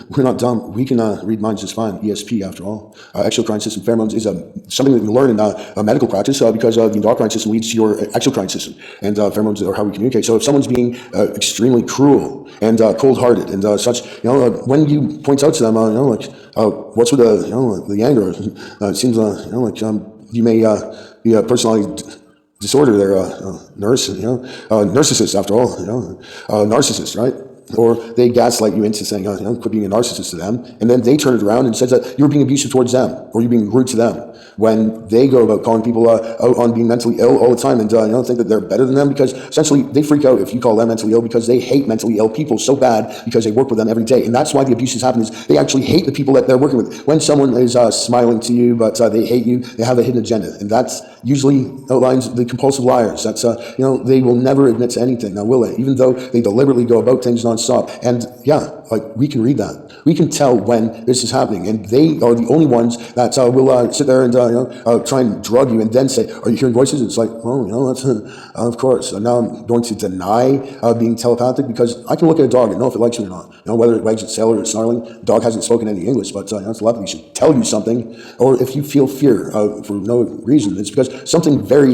we're not dumb. We can read minds just fine. ESP, after all. Exocrine system pheromones is something that we learn in medical practice, because the endocrine system leads to your exocrine system, and pheromones are how we communicate. So if someone's being extremely cruel and cold-hearted and such, when you point out to them, what's with the anger? It seems like you may be a personality disorder there, nurse, narcissist, after all, narcissist, right? Or they gaslight you into saying, quit being a narcissist to them. And then they turn it around and says that you're being abusive towards them, or you're being rude to them, when they go about calling people out on being mentally ill all the time, and think that they're better than them, because essentially they freak out if you call them mentally ill, because they hate mentally ill people so bad, because they work with them every day. And that's why the abuses happen, is they actually hate the people that they're working with. When someone is smiling to you, but they hate you, they have a hidden agenda. And that's usually outlines the compulsive liars. That's, they will never admit to anything, now will they? Even though they deliberately go about things nonstop. And we can read that. We can tell when this is happening, and they are the only ones that will sit there and try and drug you, and then say, "Are you hearing voices?" It's like, oh, that's of course. Now I'm going to deny being telepathic because I can look at a dog and know if it likes me or not. Whether it wags its tail or it's snarling. The dog hasn't spoken any English, but telepathy should tell you something. Or if you feel fear for no reason, it's because something very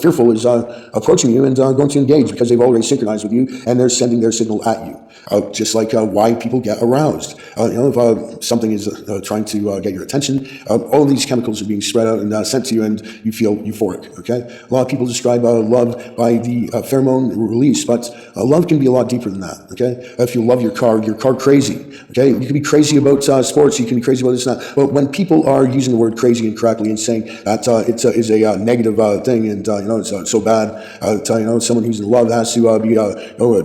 fearful is approaching you and going to engage because they've already synchronized with you and they're sending their signal at you. Just like why people get aroused. If something is trying to get your attention, all of these chemicals are being spread out and sent to you, and you feel euphoric. Okay, a lot of people describe love by the pheromone release, but love can be a lot deeper than that. Okay, if you love your car crazy. Okay, you can be crazy about sports, you can be crazy about this and that. But when people are using the word crazy incorrectly and saying that it is a negative thing, and it's so bad, someone who's in love has to be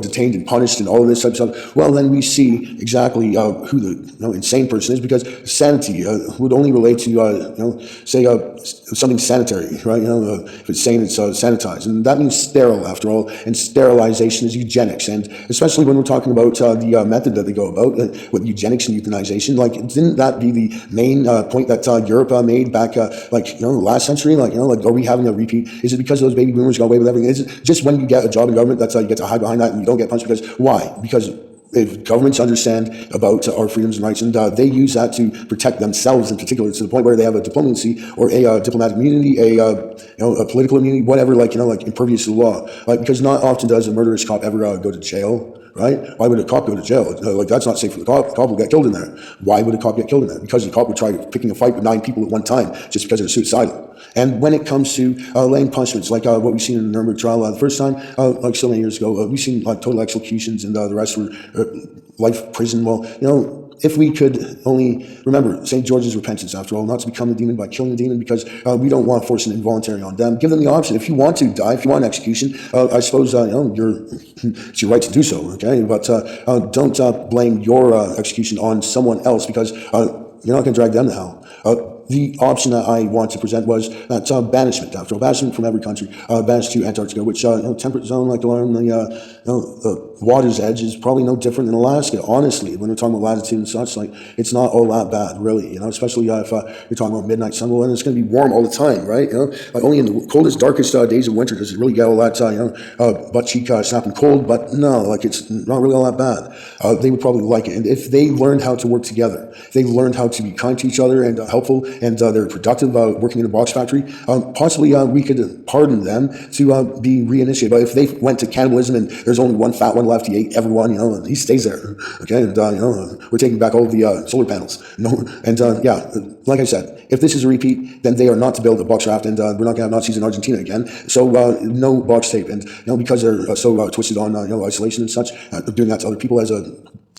detained and punished and all of this type of stuff. Well, then we see exactly who the insane person is, because sanity would only relate to say something sanitary, right? If it's saying it's sanitized, and that means sterile after all, and sterilization is eugenics, and especially when we're talking about the method that they go about with eugenics and euthanization. Didn't that be the main point that Europe made back last century? Are we having a repeat? Is it because those baby boomers got away with everything? Is it just when you get a job in government that's you get to hide behind that and you don't get punched? Because why? Because if governments understand about our freedoms and rights, and they use that to protect themselves in particular, to the point where they have a diplomacy or a diplomatic immunity, a political immunity, whatever, impervious to the law. Because not often does a murderous cop ever go to jail. Right? Why would a cop go to jail? That's not safe for the cop. The cop will get killed in there. Why would a cop get killed in there? Because the cop would try picking a fight with 9 people at one time just because they're suicidal. And when it comes to laying punishments, like what we've seen in the Nuremberg trial the first time, so many years ago, we've seen total executions, and the rest were life prison. Well, if we could only remember St. George's repentance, after all, not to become a demon by killing the demon, because we don't want to force an involuntary on them. Give them the option. If you want to die, if you want an execution, I suppose it's your right to do so. Okay, but don't blame your execution on someone else, because you're not going to drag them to hell. The option that I want to present was that banishment, after all, banishment from every country, banished to Antarctica, which, temperate zone, like along the water's edge, is probably no different than Alaska. Honestly, when we're talking about latitude and such, it's not all that bad, really, especially if you're talking about midnight sun, and it's going to be warm all the time, right? Only in the coldest, darkest days of winter does it really get all that, butt cheek snapping cold, but no, it's not really all that bad. They would probably like it. And if they learned how to work together, if they learned how to be kind to each other and helpful, and they're productive working in a box factory, possibly we could pardon them to be reinitiated. But if they went to cannibalism and there's only one fat one left, he ate everyone, and he stays there. Okay, and we're taking back all of the solar panels. Like I said, if this is a repeat, then they are not to build a box raft, and we're not going to have Nazis in Argentina again. So no box tape, and because they're so twisted on isolation and such, doing that to other people as a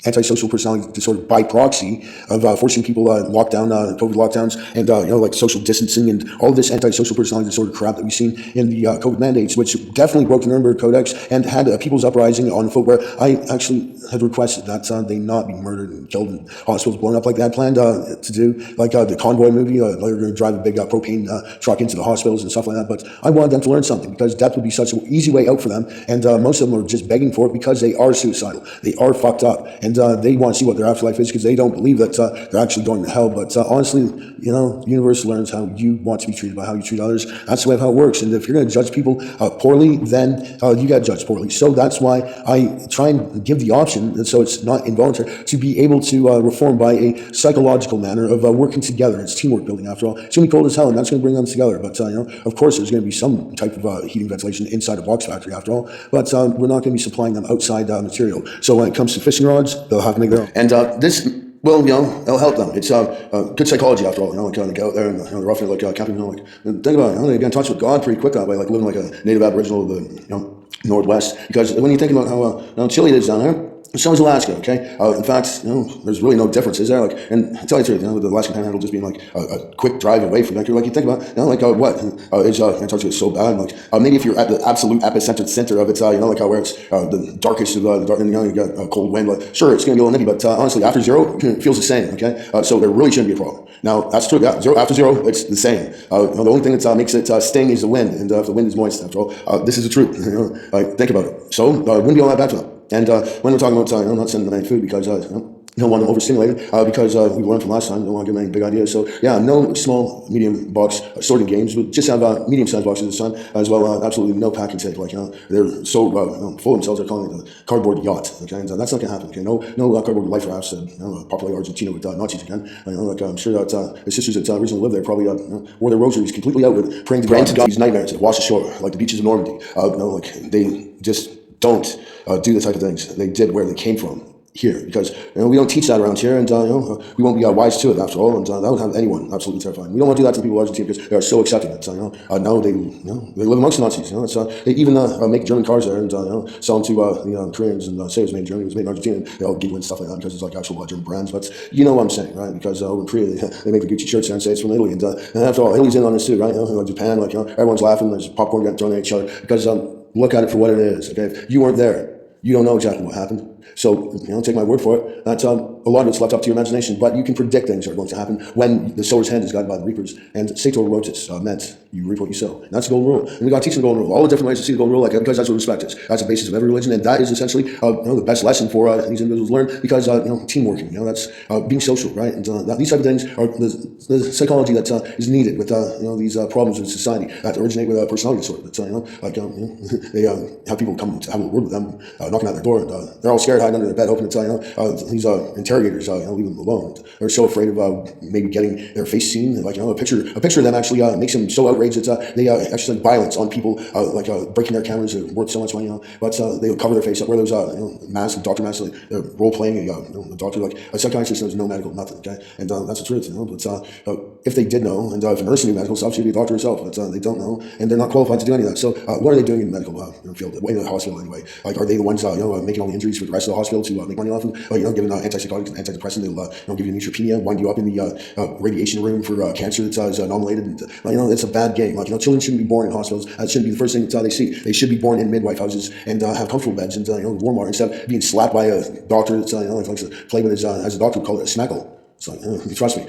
antisocial personality disorder by proxy of forcing people locked down, COVID lockdowns, and social distancing and all this antisocial personality disorder crap that we've seen in the COVID mandates, which definitely broke the Nuremberg Codex and had a people's uprising on foot, where I actually had requested that they not be murdered and killed and hospitals blown up like they had planned to do, the Convoy movie. They were going to drive a big propane truck into the hospitals and stuff like that. But I wanted them to learn something, because death would be such an easy way out for them, and most of them are just begging for it because they are suicidal, they are fucked up, and they want to see what their afterlife is, because they don't believe that they're actually going to hell. But honestly, the universe learns how you want to be treated by how you treat others. That's the way of how it works. And if you're going to judge people poorly, then you get judged poorly. So that's why I try and give the option, and so it's not involuntary, to be able to reform by a psychological manner of working together. It's teamwork building, after all. It's going to be cold as hell, and that's going to bring them together. But of course, there's going to be some type of heating, ventilation inside a box factory, after all. But we're not going to be supplying them outside material. So when it comes to fishing rods, they'll have to make their own. And this, well, it'll help them. It's good psychology, after all. They go out there and they're roughing it, camping. Think about it. They get in touch with God pretty quick by living like a native Aboriginal of the Northwest. Because when you think about how chilly it is down there, so is Alaska, okay? In fact, there's really no difference, is there? And to tell you the truth, the Alaskan Panhandle just being a quick drive away from Vancouver. You think about, what is Antarctica so bad? Maybe if you're at the absolute center of it, where it's the darkest of the dark, and you got a cold wind. Sure, it's going to be a little nippy, but honestly, after zero, it feels the same, okay? So there really shouldn't be a problem. Now, that's true. Yeah, after zero, it's the same. The only thing that makes it sting is the wind, and if the wind is moist, after all, this is the truth. Think about it. So it wouldn't be all that bad for them. And when we're talking about not sending them any food because you don't want them overstimulated because we learned from last time, don't want to give them any big ideas. So yeah, no small, medium box sorting games. We'll just have medium-sized boxes this time as well. Absolutely no pack and take. Like they're so full of themselves. They're calling it a cardboard yacht. Okay, and that's not gonna happen. Okay, no cardboard life rafts. Popular Argentina with Nazis again. I'm sure that the sisters that originally lived there probably wore their rosaries completely out with praying to God to these nightmares that wash ashore like the beaches of Normandy. Like they just don't do the type of things they did where they came from here, because we don't teach that around here, and we won't be wise to it after all, and that would have anyone absolutely terrified. We don't want to do that to the people of Argentina because they are so accepting it. Now they live amongst the Nazis. They even make German cars there and sell them to the Koreans and say it was made in Germany, it was made in Argentina. And they all giggle and stuff like that because it's like actual German brands. But you know what I'm saying, right? Because over in Korea they make the Gucci shirts there and say it's from Italy, and after all, Italy's in on this too, right? Japan, everyone's laughing. There's popcorn getting thrown at each other because look at it for what it is. Okay, if you weren't there, you don't know exactly what happened. So, take my word for it. That's a lot of it's left up to your imagination, but you can predict things are going to happen when the sower's hand is guided by the reapers. And Sator wrote it, meant you reap what you sow. And that's the golden rule. And we got to teach the golden rule. All the different ways to see the golden rule, because that's what respect is. That's the basis of every religion, and that is essentially the best lesson for these individuals to learn, because teamworking. That's being social, right? And these type of things are the psychology that is needed with these problems in society that originate with personality disorder. They have people come to have a word with them, knocking at their door, and they're all scared, hiding under their bed, hoping to these interrogators leave them alone. They're so afraid of maybe getting their face seen. A picture of them actually makes them so outraged that they actually violence on people, breaking their cameras are worth so much money. But they'll cover their face up, wear those masks, doctor masks, they're role playing a doctor. Like a psychiatrist knows no medical nothing. Okay, and that's the truth. But if they did know, and if a nurse knew medical stuff, she'd be a doctor herself. But they don't know, and they're not qualified to do any of that. So what are they doing in the medical field, in the hospital anyway? Are they the ones making all the injuries for the rest of the hospital to make money off them? Giving antipsychotics and antidepressant, they'll give you neutropenia, wind you up in the radiation room for cancer that's nominated. And, it's a bad game. Children shouldn't be born in hospitals. That shouldn't be the first thing that they see. They should be born in midwife houses and have comfortable beds and warm water, instead of being slapped by a doctor that's likes to play with his, as a doctor would call it, a smackle. It's like, trust me,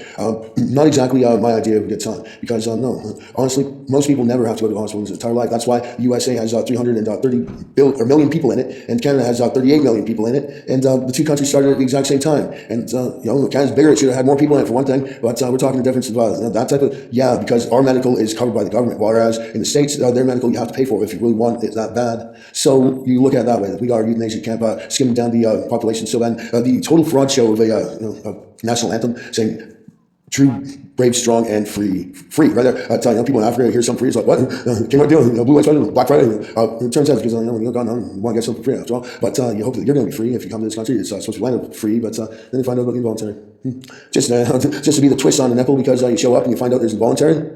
not exactly my idea of a good time, because no, honestly, most people never have to go to the hospital in their entire life. That's why the USA has 330 million people in it, and Canada has 38 million people in it, and the two countries started at the exact same time. And Canada's bigger; it should have had more people in it for one thing. But we're talking the difference of that type of because our medical is covered by the government, whereas in the States, their medical you have to pay for if you really want it that bad. So you look at it that way. We got our euthanasia camp skimming down the population. So then the total fraud show of a national anthem saying "true, brave, strong, and free." Right there. People in Africa hear something free. It's like, what? Came out deal, Blue Lives Matter, Black Friday. It turns out because you want to get something free after all. But you hope that you're going to be free if you come to this country. It's supposed to be landed free, but then you find out about the involuntary. Just to be the twist on the nipple because you show up and you find out there's involuntary.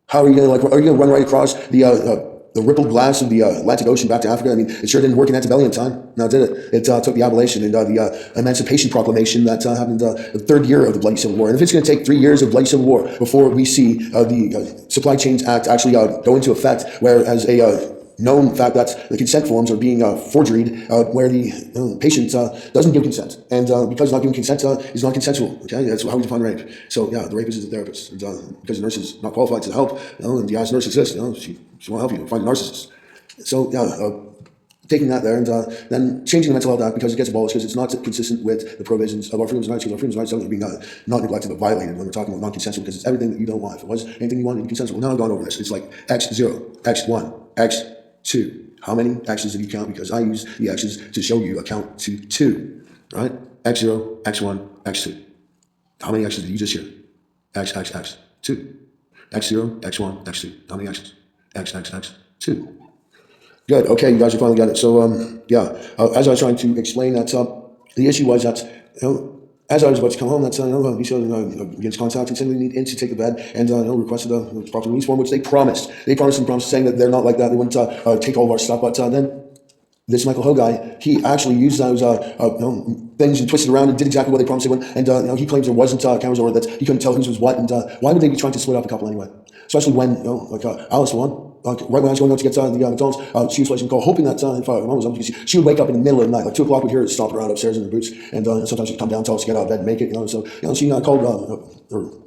How are you going to Are you going to run right across the rippled glass of the Atlantic Ocean back to Africa? I mean, it sure didn't work in antebellum time. No, did it? It took the abolition and the Emancipation Proclamation that happened the third year of the Bloody Civil War. And if it's going to take 3 years of Bloody Civil War before we see the Supply Chains Act actually go into effect, whereas a known fact that the consent forms are being forgeried, where the patient doesn't give consent, and because not giving consent is not consensual. Okay, that's how we define rape. So the rapist is the therapist, and, because the nurse is not qualified to help, and the ass nurse exists. She won't help you find a narcissist. So taking that there and then changing the Mental Health Act because it gets abolished because it's not consistent with the provisions of our freedoms and rights. Because our freedoms and rights are being not neglected but violated when we're talking about non-consensual, because it's everything that you don't want. If it was anything you wanted, it'd be consensual. Now I've gone over this. It's like X0, X1, X2. How many X's did you count? Because I use the X's to show you a count to 2, right? X0, X1, X2. How many X's did you just hear? X, 2. X0, X1, X2. How many X's? X, 2. Good. Okay, you guys have finally got it. So, as I was trying to explain that, the issue was that, as I was about to come home, that's, against contact and sending me in to take the bed and, requested a proper release form, which they promised. They promised saying that they're not like that. They wouldn't take all of our stuff. But then this Michael Ho guy, he actually used those things and twisted around and did exactly what they promised they would. And he claims there wasn't cameras or that he couldn't tell whose was what. And why would they be trying to split up a couple anyway? Especially when, Alice won. Right when I was going out to get the McDonald's, she was placing a call, hoping that if my mom was up, she would wake up in the middle of the night, like 2 o'clock, we'd hear her stomp around upstairs in her boots, and sometimes she'd come down, tell us to get out of bed and make it, So she called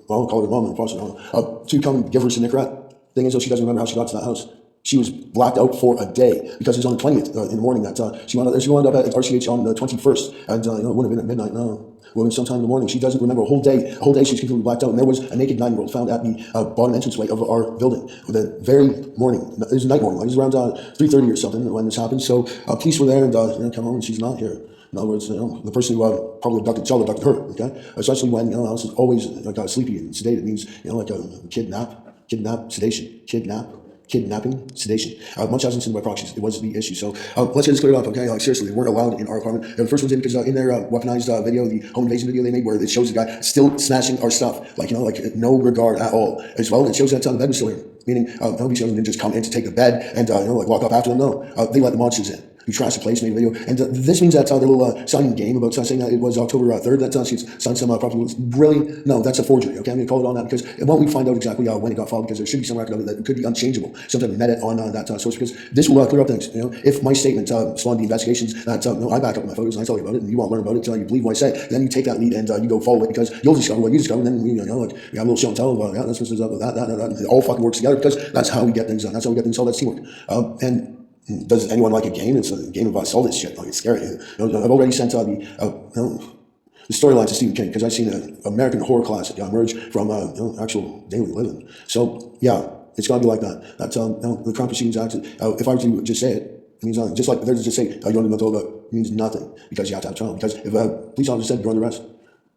called her mom and foster to come give her some Nicorette. Thing is, though, she doesn't remember how she got to that house. She was blacked out for a day because it was on the 20th in the morning that she wound up at RCH on the 21st, and it wouldn't have been at midnight. No. Well, sometime in the morning. She doesn't remember a whole day. A whole day she's completely blacked out. And there was a naked 9-year-old found at the bottom entranceway of our building the very morning. It was night morning. It was around 3:30 or something when this happened. So police were there and come home and she's not here. In other words, the person who probably child abducted her. Okay, especially when Alice is always sleepy and sedated. It means kidnap, kidnapping, sedation. Much as in by proxies, it was the issue. So let's get this cleared up, okay? Seriously, they weren't allowed in our apartment. The first one's in because in their weaponized video, the home invasion video they made, where it shows the guy still smashing our stuff, like no regard at all. As well, it shows that the bed was still here, meaning these shows didn't just come in to take the bed and walk up after them. No, they let the monsters in. Who trashed the place, made a video, and this means that the little signing game about saying that it was October 3rd that she's signed some property was really, no, that's a forgery, okay? I'm going to call it on that because it won't we find out exactly when it got filed, because there should be some record of it that it could be unchangeable, sometime met it on that source, because this will clear up things. If my statement spawned the investigations that I back up my photos and I tell you about it, and you want to learn about it, you believe what I say, then you take that lead and you go follow it, because you'll discover what you discover, and then we have a little show and tell about that's what's up with that. It all fucking works together, because that's how we get things done. That's how we get things solved. That's teamwork. And does anyone like a game? It's a game of solve this shit. It's scary. I've already sent the storyline to Stephen King, because I've seen an American horror classic emerge from actual daily living. So yeah, it's gonna be like that. That's the crime proceedings act. If I were to just say it, it means nothing. Just like there's just say you don't even know it means nothing, because you have to have trial. Because if a police officer said you're under arrest,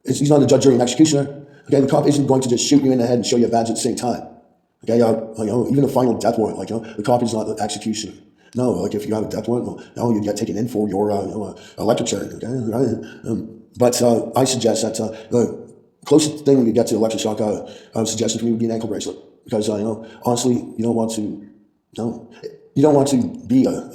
he's not a judge, jury, and executioner. Okay, the cop isn't going to just shoot you in the head and show you a badge at the same time. Okay, even a final death warrant, the cop is not the executioner. No, if you have a death warrant, no, you get taken in for your electric chair. Okay, right? But I suggest that the closest thing we get to electric shock suggestion for me would be an ankle bracelet, because honestly, you don't want to be a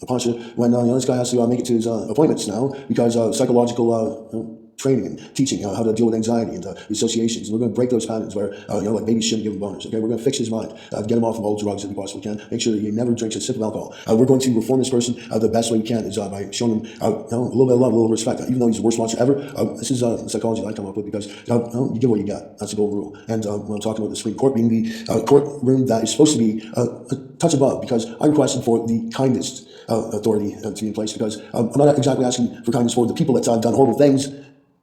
punisher when this guy has to make it to his appointments now, because psychological training and teaching how to deal with anxiety and associations. And we're going to break those patterns where, like babies shouldn't give him boners. Okay, we're going to fix his mind, get him off of all drugs if we possibly can, make sure that he never drinks a sip of alcohol. We're going to reform this person the best way we can is by showing him a little bit of love, a little respect. Even though he's the worst monster ever, this is psychology that I come up with, because you give what you get. That's the golden rule. And when I'm talking about the Supreme Court being the courtroom that is supposed to be a touch above, because I'm requesting for the kindest authority to be in place, because I'm not exactly asking for kindness for the people that have done horrible things.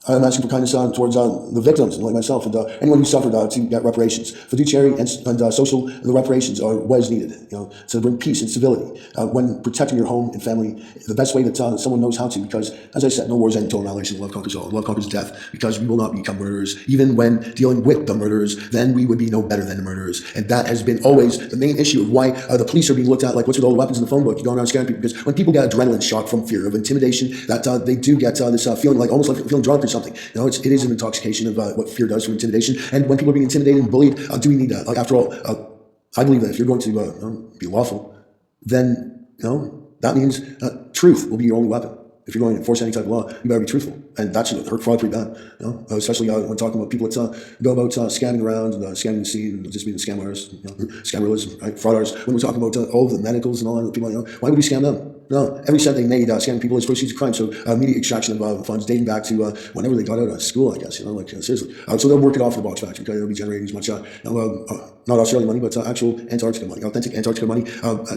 I'm asking for kindness towards the victims, like myself, and anyone who suffered to get reparations. Fiduciary and social the reparations are what is needed, to bring peace and civility. When protecting your home and family, the best way that someone knows how to, because, as I said, no wars end until annihilation. Love conquers all. Love conquers death, because we will not become murderers. Even when dealing with the murderers, then we would be no better than the murderers. And that has been always the main issue of why the police are being looked at like, what's with all the weapons in the phone book? You're going around scaring people, because when people get adrenaline shock from fear of intimidation, that they do get this feeling almost like feeling drunk or something. It is an intoxication of what fear does from intimidation. And when people are being intimidated and bullied, do we need that? After all, I believe that if you're going to be lawful, then that means truth will be your only weapon. If you're going to enforce any type of law, you better be truthful, and that should hurt fraud pretty bad. Especially when talking about people that go about scamming around and scamming the scene, and just being scam artists, scammers, right? Fraud artists. When we're talking about all the medicals and all that, people, why would we scam them? No, every cent they made scamming people is proceeds of crime. So immediate extraction of funds dating back to whenever they got out of school, I guess. Seriously. So they'll work it off the box factory, because they'll be generating as much not Australian money, but actual Antarctica money, authentic Antarctica money.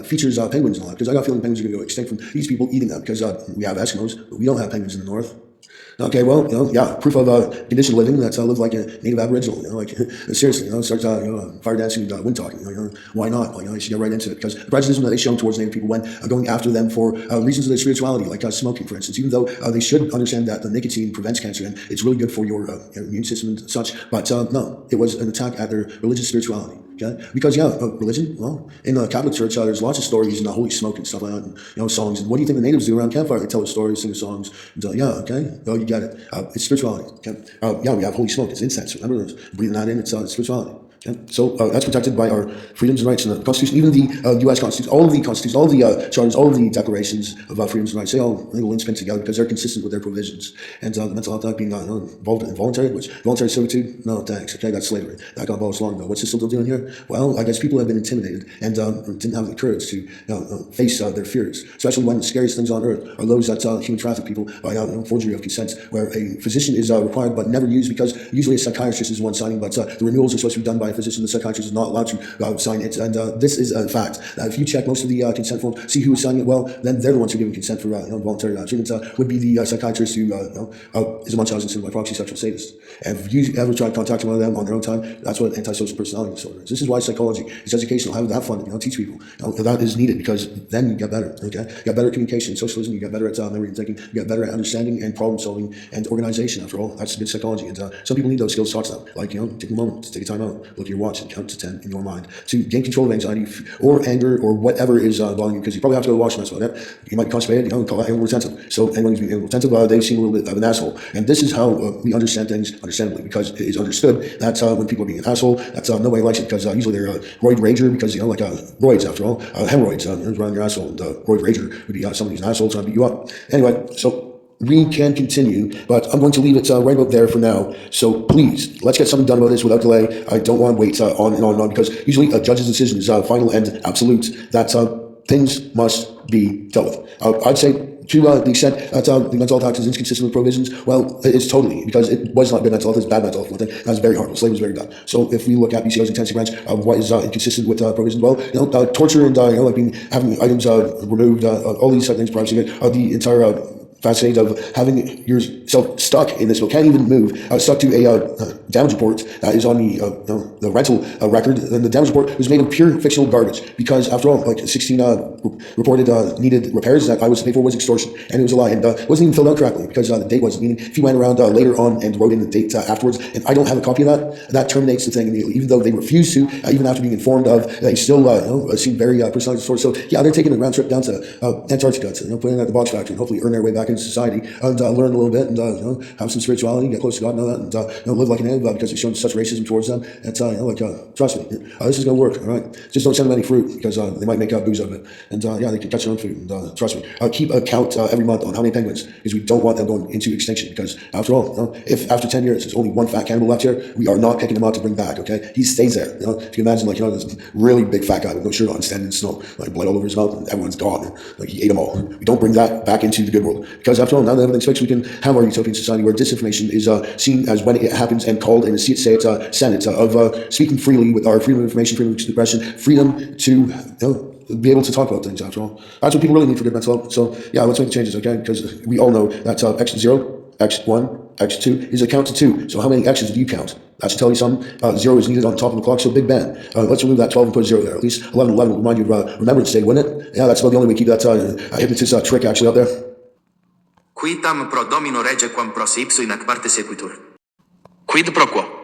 Features penguins and all that, because I got a feeling penguins are going to go extinct from these people eating them, because we have Eskimos, but we don't have penguins in the north. Okay, well, proof of conditioned living that's live like a native Aboriginal. Seriously, start fire dancing, wind talking. Why not? You should get right into it, because the prejudice that they show towards Native people when going after them for reasons of their spirituality, like smoking, for instance. Even though they should understand that the nicotine prevents cancer and it's really good for your immune system and such, but no, it was an attack at their religious spirituality. Okay, because religion. Well, in the Catholic Church, there's lots of stories and holy smoke and stuff like that, and songs. And what do you think the natives do around campfire? They tell the stories, sing the songs. And, okay, you get it. It's spirituality. Okay, we have holy smoke. It's incense. Remember, breathing that in. It's spirituality. Okay? So that's protected by our freedoms and rights in the Constitution, even the U.S. Constitution, all of the constitutions, all of the charters, all of the declarations of freedoms and rights. They all linchpin together because they're consistent with their provisions. And the mental health act being involved in involuntary, which voluntary servitude, no thanks. Okay, that's slavery. That got abolished long ago. What's this still doing here? Well, I guess people have been intimidated and didn't have the courage to face their fears, especially when the scariest things on earth are those that human traffic people by forgery of consent, where a physician is required but never used, because usually a psychiatrist is one signing, but the renewals are supposed to be done by a physician, the psychiatrist is not allowed to sign it. And this is a fact. If you check most of the consent forms, see who is signing it, well, then they're the ones who are giving consent for involuntary treatment. Would be the psychiatrist who is a Munchausen syndrome by proxy sexual sadist. And if you ever try contacting one of them on their own time, that's what antisocial personality disorder is. This is why psychology is educational. Have fun, teach people. That is needed because then you get better. Okay, you get better communication, socialism. You get better at memory and thinking. You get better at understanding and problem solving and organization. After all, that's good psychology. And some people need those skills taught to them. Like take a moment to take a time out, look at your watch, and count to 10 in your mind to gain control of anxiety or anger or whatever is bothering you. Because you probably have to go to the washroom. That's about it. You might be constipated. Call that animal retentive. So anyone who's being animal retentive, they seem a little bit of an asshole. And this is how we understand things understandably, because it is understood that when people are being an asshole, that's nobody likes it, because usually they're a roid rager, because like roids, after all, hemorrhoids around your asshole, and roid rager would be somebody who's an asshole trying to beat you up. Anyway, so we can continue, but I'm going to leave it right about there for now. So please, let's get something done about this without delay. I don't want to wait on and on and on, because usually a judge's decision is final and absolute, that things must be dealt with. I'd say to the extent that the mental health act is inconsistent with provisions, well, it's totally, because it was not good mental health, it's bad mental health. That's very horrible. Slavery was very bad. So if we look at BCO's intensive branch of what is inconsistent with provisions, well, torture and like having items removed, all these things, privacy, the entire facade of having yourself stuck in this, can't even move, stuck to a damage report that is on the rental record, and the damage report was made of pure fictional garbage, because after all, like 16 reported needed repairs that I was to pay for was extortion, and it was a lie, and wasn't even filled out correctly, because the date wasn't, meaning if you went around later on and wrote in the date afterwards, and I don't have a copy of that terminates the thing immediately, even though they refused to, even after being informed of, they still seem very personality disorder. So yeah, they're taking a round trip down to Antarctica to put in at the box factory and hopefully earn their way back into society and learn a little bit and have some spirituality, get close to God and all that, and live like an animal, because they've shown such racism towards them. And trust me, this is going to work. All right, just don't send them any fruit, because they might make booze out of it, and they can catch their own food. And trust me, keep a count every month on how many penguins, because we don't want them going into extinction. Because after all, if after 10 years there's only one fat cannibal left here, we are not picking him out to bring back. Okay, he stays there. If you can imagine, this really big fat guy with no shirt on, standing in the snow, like blood all over his mouth, and everyone's gone. Like he ate them all. We don't bring that back into the good world, because after all, now that everything's fixed, we can have our utopian society where disinformation is seen as when it happens and called in a Senate of speaking freely with our freedom of information, freedom of expression, freedom to be able to talk about things. After all, that's what people really need for good mental health. So yeah, let's make the changes, okay? Because we all know that x0, x1, x2 is a count to 2. So how many x's do you count? That should tell you something. 0 is needed on top of the clock, so big bang. Let's remove that 12 and put 0 there. At least 11 will remind you of Remembrance Day, wouldn't it? Yeah, that's about the only way to keep that hypnotist trick actually out there. Quitam pro domino rege quam pros ipsu in ac parte sequitur. Quid pro quo?